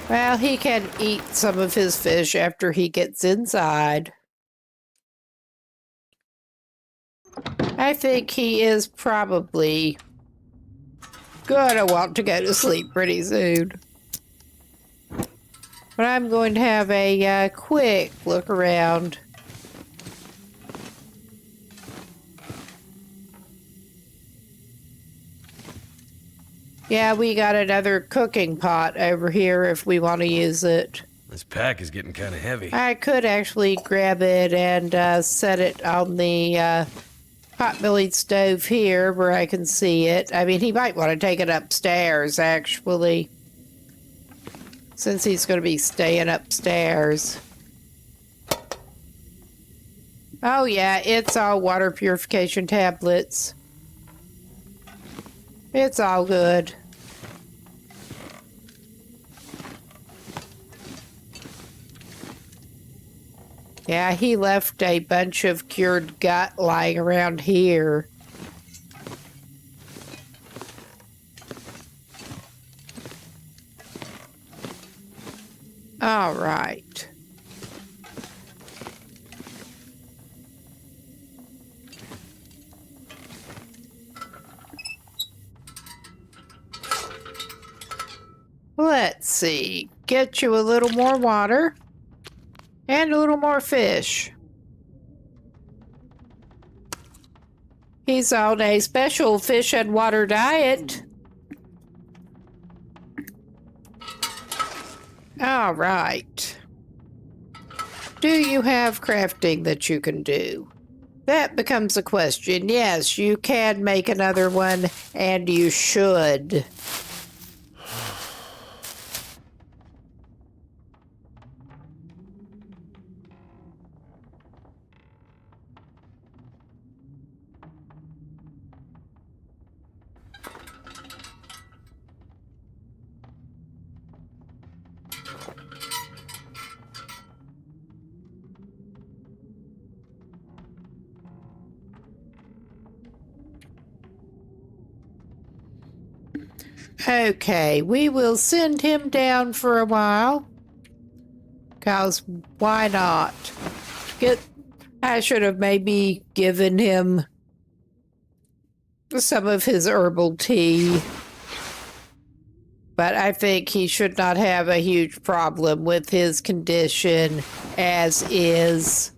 Speaker 1: Well, he can eat some of his fish after he gets inside. I think he is probably gonna want to go to sleep pretty soon. But I'm going to have a quick look around. Yeah, we got another cooking pot over here if we want to use it.
Speaker 2: This pack is getting kind of heavy.
Speaker 1: I could actually grab it and set it on the pot-bellied stove here where I can see it. I mean, he might want to take it upstairs, actually, since he's going to be staying upstairs. Oh, yeah, it's all water purification tablets. It's all good. Yeah, he left a bunch of cured gut lying around here. All right. Let's see. Get you a little more water and a little more fish. He's on a special fish and water diet. All right. Do you have crafting that you can do? That becomes a question. Yes, you can make another one, and you should. Okay, we will send him down for a while. 'Cause why not? I should have maybe given him some of his herbal tea. But I think he should not have a huge problem with his condition as is.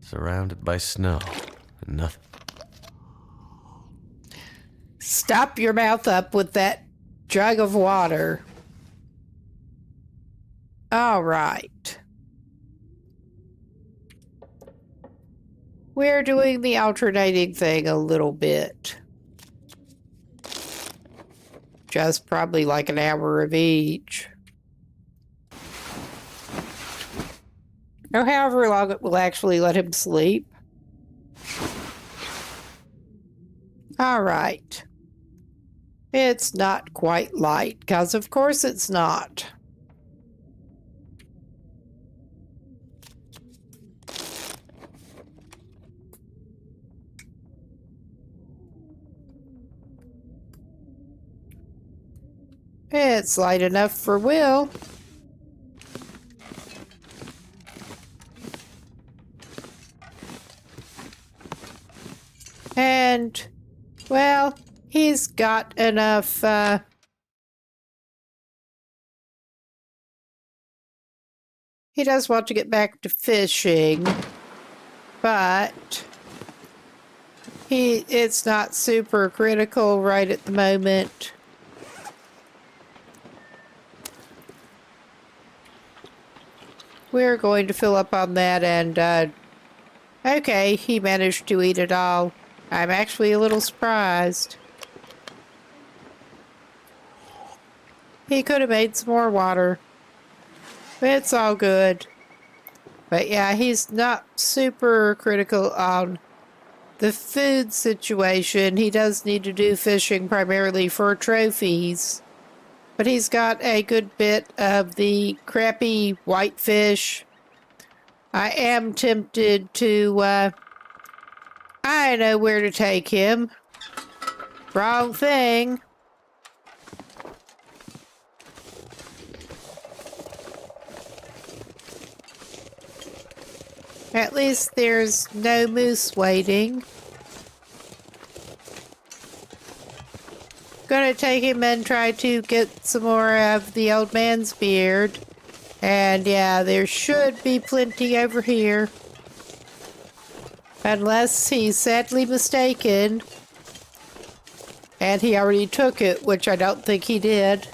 Speaker 2: Surrounded by snow and nothing.
Speaker 1: Stop your mouth up with that jug of water. All right. We're doing the alternating thing a little bit. Just probably like an hour of each. Or however long it will actually let him sleep. All right. It's not quite light, because of course it's not. It's light enough for Will. And, well, he's got enough, he does want to get back to fishing, but it's not super critical right at the moment. We're going to fill up on that and, okay, he managed to eat it all. I'm actually a little surprised. He could have made some more water. It's all good. But yeah, he's not super critical on the food situation. He does need to do fishing primarily for trophies. But he's got a good bit of the crappy whitefish. I am tempted to, I know where to take him. Wrong thing. At least there's no moose waiting. Gonna take him and try to get some more of the old man's beard. And yeah, there should be plenty over here. Unless he's sadly mistaken. And he already took it, which I don't think he did.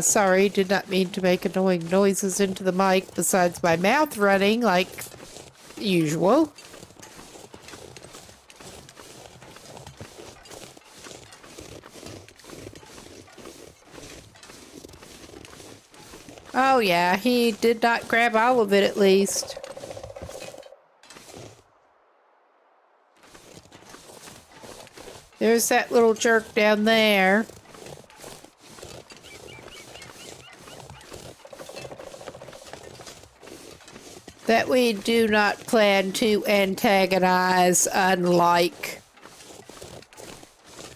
Speaker 1: Sorry, did not mean to make annoying noises into the mic besides my mouth running like usual. Oh yeah, he did not grab all of it at least. There's that little jerk down there. That we do not plan to antagonize, unlike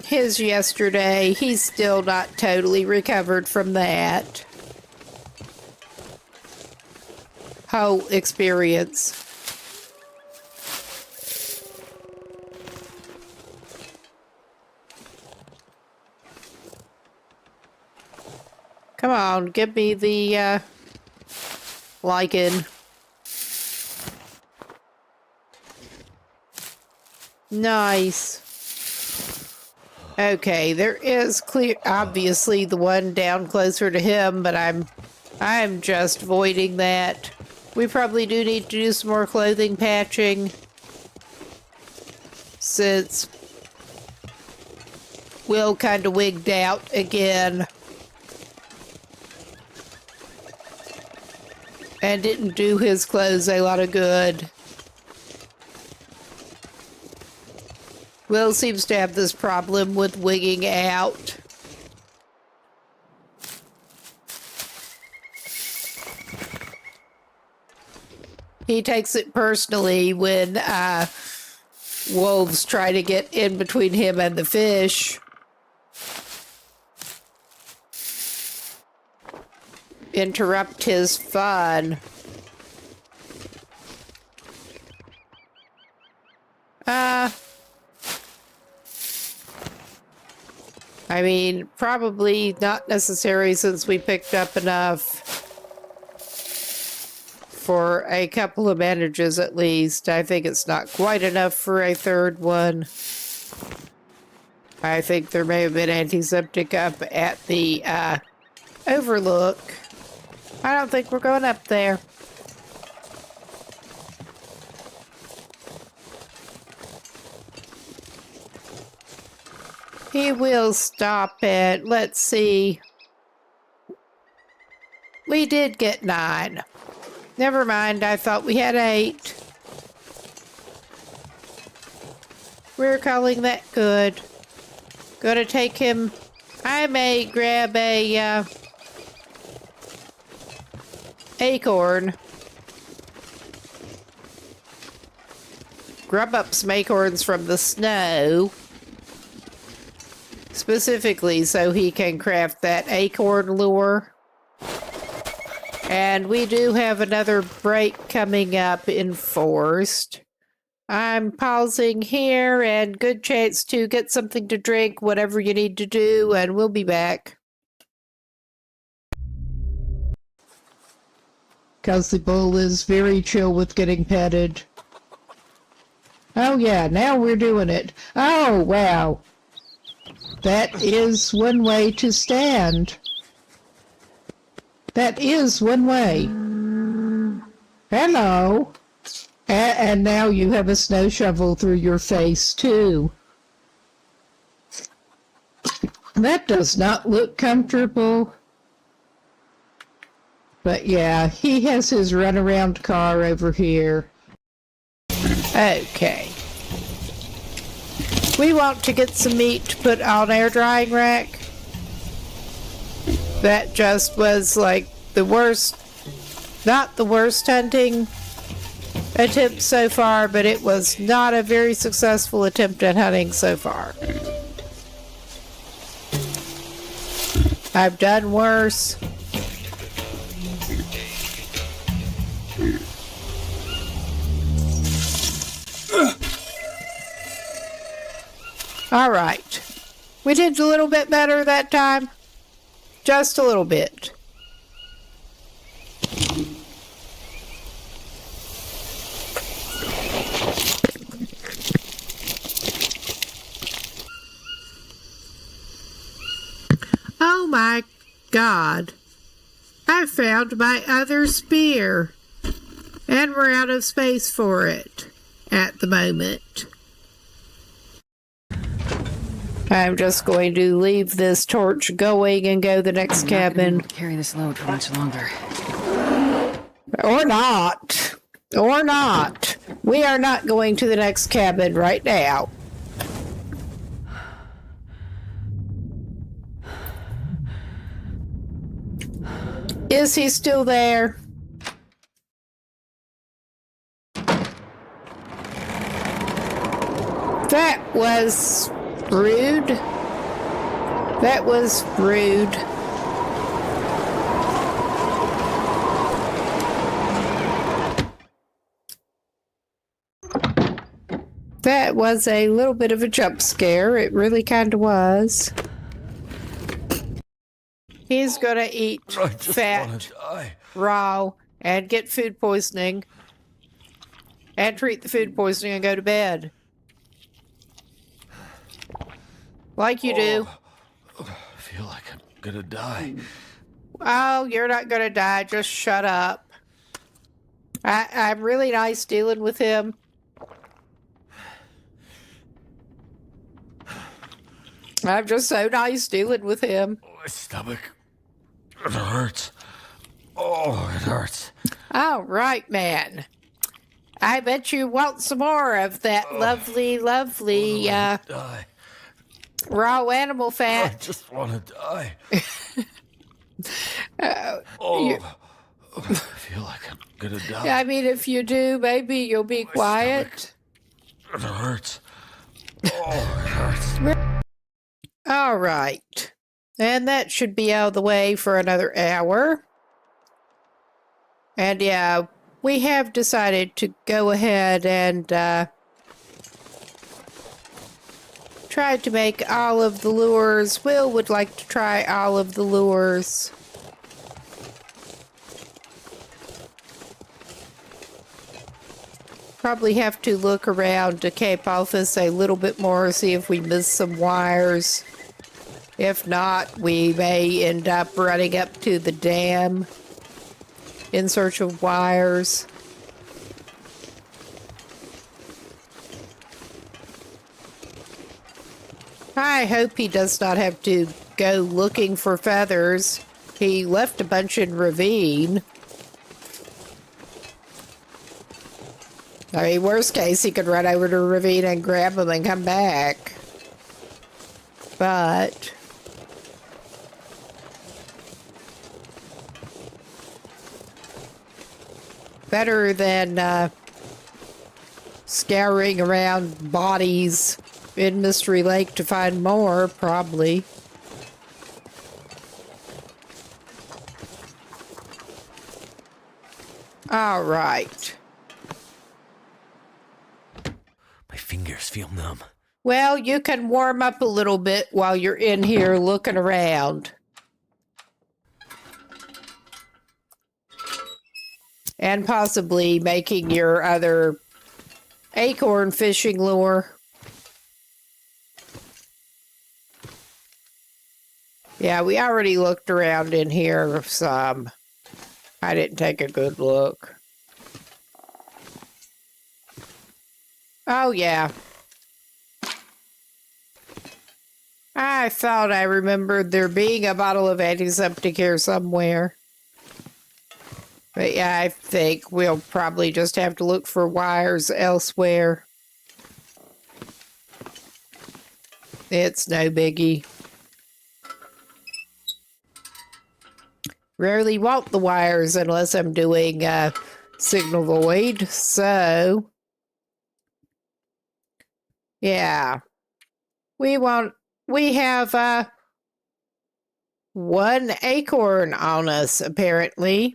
Speaker 1: his yesterday. He's still not totally recovered from that whole experience. Come on, give me the lichen. Nice. Okay, there is obviously the one down closer to him, but I'm just voiding that. We probably do need to do some more clothing patching, since Will kind of wigged out again and didn't do his clothes a lot of good. Will seems to have this problem with wigging out. He takes it personally when wolves try to get in between him and the fish. Interrupt his fun. I mean, probably not necessary since we picked up enough for a couple of bandages at least. I think it's not quite enough for a third one. I think there may have been antiseptic up at the overlook. I don't think we're going up there. He will stop it. Let's see. We did get 9. Never mind, I thought we had 8. We're calling that good. Gonna take him. I may grab a acorn. Grub up some acorns from the snow. Specifically so he can craft that acorn lure. And we do have another break coming up in Forest. I'm pausing here and good chance to get something to drink, whatever you need to do, and we'll be back. Because the bull is very chill with getting petted. Oh yeah, now we're doing it. Oh, wow. That is one way to stand. That is one way. Hello. And now you have a snow shovel through your face, too. That does not look comfortable. But yeah, he has his runaround car over here. Okay. We want to get some meat to put on air drying rack. That just was like the worst, not the worst hunting attempt so far, but it was not a very successful attempt at hunting so far. I've done worse. All right. We did a little bit better that time. Just a little bit. Oh my God. I found my other spear. And we're out of space for it at the moment. I'm just going to leave this torch going and go the next cabin.
Speaker 5: Carry this load for much longer.
Speaker 1: Or not. Or not. We are not going to the next cabin right now. Is he still there? That was rude. That was rude. That was a little bit of a jump scare. It really kind of was. He's gonna eat fat, raw, and get food poisoning. And treat the food poisoning and go to bed. Like you do.
Speaker 2: I feel like I'm gonna die.
Speaker 1: Oh, you're not gonna die. Just shut up. I'm really nice dealing with him. I'm just so nice dealing with him.
Speaker 2: My stomach. It hurts. Oh, it hurts.
Speaker 1: All right, man. I bet you want some more of that lovely, lovely,
Speaker 2: Die.
Speaker 1: raw animal
Speaker 2: I
Speaker 1: fat.
Speaker 2: just want to die.
Speaker 1: Uh,
Speaker 2: I feel like I'm gonna die.
Speaker 1: I mean, if you do, maybe you'll be quiet.
Speaker 2: It hurts. Oh, it hurts.
Speaker 1: All right. And that should be out of the way for another hour. And yeah, we have decided to go ahead and try to make all of the lures. Will would like to try all of the lures. Probably have to look around the Cape Office a little bit more, see if we miss some wires. If not, we may end up running up to the dam in search of wires. I hope he does not have to go looking for feathers. He left a bunch in ravine. I mean, worst case, he could run over to a ravine and grab them and come back. But better than scouring around bodies in Mystery Lake to find more, probably. All right.
Speaker 2: My fingers feel numb.
Speaker 1: Well, you can warm up a little bit while you're in here looking around. And possibly making your other acorn fishing lure. Yeah, we already looked around in here some. I didn't take a good look. Oh, yeah. I thought I remembered there being a bottle of antiseptic here somewhere. But yeah, I think we'll probably just have to look for wires elsewhere. It's no biggie. Rarely want the wires unless I'm doing signal void, so yeah. We have one acorn on us, apparently.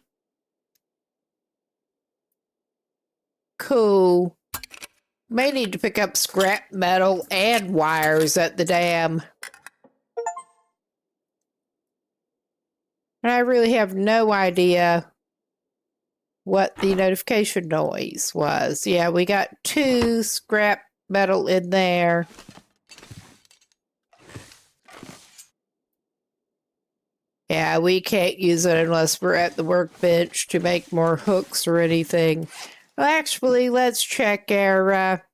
Speaker 1: Cool. May need to pick up scrap metal and wires at the dam. And I really have no idea what the notification noise was. Yeah, we got 2 scrap metal in there. Yeah, we can't use it unless we're at the workbench to make more hooks or anything. Well, actually, let's check our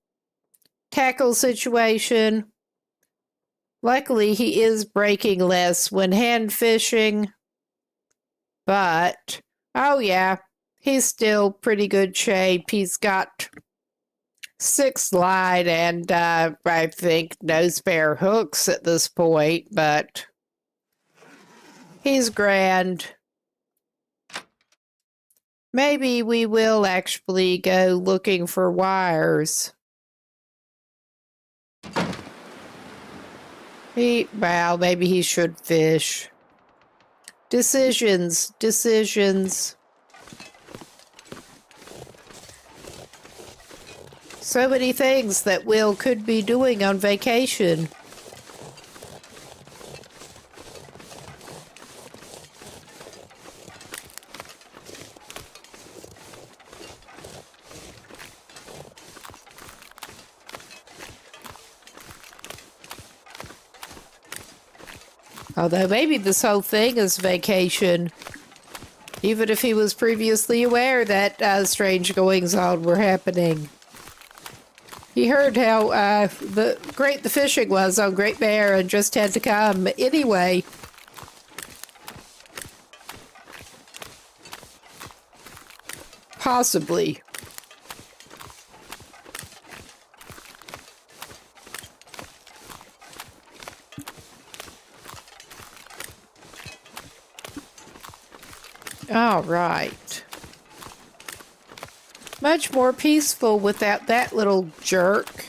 Speaker 1: tackle situation. Luckily, he is breaking less when hand fishing. But, oh yeah, he's still pretty good shape. He's got 6 line and I think no spare hooks at this point, but he's grand. Maybe we will actually go looking for wires. Well, maybe he should fish. Decisions. So many things that Will could be doing on vacation. Although maybe this whole thing is vacation. Even if he was previously aware that strange goings-on were happening. He heard how great the fishing was on Great Bear and just had to come anyway. Possibly. All right. Much more peaceful without that little jerk.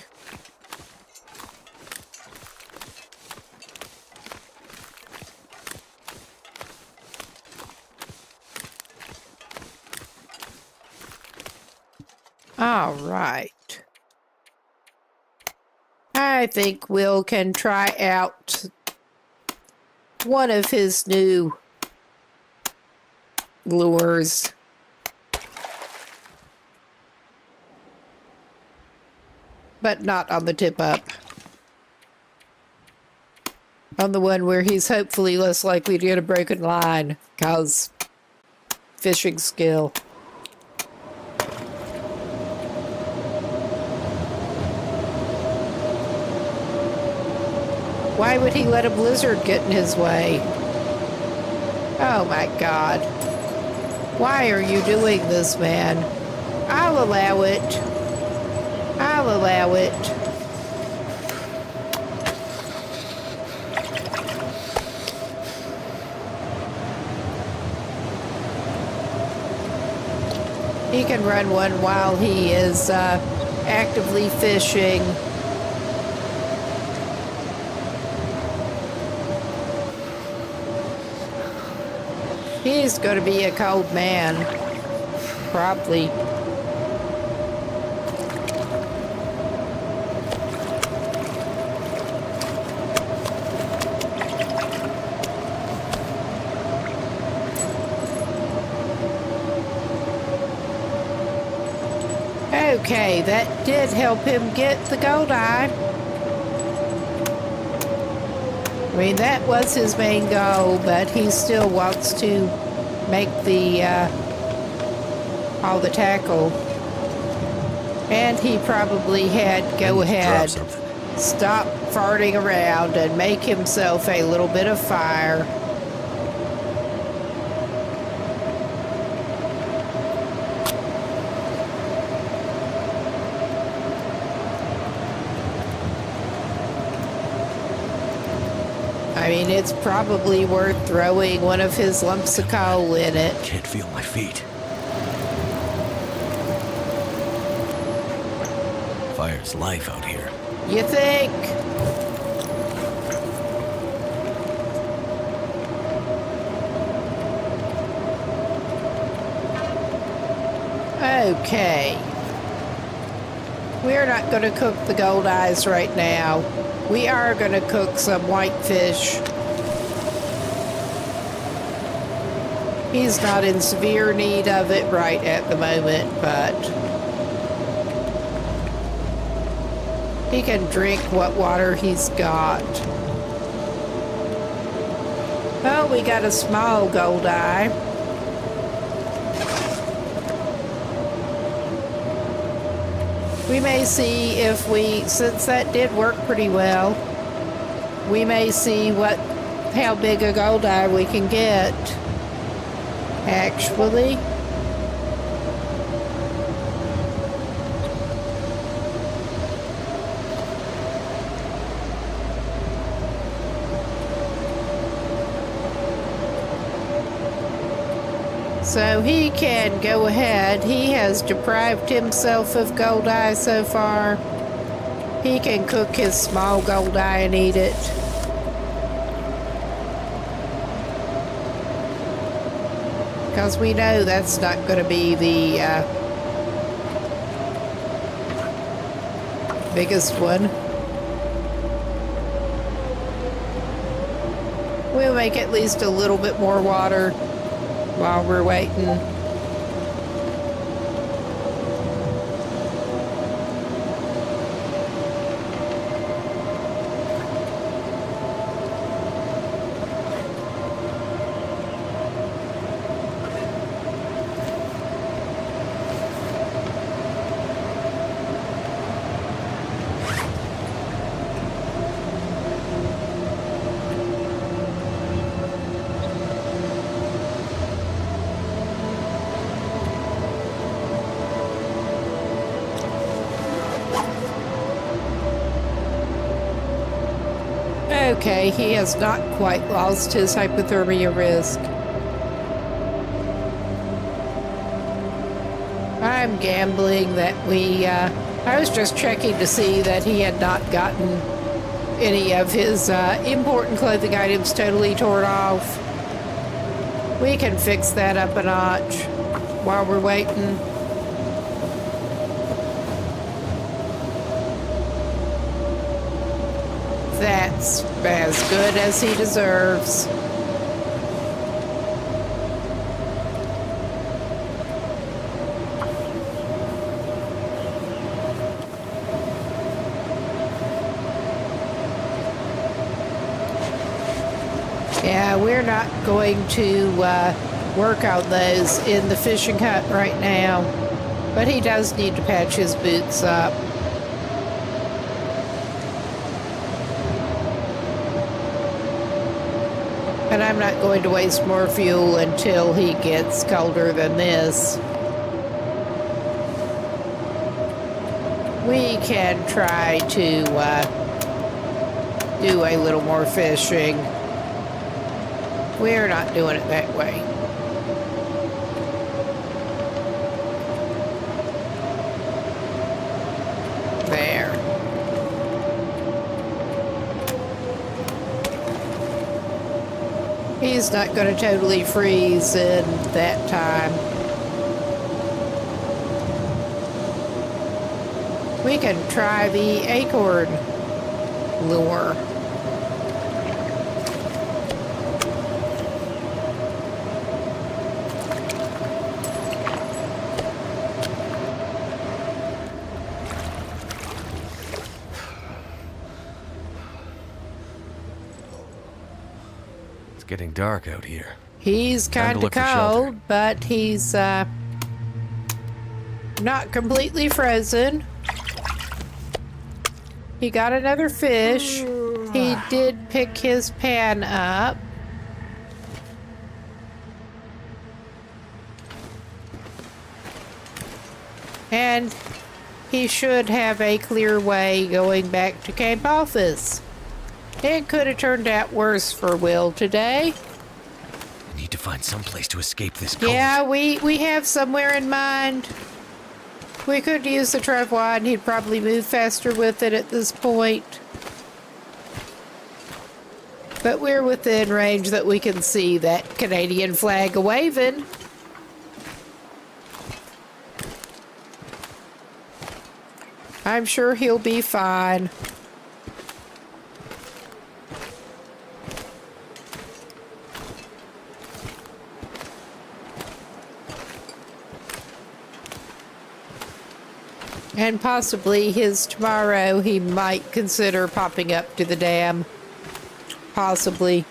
Speaker 1: All right. I think Will can try out one of his new lures. But not on the tip up. On the one where he's hopefully less likely to get a broken line, cause fishing skill. Why would he let a blizzard get in his way? Oh my God. Why are you doing this, man? I'll allow it. I'll allow it. He can run one while he is actively fishing. He's going to be a cold man. Probably. Okay, that did help him get the gold eye. I mean, that was his main goal, but he still wants to make the all the tackle. And he probably had go ahead, stop farting around and make himself a little bit of fire. I mean, it's probably worth throwing one of his lumps of coal in it.
Speaker 2: Can't feel my feet. Fire's life out here.
Speaker 1: You think? Okay. We're not going to cook the gold eyes right now. We are going to cook some whitefish. He's not in severe need of it right at the moment, but he can drink what water he's got. Oh, we got a small gold eye. We may see if since that did work pretty well, we may see how big a gold eye we can get. Actually, so he can go ahead. He has deprived himself of gold eye so far. He can cook his small gold eye and eat it. Because we know that's not going to be the biggest one. We'll make at least a little bit more water while we're waiting. Okay, he has not quite lost his hypothermia risk. I'm gambling that I was just checking to see that he had not gotten any of his important clothing items totally torn off. We can fix that up a notch while we're waiting. That's as good as he deserves. Yeah, we're not going to work on those in the fishing hut right now, but he does need to patch his boots up. And I'm not going to waste more fuel until he gets colder than this. We can try to do a little more fishing. We're not doing it that way. There. He's not going to totally freeze in that time. We can try the acorn lure.
Speaker 2: getting dark out here.
Speaker 1: He's
Speaker 2: Time to
Speaker 1: kind of
Speaker 2: look for shelter.
Speaker 1: cold, but he's not completely frozen. He got another fish. He did pick his pan up. And he should have a clear way going back to camp office. It could have turned out worse for Will today.
Speaker 2: I need to find some place to escape this cold.
Speaker 1: Yeah, we have somewhere in mind. We could use the travois and he'd probably move faster with it at this point. But we're within range that we can see that Canadian flag a-waving. I'm sure he'll be fine. And possibly tomorrow he might consider popping up to the dam. Possibly.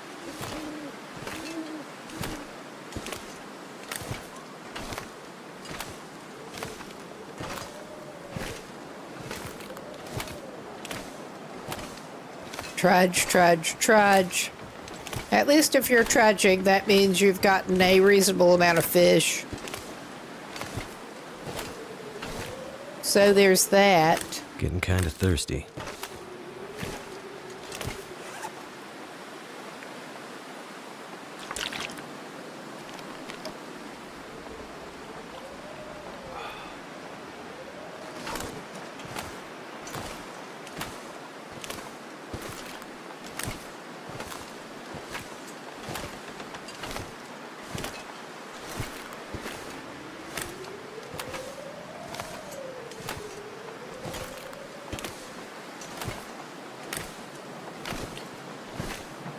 Speaker 1: Trudge, trudge, trudge. At least if you're trudging, that means you've gotten a reasonable amount of fish. So there's that.
Speaker 2: Getting kind of thirsty.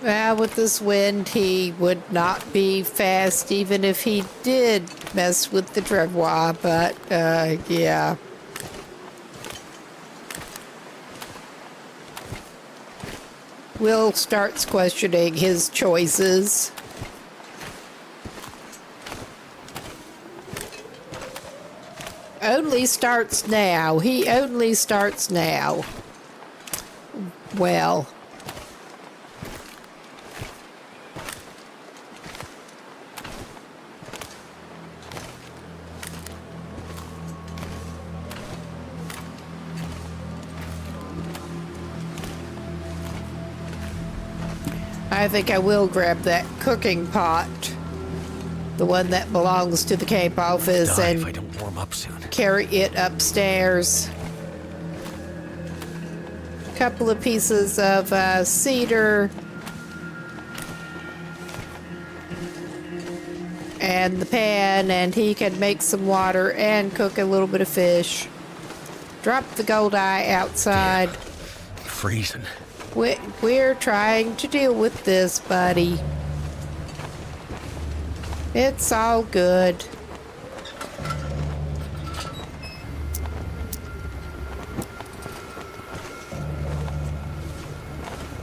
Speaker 1: Well, with this wind, he would not be fast even if he did mess with the travois, but, yeah. Will starts questioning his choices. Only starts now. He only starts now. Well... I think I will grab that cooking pot, the one that belongs to the camp office,
Speaker 2: Die if I
Speaker 1: and
Speaker 2: don't warm up soon.
Speaker 1: carry it upstairs. Couple of pieces of cedar and the pan, and he can make some water and cook a little bit of fish. Drop the Goldeye outside.
Speaker 2: Freezing.
Speaker 1: We're trying to deal with this, buddy. It's all good.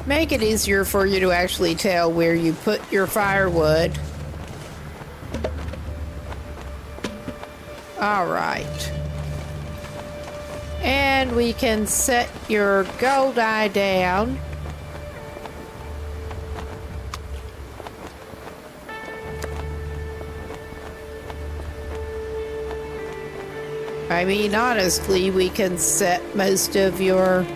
Speaker 1: Make it easier for you to actually tell where you put your firewood. All right. And we can set your Goldeye down. I mean, honestly, we can set most of your...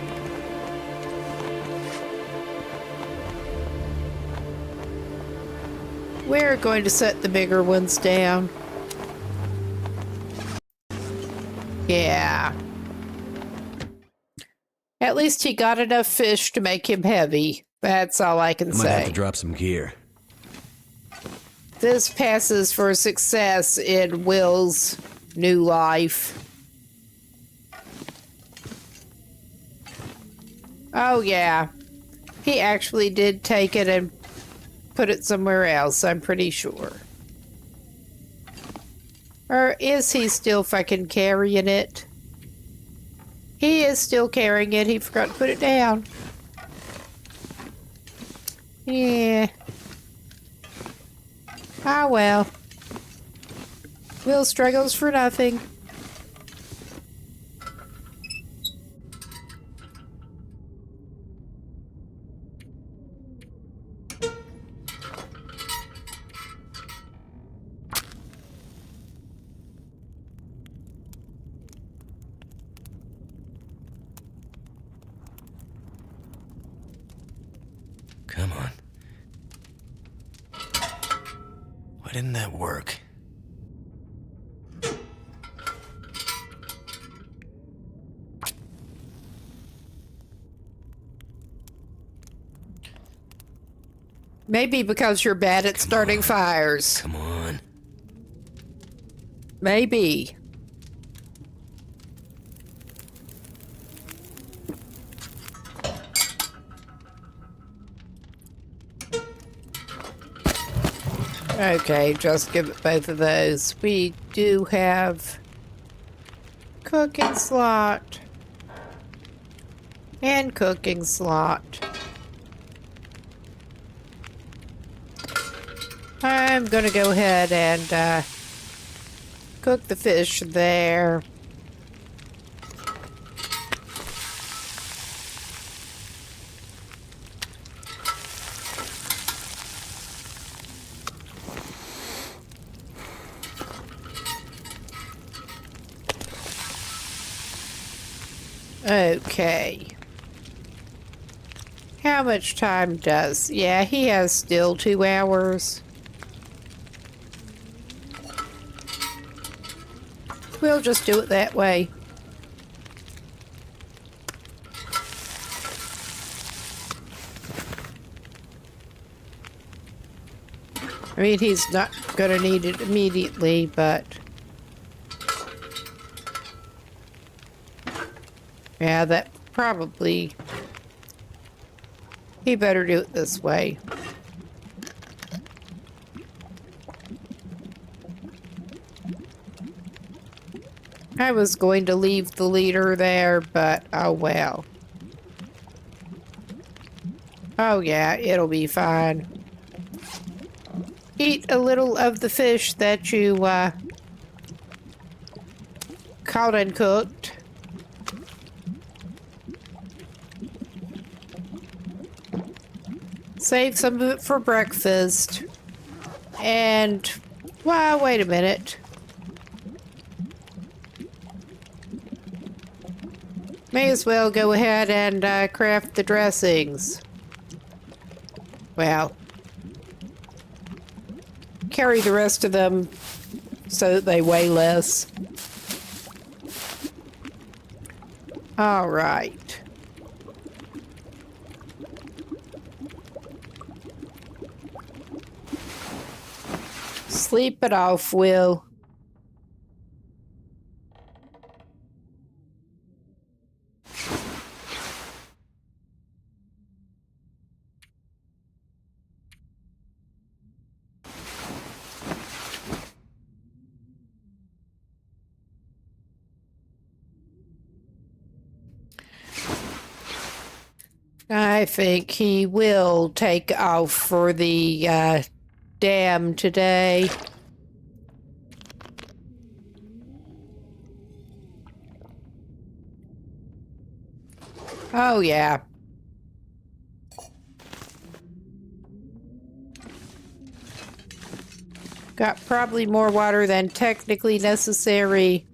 Speaker 1: We're going to set the bigger ones down. Yeah. At least he got enough fish to make him heavy. That's all I can
Speaker 2: I might have to
Speaker 1: say.
Speaker 2: drop some gear.
Speaker 1: This passes for success in Will's new life. Oh, yeah. He actually did take it and put it somewhere else, I'm pretty sure. Or is he still fucking carrying it? He is still carrying it. He forgot to put it down. Yeah. Ah, well. Will struggles for nothing.
Speaker 2: Come on. Why didn't that work?
Speaker 1: Maybe because you're bad at starting fires.
Speaker 2: Come on.
Speaker 1: Maybe. Okay, just give it both of those. We do have cooking slot and cooking slot. I'm gonna go ahead and cook the fish there. Okay. How much time does... Yeah, he has still 2 hours. We'll just do it that way. I mean, he's not gonna need it immediately, but... Yeah, that probably... He better do it this way. I was going to leave the leader there, but oh well. Oh yeah, it'll be fine. Eat a little of the fish that you caught and cooked. Save some of it for breakfast. And, well, wait a minute. May as well go ahead and craft the dressings. Well, carry the rest of them so that they weigh less. All right. Sleep it off, Will. I think he will take off for the dam today. Oh, yeah. Got probably more water than technically necessary.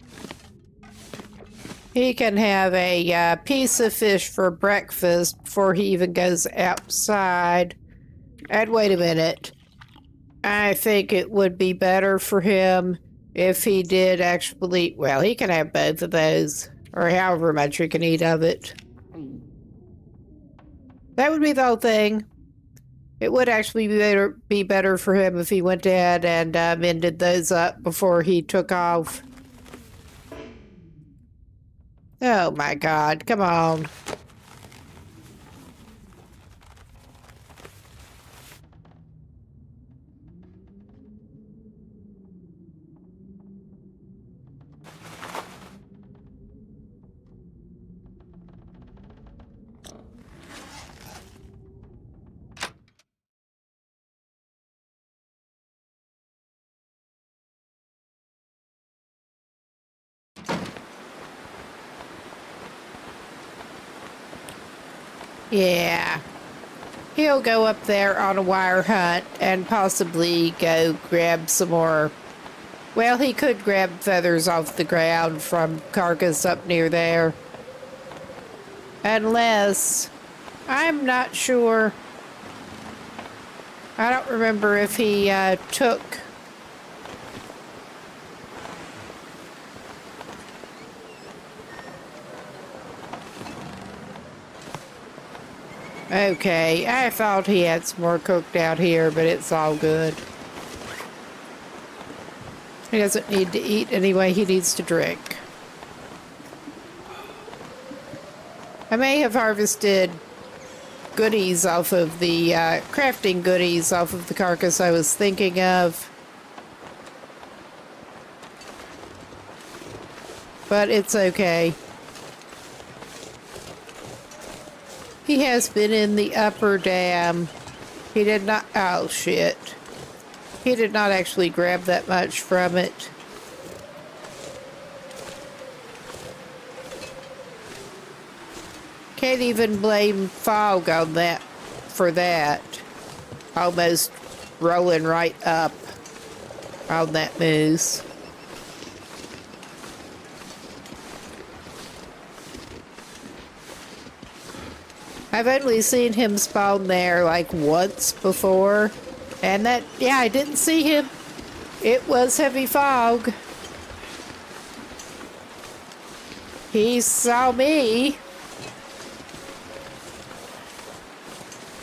Speaker 1: He can have a piece of fish for breakfast before he even goes outside. And wait a minute. I think it would be better for him if he did actually... Well, he can have both of those. Or however much he can eat of it. That would be the whole thing. It would actually be better for him if he went ahead and mended those up before he took off. Oh my God, come on. Yeah. He'll go up there on a wire hunt and possibly go grab some more. Well, he could grab feathers off the ground from carcass up near there. Unless, I'm not sure. I don't remember if he took. Okay, I thought he had some more cooked out here, but it's all good. He doesn't need to eat anyway, he needs to drink. I may have harvested goodies off of the, crafting goodies off of the carcass I was thinking of. But it's okay. He has been in the upper dam. He did not, oh shit. He did not actually grab that much from it. Can't even blame Fog on that, for that. Almost rolling right up on that moose. I've only seen him spawn there like once before. And that, yeah, I didn't see him. It was heavy fog. He saw me.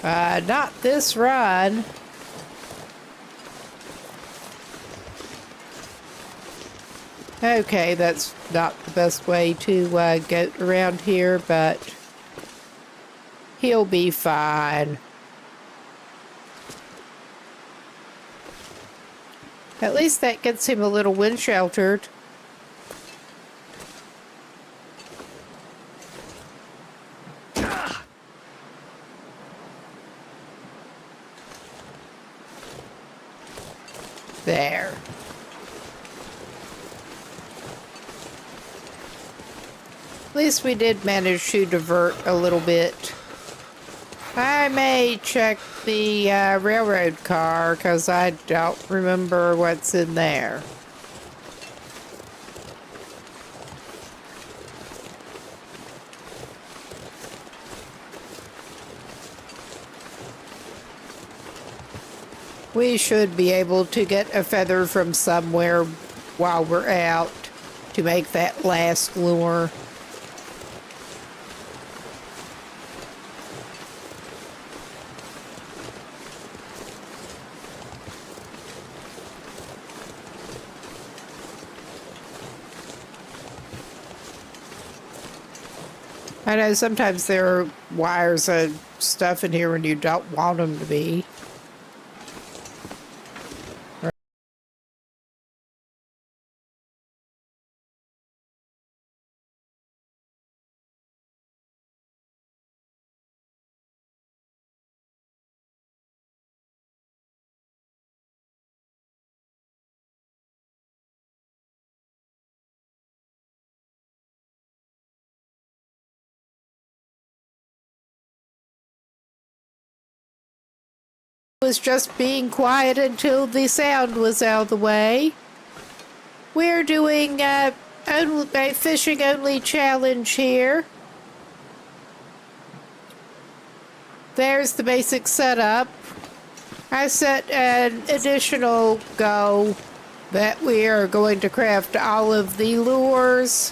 Speaker 1: Not this run. Okay, that's not the best way to go around here, but he'll be fine. At least that gets him a little wind sheltered. There. At least we did manage to divert a little bit. I may check the railroad car because I don't remember what's in there. We should be able to get a feather from somewhere while we're out to make that last lure. I know sometimes there are wires and stuff in here when you don't want them to be. Was just being quiet until the sound was out of the way. We're doing a fishing only challenge here. There's the basic setup. I set an additional goal that we are going to craft all of the lures.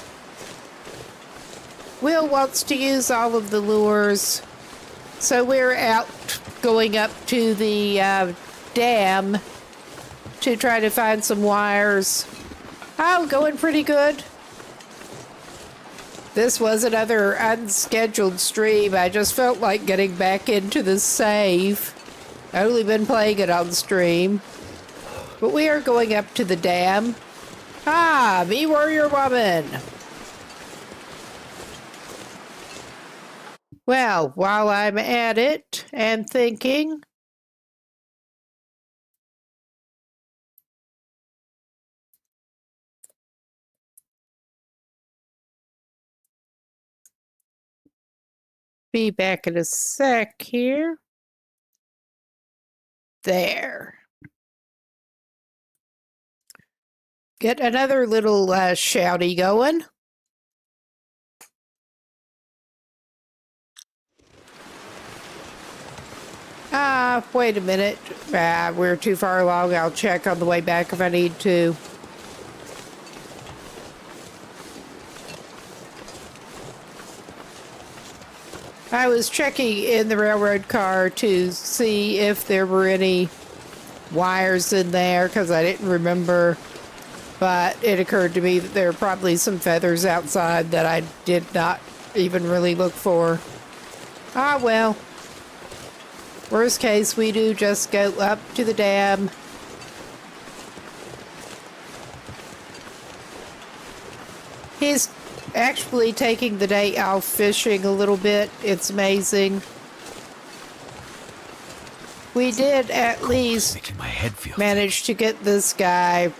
Speaker 1: Will wants to use all of the lures, so we're out going up to the dam to try to find some wires. Oh, going pretty good. This was another unscheduled stream. I just felt like getting back into the save. I've only been playing it on stream. But we are going up to the dam. Ah, me warrior woman. Well, while I'm at it and thinking, Be back in a sec here. There. Get another little shouty going. Wait a minute. We're too far along. I'll check on the way back if I need to. I was checking in the railroad car to see if there were any wires in there because I didn't remember. But it occurred to me that there are probably some feathers outside that I did not even really look for. Ah, well. Worst case, we do just go up to the dam. He's actually taking the day off fishing a little bit. It's amazing. We did at least
Speaker 2: Making my head feel
Speaker 1: manage to get this guy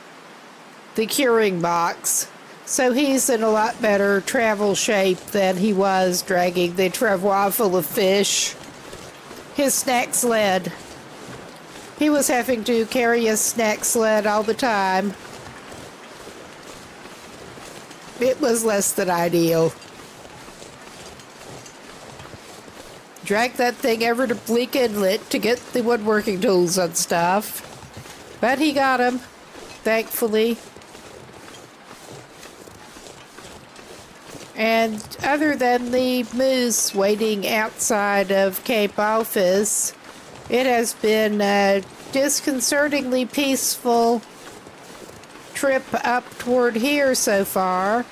Speaker 1: the curing box. So he's in a lot better travel shape than he was dragging the travois full of fish. His snack sled. He was having to carry a snack sled all the time. It was less than ideal. Drag that thing over to Bleak Inlet to get the woodworking tools and stuff. But he got them, thankfully. And other than the moose waiting outside of Cape Office, it has been a disconcertingly peaceful trip up toward here so far.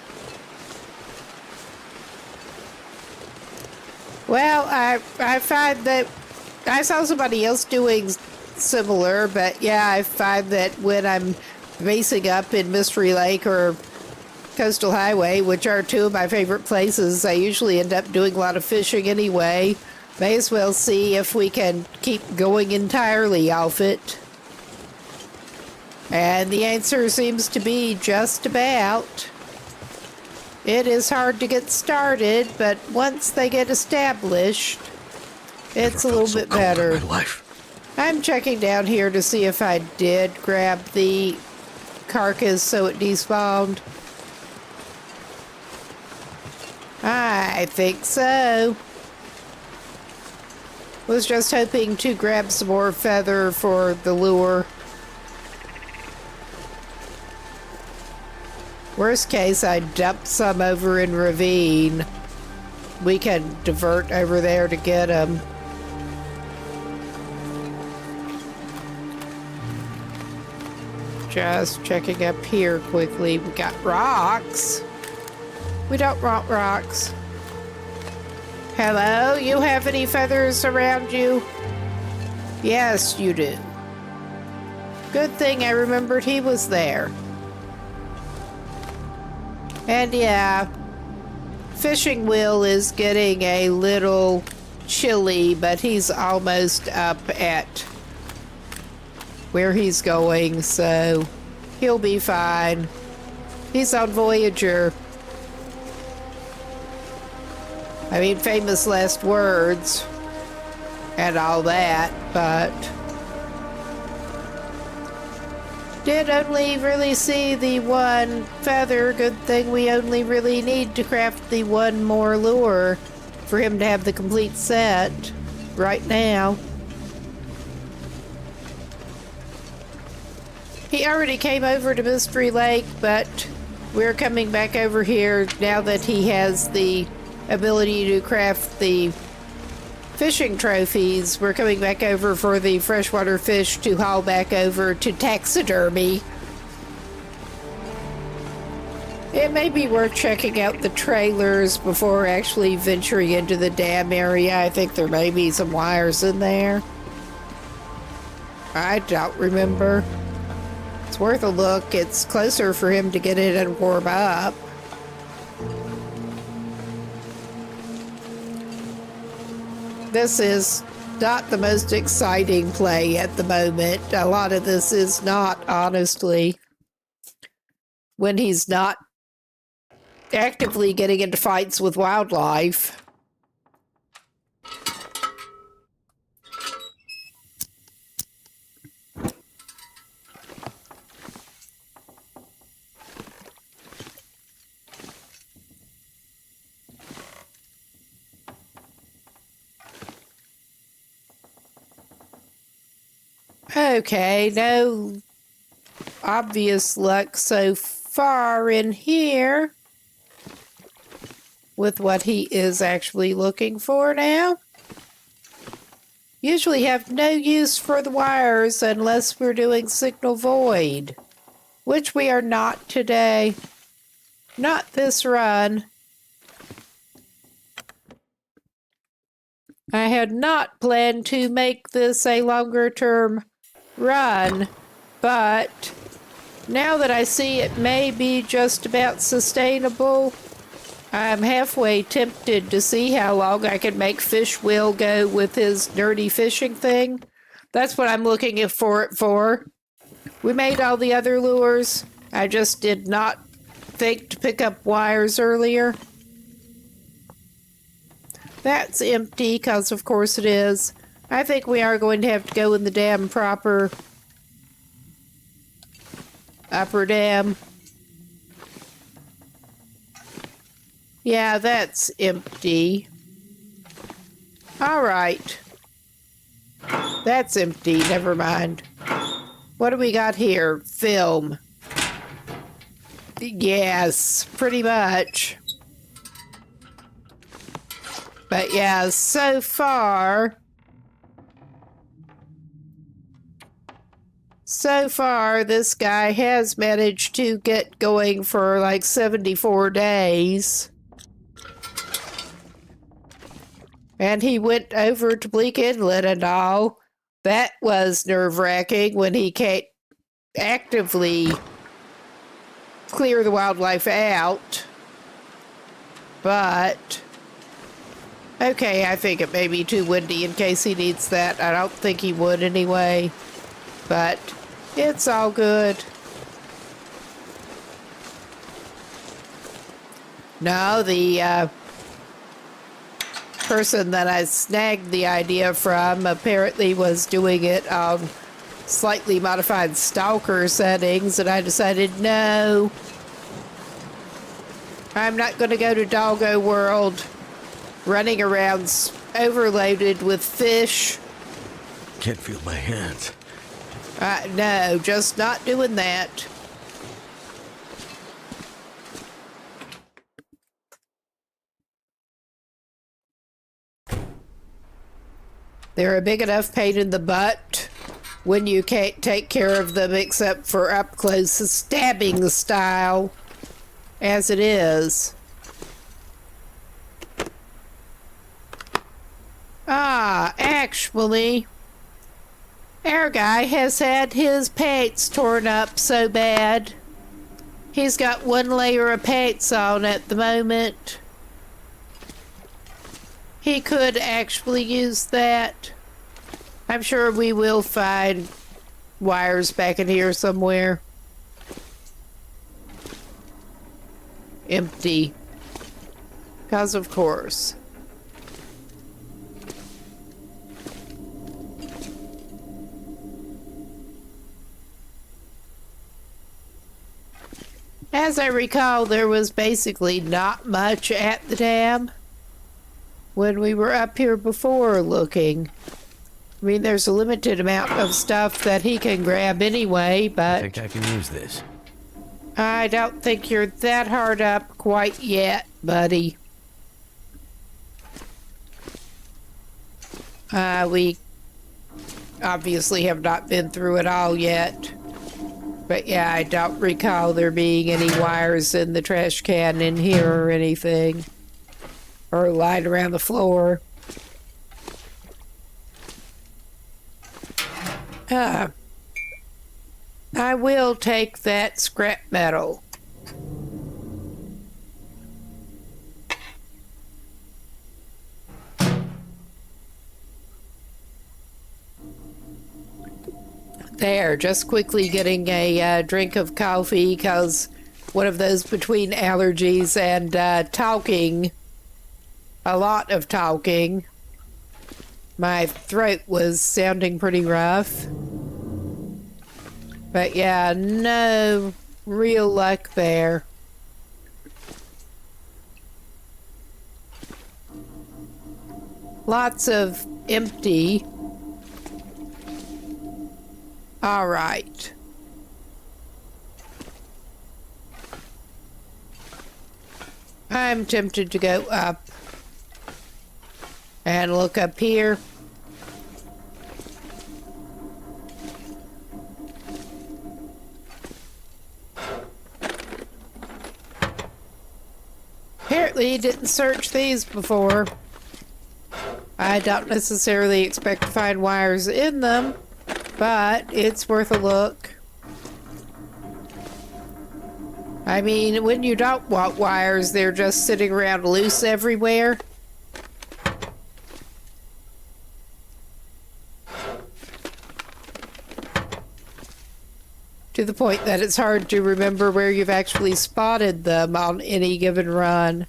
Speaker 1: Well, I find that I saw somebody else doing similar, but yeah, I find that when I'm racing up in Mystery Lake or Coastal Highway, which are two of my favorite places, I usually end up doing a lot of fishing anyway. May as well see if we can keep going entirely off it. And the answer seems to be just about. It is hard to get started, but once they get established, it's a little bit better. I'm checking down here to see if I did grab the carcass so it despawned. I think so. Was just hoping to grab some more feather for the lure. Worst case, I dump some over in Ravine. We can divert over there to get them. Just checking up here quickly. We got rocks. We don't want rocks. Hello? You have any feathers around you? Yes, you do. Good thing I remembered he was there. And yeah, Fishing Will is getting a little chilly, but he's almost up at where he's going, so he'll be fine. He's on Voyager. I mean, famous last words and all that, but did only really see the one feather. Good thing we only really need to craft the one more lure for him to have the complete set right now. He already came over to Mystery Lake, but we're coming back over here now that he has the ability to craft the fishing trophies. We're coming back over for the freshwater fish to haul back over to taxidermy. It may be worth checking out the trailers before actually venturing into the dam area. I think there may be some wires in there. I don't remember. It's worth a look. It's closer for him to get in and warm up. This is not the most exciting play at the moment. A lot of this is not, honestly. When he's not actively getting into fights with wildlife. Okay, no obvious luck so far in here with what he is actually looking for now. Usually have no use for the wires unless we're doing signal void, which we are not today. Not this run. I had not planned to make this a longer term run, but now that I see it may be just about sustainable, I'm halfway tempted to see how long I can make Fish Will go with his nerdy fishing thing. That's what I'm looking for it for. We made all the other lures. I just did not think to pick up wires earlier. That's empty, because of course it is. I think we are going to have to go in the dam proper. Upper dam. Yeah, that's empty. All right. That's empty. Never mind. What do we got here? Film. Yes, pretty much. But yeah, so far, this guy has managed to get going for like 74 days. And he went over to Bleak Inlet and all. That was nerve-wracking when he can't actively clear the wildlife out. But okay, I think it may be too windy in case he needs that. I don't think he would anyway. But it's all good. No, the person that I snagged the idea from apparently was doing it on slightly modified stalker settings, and I decided no. I'm not going to go to Doggo World running around overloaded with fish.
Speaker 2: Can't feel my hands.
Speaker 1: No, just not doing that. They're a big enough pain in the butt when you can't take care of them except for up close stabbing style, as it is. Actually, our guy has had his pants torn up so bad. He's got one layer of pants on at the moment. He could actually use that. I'm sure we will find wires back in here somewhere. Empty. Because of course. As I recall, there was basically not much at the dam when we were up here before looking. I mean, there's a limited amount of stuff that he can grab anyway, but
Speaker 2: I think I can use this.
Speaker 1: I don't think you're that hard up quite yet, buddy. We obviously have not been through it all yet. But yeah, I don't recall there being any wires in the trash can in here or anything. Or lying around the floor. I will take that scrap metal. There, just quickly getting a drink of coffee because one of those between allergies and talking, a lot of talking. My throat was sounding pretty rough. But yeah, no real luck there. Lots of empty. All right. I'm tempted to go up and look up here. Apparently he didn't search these before. I don't necessarily expect to find wires in them, but it's worth a look. I mean, when you don't want wires, they're just sitting around loose everywhere. To the point that it's hard to remember where you've actually spotted them on any given run.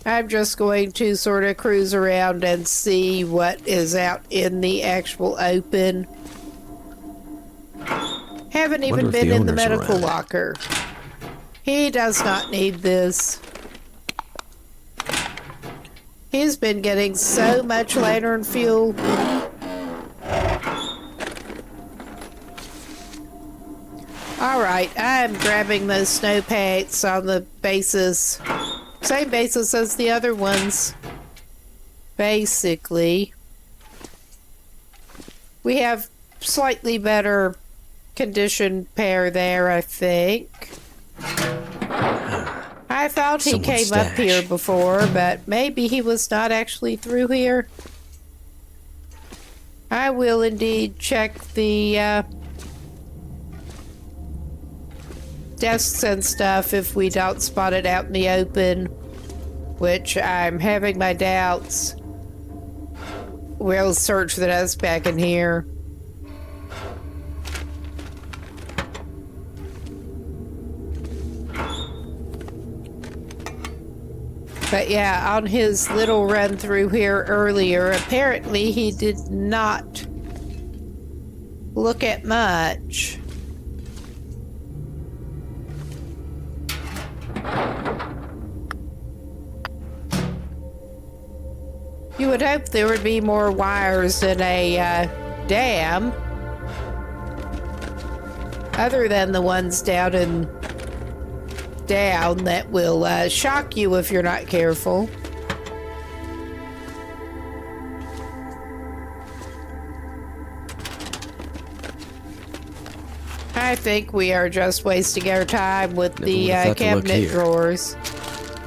Speaker 1: I'm just going to sort of cruise around and see what is out in the actual open. Haven't even been in the medical locker. He does not need this. He's been getting so much lantern fuel. Alright, I'm grabbing those snow packs on the basis, same basis as the other ones. Basically. We have slightly better conditioned pair there, I think. I thought he came up here before, but maybe he was not actually through here. I will indeed check the desks and stuff if we don't spot it out in the open, which I'm having my doubts. We'll search the desk back in here. But yeah, on his little run through here earlier, apparently he did not look at much. You would hope there would be more wires in a dam, other than the ones down that will shock you if you're not careful. I think we are just wasting our time with the cabinet drawers.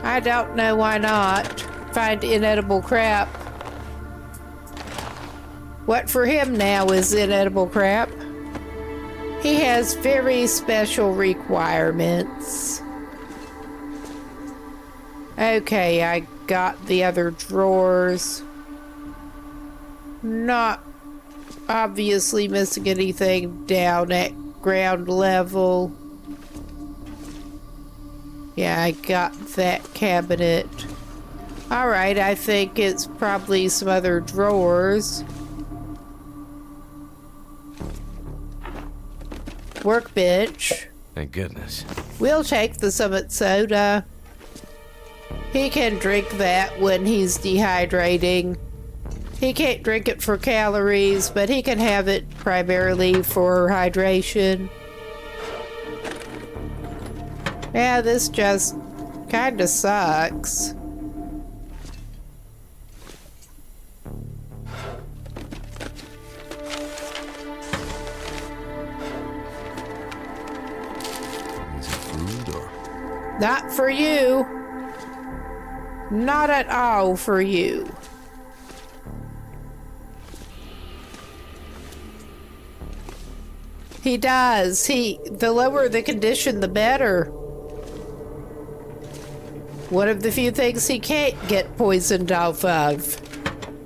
Speaker 1: I don't know why not. Find inedible crap. What for him now is inedible crap? He has very special requirements. Okay, I got the other drawers. Not obviously missing anything down at ground level. Yeah, I got that cabinet. Alright, I think it's probably some other drawers. Workbench.
Speaker 2: Thank goodness.
Speaker 1: We'll take the Summit soda. He can drink that when he's dehydrating. He can't drink it for calories, but he can have it primarily for hydration. Yeah, this just kinda sucks.
Speaker 2: Is it food or?
Speaker 1: Not for you. Not at all for you. He does. The lower the condition, the better. One of the few things he can't get poisoned off of,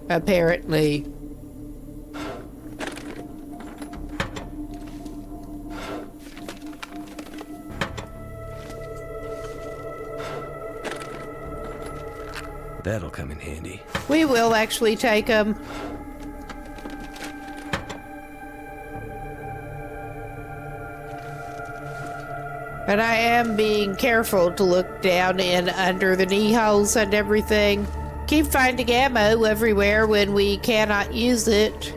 Speaker 1: apparently.
Speaker 2: That'll come in handy.
Speaker 1: We will actually take him. But I am being careful to look down in under the knee holes and everything. Keep finding ammo everywhere when we cannot use it.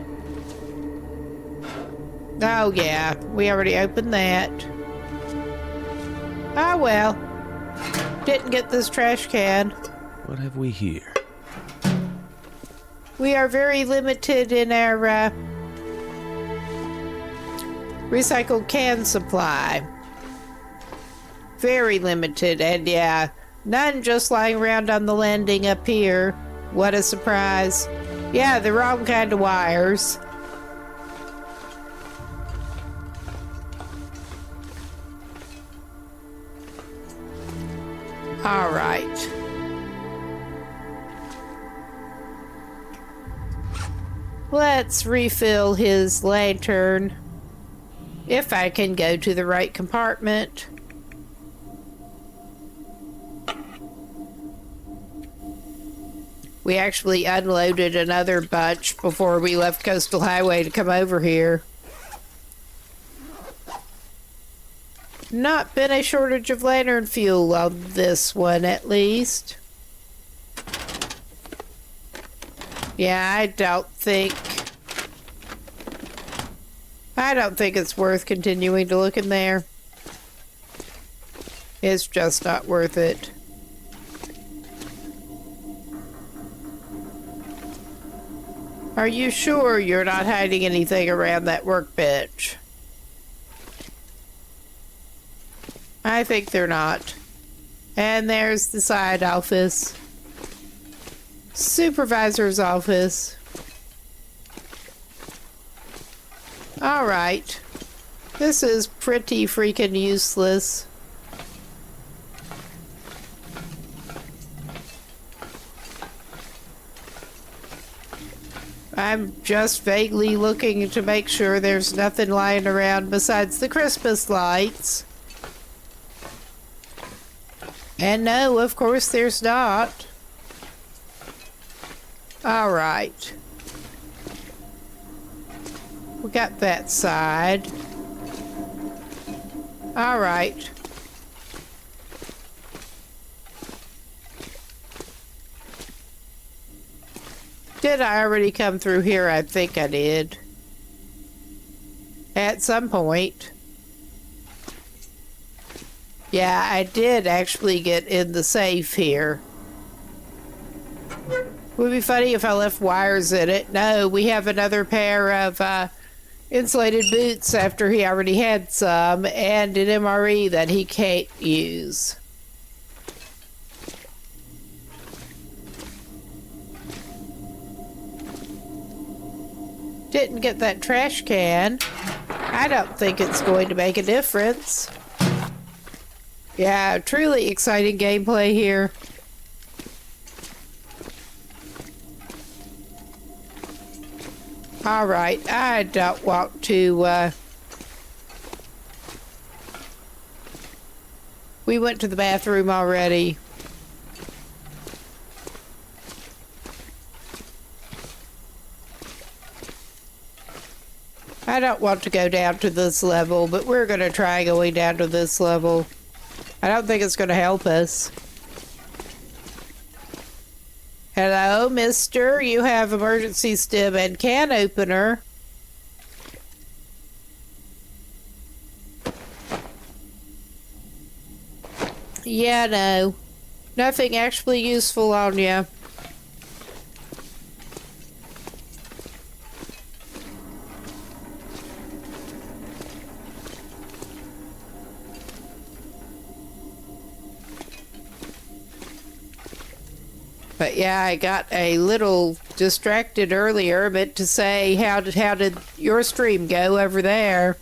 Speaker 1: Oh, yeah. We already opened that. Oh, well. Didn't get this trash can.
Speaker 2: What have we here?
Speaker 1: We are very limited in our recycled can supply. Very limited, and yeah, none just lying around on the landing up here. What a surprise. Yeah, the wrong kind of wires. All right. Let's refill his lantern. If I can go to the right compartment. We actually unloaded another bunch before we left Coastal Highway to come over here. Not been a shortage of lantern fuel on this one, at least. Yeah, I don't think it's worth continuing to look in there. It's just not worth it. Are you sure you're not hiding anything around that workbench? I think they're not. And there's the side office. Supervisor's office. Alright. This is pretty freaking useless. I'm just vaguely looking to make sure there's nothing lying around besides the Christmas lights. And no, of course there's not. All right. We got that side. All right. Did I already come through here? I think I did. At some point. Yeah, I did actually get in the safe here. Would be funny if I left wires in it. No, we have another pair of insulated boots after he already had some, and an MRE that he can't use. Didn't get that trash can. I don't think it's going to make a difference. Yeah, truly exciting gameplay here. Alright, I don't want to, we went to the bathroom already. I don't want to go down to this level, but we're going to try going down to this level. I don't think it's going to help us. Hello, mister. You have emergency stim and can opener. Yeah, no. Nothing actually useful on you. But yeah, I got a little distracted earlier, but to say, how did your stream go over there?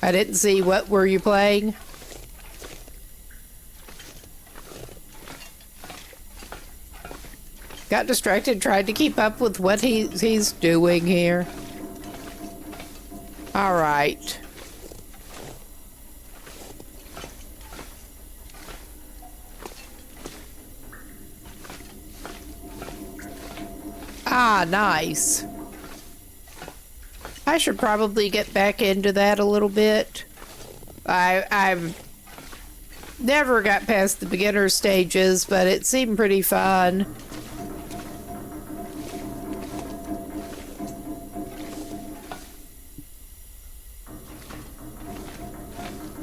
Speaker 1: I didn't see. What were you playing? Got distracted trying to keep up with what he's doing here. All right. Ah, nice. I should probably get back into that a little bit. I've never got past the beginner stages, but it seemed pretty fun.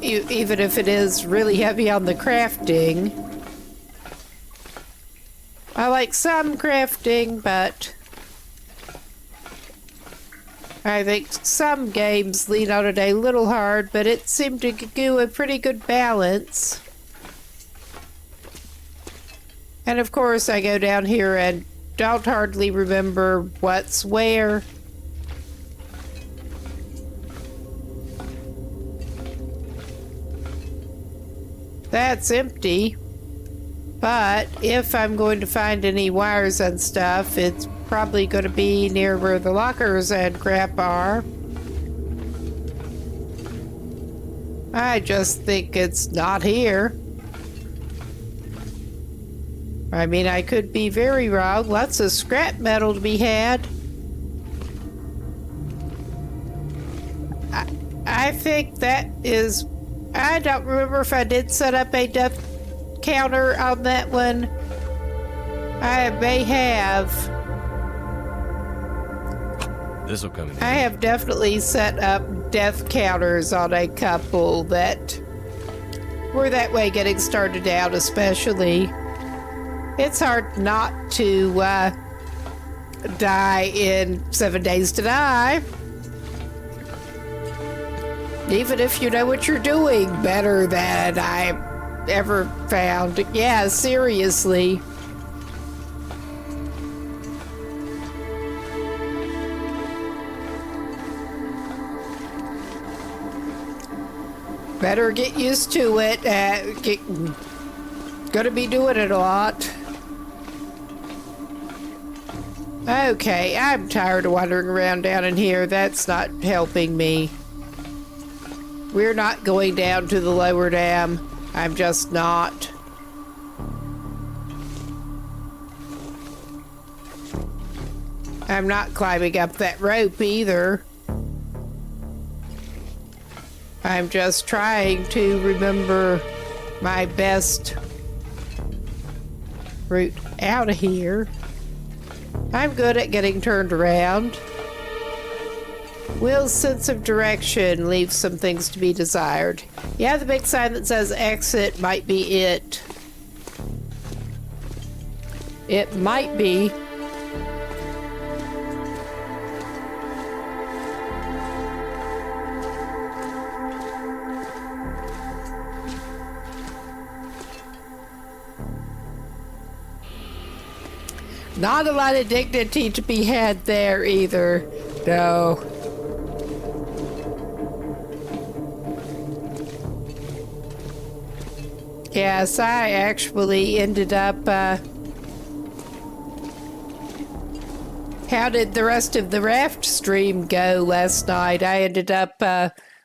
Speaker 1: even if it is really heavy on the crafting. I like some crafting, but I think some games lean on it a little hard, but it seemed to do a pretty good balance. And of course, I go down here and don't hardly remember what's where. That's empty. But if I'm going to find any wires and stuff, it's probably going to be near where the lockers and crap are. I just think it's not here. I mean, I could be very wrong. Lots of scrap metal to be had. I think that is... I don't remember if I did set up a death counter on that one. I may have.
Speaker 2: This'll come in.
Speaker 1: I have definitely set up death counters on a couple that were that way getting started out, especially. It's hard not to die in 7 Days to Die. Even if you know what you're doing better than I ever found. Yeah, seriously. Better get used to it. Gonna be doing it a lot. Okay, I'm tired of wandering around down in here. That's not helping me. We're not going down to the lower dam. I'm just not. I'm not climbing up that rope either. I'm just trying to remember my best route out of here. I'm good at getting turned around. Will's sense of direction leaves some things to be desired. Yeah, the big sign that says exit might be it. It might be. Not a lot of dignity to be had there either. No. Yes, I actually ended up, how did the rest of the raft stream go last night? I ended up,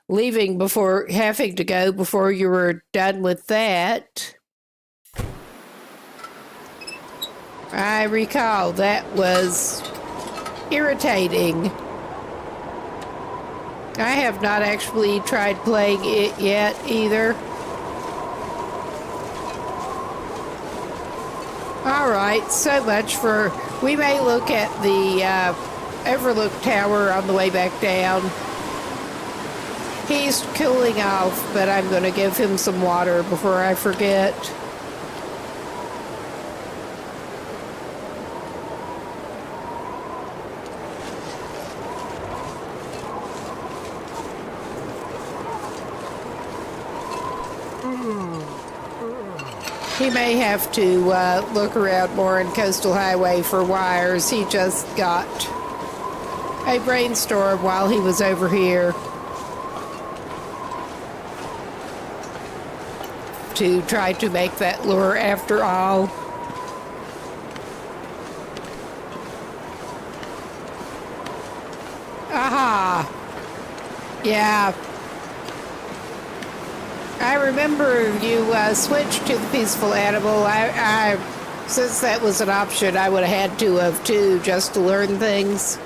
Speaker 1: leaving before, having to go before you were done with that. I recall that was irritating. I have not actually tried playing it yet either. Alright, so much for... We may look at the Overlook Tower on the way back down. He's cooling off, but I'm going to give him some water before I forget. He may have to look around more in Coastal Highway for wires. He just got a brainstorm while he was over here to try to make that lure after all. Aha! Yeah. I remember you switched to the peaceful animal. Since that was an option, I would have had to have too, just to learn things.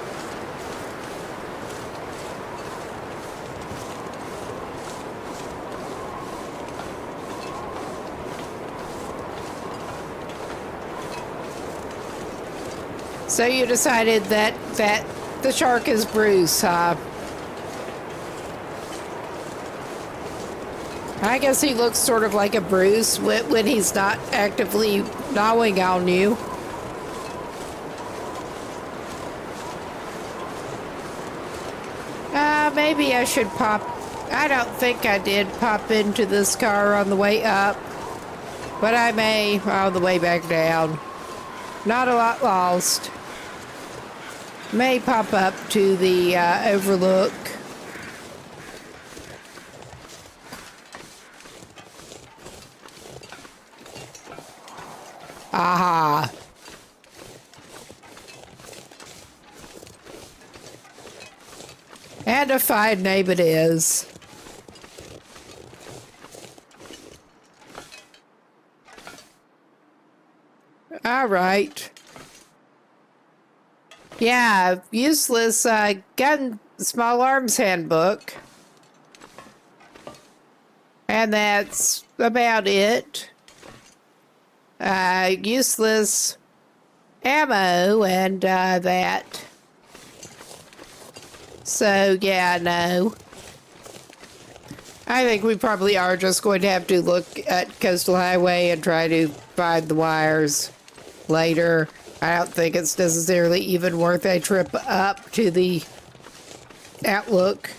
Speaker 1: So you decided that the shark is Bruce, huh? I guess he looks sort of like a Bruce when he's not actively gnawing on you. Maybe I should pop. I don't think I did pop into this car on the way up, but I may on the way back down. Not a lot lost. May pop up to the overlook. Aha. And a fine name it is. All right. Yeah, useless gun small arms handbook. And that's about it. Useless ammo and that. So, yeah, no. I think we probably are just going to have to look at Coastal Highway and try to find the wires later. I don't think it's necessarily even worth a trip up to the Outlook.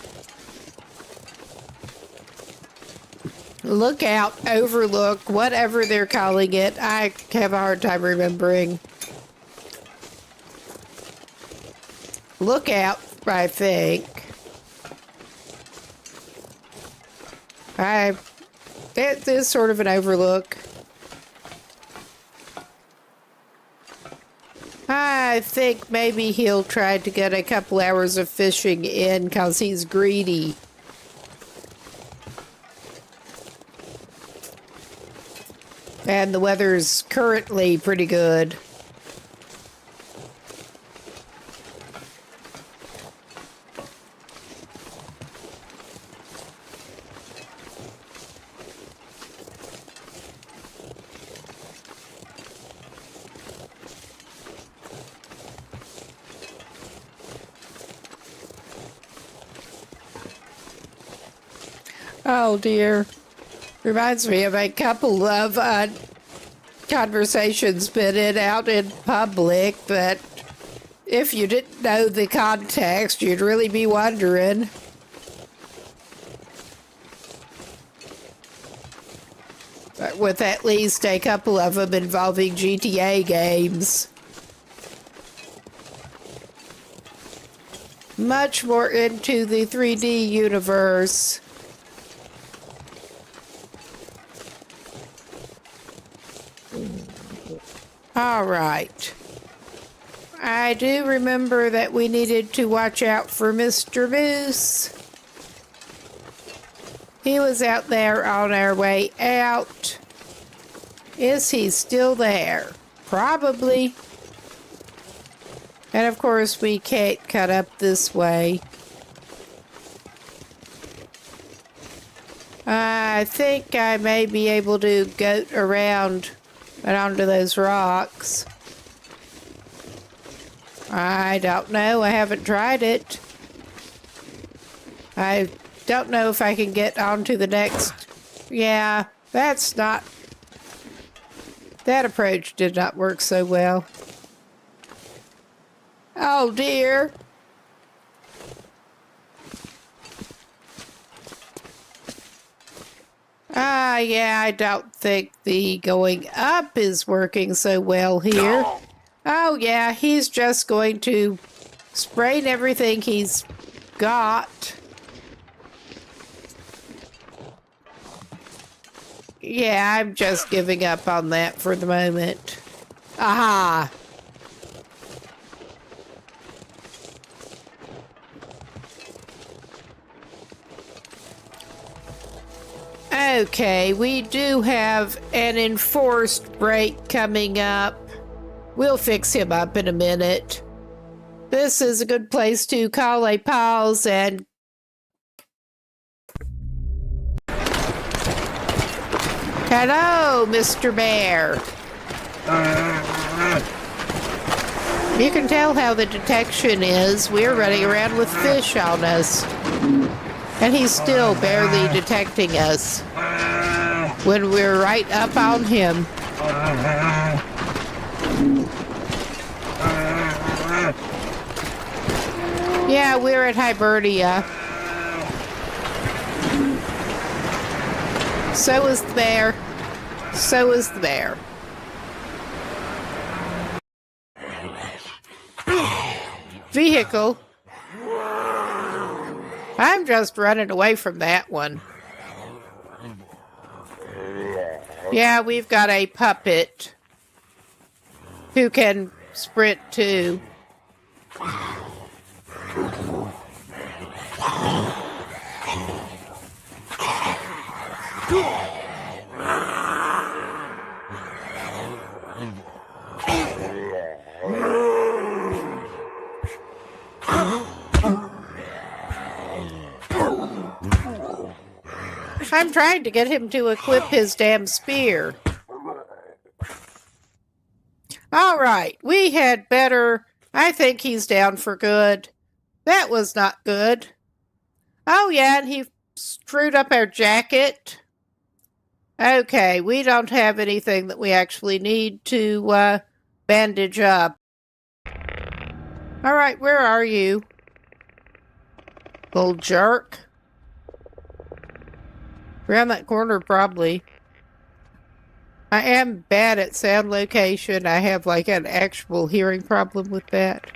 Speaker 1: Lookout, overlook, whatever they're calling it. I have a hard time remembering. Lookout, I think. It is sort of an overlook. I think maybe he'll try to get a couple hours of fishing in because he's greedy. And the weather's currently pretty good. Oh dear. Reminds me of a couple of conversations been in out in public that if you didn't know the context, you'd really be wondering. But with at least a couple of them involving GTA games. Much more into the 3D universe. All right. I do remember that we needed to watch out for Mr. Moose. He was out there on our way out. Is he still there? Probably. And of course, we can't cut up this way. I think I may be able to goat around and onto those rocks. I don't know. I haven't tried it. I don't know if I can get onto the next. Yeah, that's not. That approach did not work so well. Oh dear. Yeah, I don't think the going up is working so well here.
Speaker 3: No.
Speaker 1: Oh, yeah, he's just going to sprain everything he's got. Yeah, I'm just giving up on that for the moment. Aha! Okay, we do have an enforced break coming up. We'll fix him up in a minute. This is a good place to call a pause and... Hello, Mr. Bear. You can tell how the detection is. We're running around with fish on us. And he's still barely detecting us when we're right up on him. Yeah, we're at Hibernia. So is the bear. So is the bear. Vehicle. I'm just running away from that one. Yeah, we've got a puppet who can sprint too. I'm trying to get him to equip his damn spear. All right, we had better... I think he's down for good. That was not good. Oh, yeah, and he screwed up our jacket. Okay, we don't have anything that we actually need to bandage up. All right, where are you? Little jerk. Around that corner, probably. I am bad at sound location. I have like an actual hearing problem with that.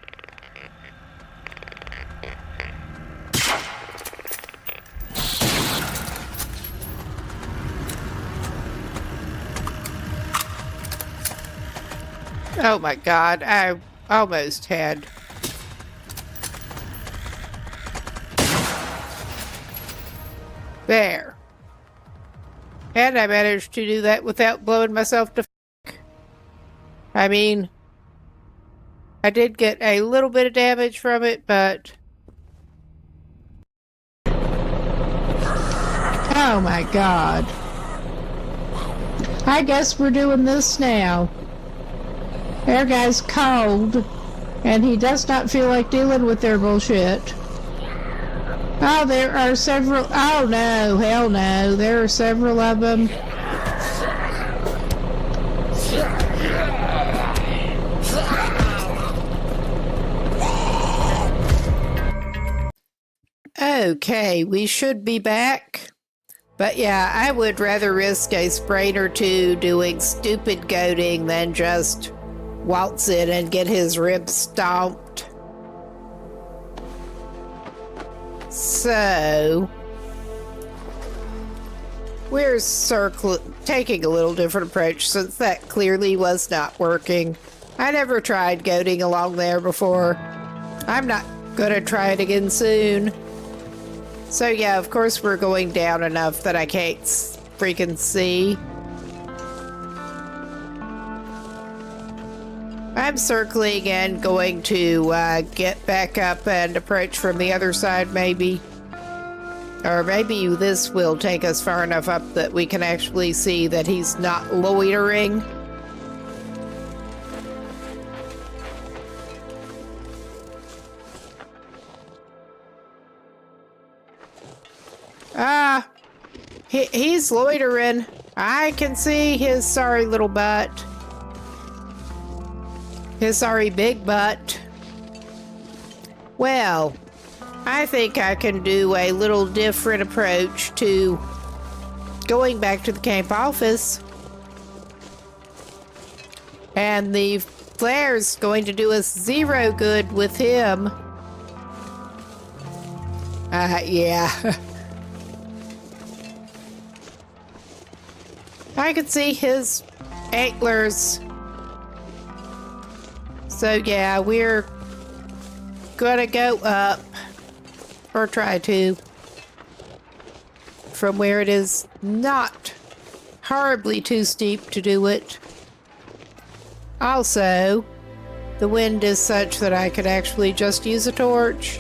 Speaker 1: Oh my God, I almost had. There. And I managed to do that without blowing myself to f***. I mean, I did get a little bit of damage from it, but... Oh my God. I guess we're doing this now. Our guy's cold, and he does not feel like dealing with their bullshit. Oh, there are several... Oh, no. Hell no. There are several of them. Okay, we should be back. But yeah, I would rather risk a sprain or two doing stupid goading than just waltz in and get his ribs stomped. So, we're taking a little different approach since that clearly was not working. I never tried goading along there before. I'm not gonna try it again soon. So yeah, of course we're going down enough that I can't freaking see. I'm circling and going to get back up and approach from the other side, maybe. Or maybe this will take us far enough up that we can actually see that he's not loitering. He's loitering. I can see his sorry little butt. His sorry big butt. Well, I think I can do a little different approach to going back to the camp office. And the flare's going to do us zero good with him. Yeah. I can see his antlers. So yeah, we're gonna go up, or try to, from where it is not horribly too steep to do it. Also, the wind is such that I could actually just use a torch.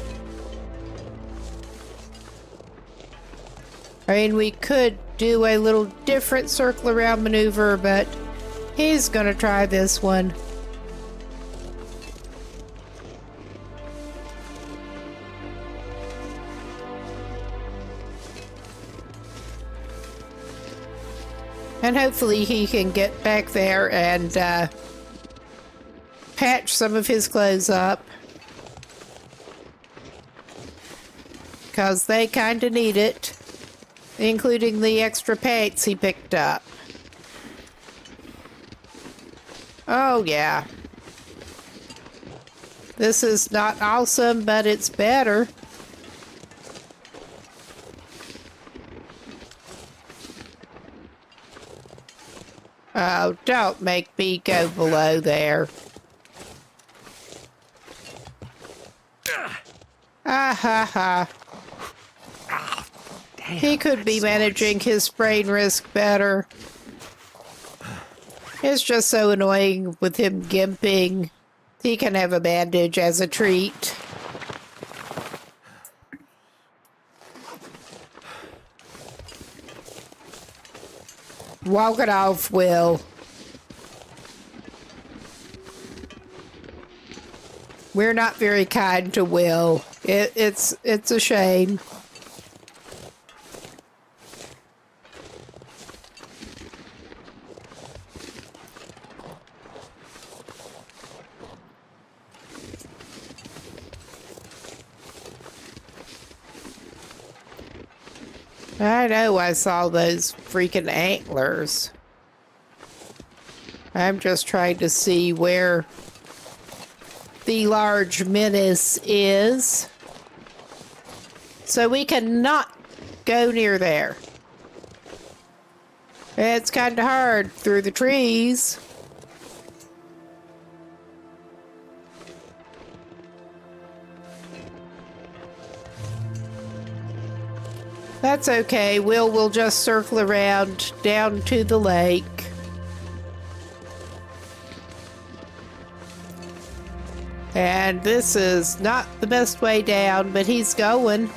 Speaker 1: I mean, we could do a little different circle around maneuver, but he's gonna try this one. And hopefully he can get back there and patch some of his clothes up. Because they kind of need it. Including the extra pants he picked up. Oh, yeah. This is not awesome, but it's better. Oh, don't make me go below there. Ah ha ha. He could be managing his sprain risk better. It's just so annoying with him gimping. He can have a bandage as a treat. Walk it off, Will. We're not very kind to Will. It's a shame. I know I saw those freaking antlers. I'm just trying to see where the large menace is. So we cannot go near there. It's kind of hard through the trees. That's okay. We'll just circle around down to the lake. And this is not the best way down, but he's going.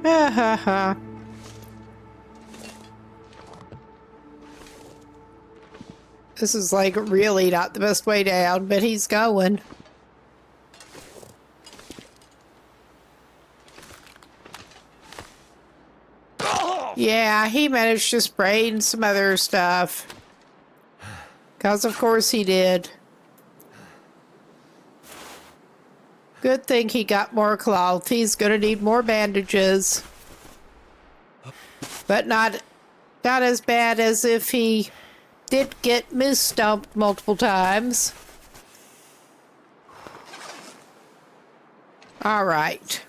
Speaker 1: Ha ha ha. This is like really not the best way down, but he's going. Yeah, he managed to sprain some other stuff. Because of course he did. Good thing he got more cloth. He's gonna need more bandages. But not as bad as if he did get moose stomped multiple times. All right.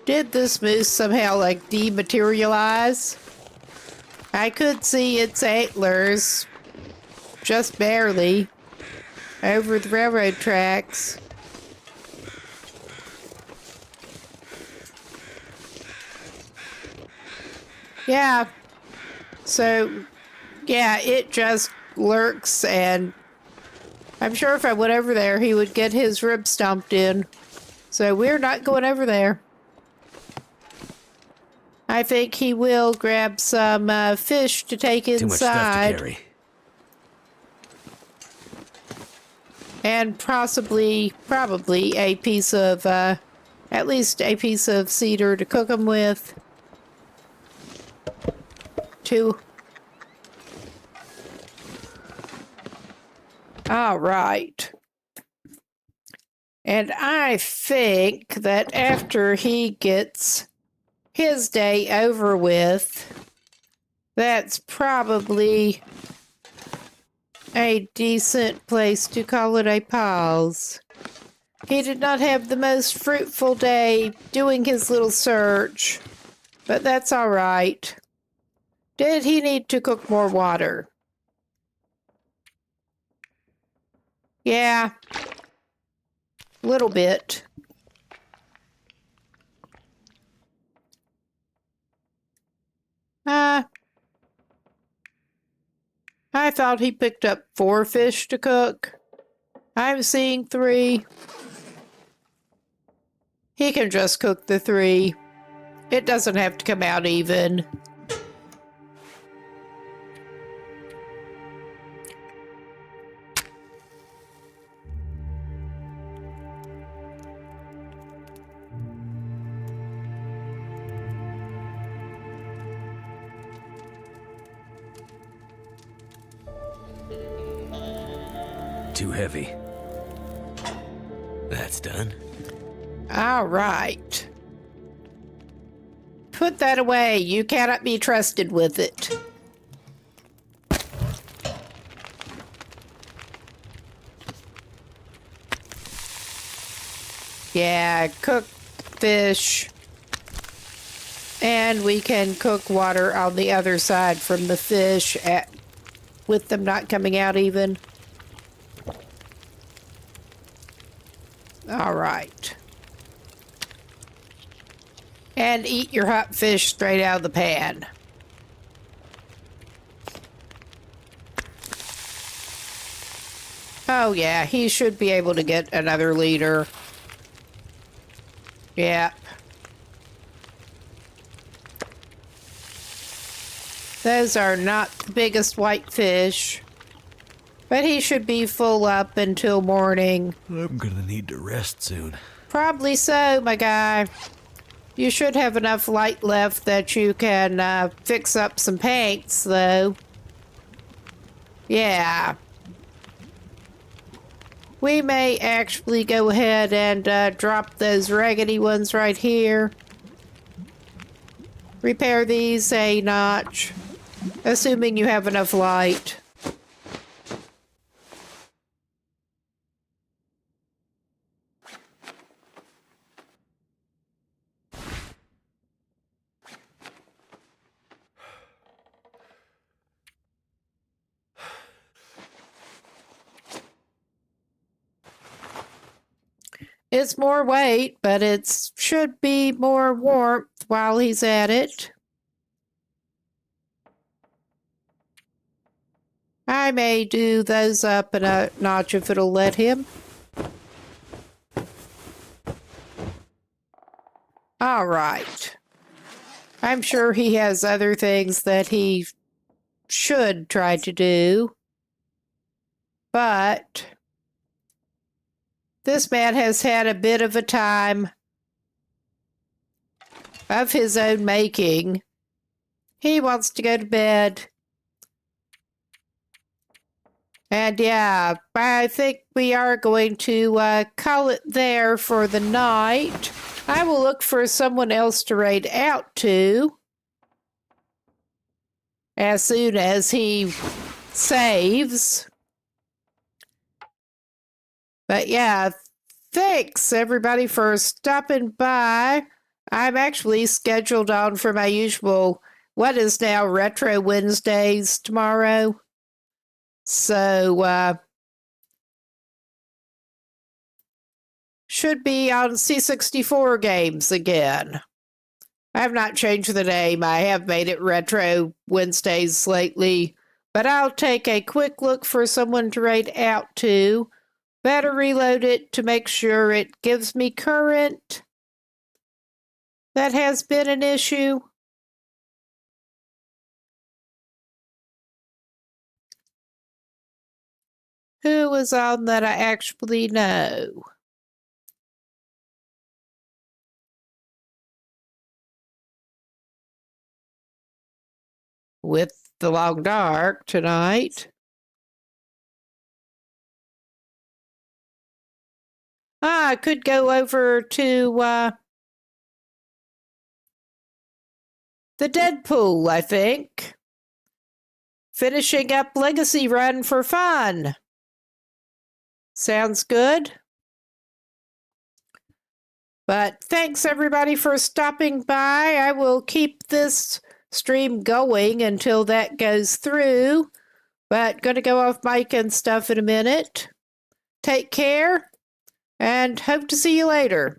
Speaker 1: Did this moose somehow like dematerialize? I could see its antlers, just barely, over the railroad tracks. Yeah. So, yeah, it just lurks, and I'm sure if I went over there, he would get his ribs stomped in. So we're not going over there. I think he will grab some fish to take inside.
Speaker 2: Too much stuff to carry.
Speaker 1: And probably a piece of, at least a piece of cedar to cook them with. All right. And I think that after he gets his day over with, that's probably a decent place to call it a pause. He did not have the most fruitful day doing his little search, but that's all right. Did he need to cook more water? Yeah, a little bit. I thought he picked up 4 fish to cook. I'm seeing 3. He can just cook the 3. It doesn't have to come out even.
Speaker 6: Too heavy. That's done.
Speaker 1: All right. Put that away. You cannot be trusted with it. Yeah, cook fish. And we can cook water on the other side from the fish with them not coming out even. All right. And eat your hot fish straight out of the pan. Oh yeah, he should be able to get another liter. Yeah. Those are not the biggest white fish. But he should be full up until morning.
Speaker 6: I'm gonna need to rest soon.
Speaker 1: Probably so, my guy. You should have enough light left that you can fix up some paints, though. Yeah. We may actually go ahead and drop those raggedy ones right here. Repair these a notch, assuming you have enough light. It's more weight, but it should be more warmth while he's at it. I may do those up a notch if it'll let him. All right. I'm sure he has other things that he should try to do. But this man has had a bit of a time of his own making. He wants to go to bed. And yeah, I think we are going to call it there for the night. I will look for someone else to raid out to as soon as he saves. But yeah, thanks everybody for stopping by. I'm actually scheduled on for my usual, what is now Retro Wednesdays tomorrow. So, should be on C64 games again. I have not changed the name. I have made it Retro Wednesdays lately. But I'll take a quick look for someone to raid out to. Better reload it to make sure it gives me current. That has been an issue. Who was on that I actually know? With the Long Dark tonight. I could go over to the Deadpool, I think. Finishing up Legacy Run for fun. Sounds good. But thanks everybody for stopping by. I will keep this stream going until that goes through. But gonna go off mic and stuff in a minute. Take care and hope to see you later.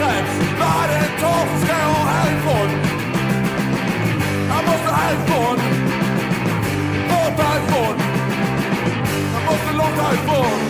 Speaker 7: krävs. Varje tag ska jag härifrån. Jag måste härifrån. Bort härifrån. Jag måste långt härifrån.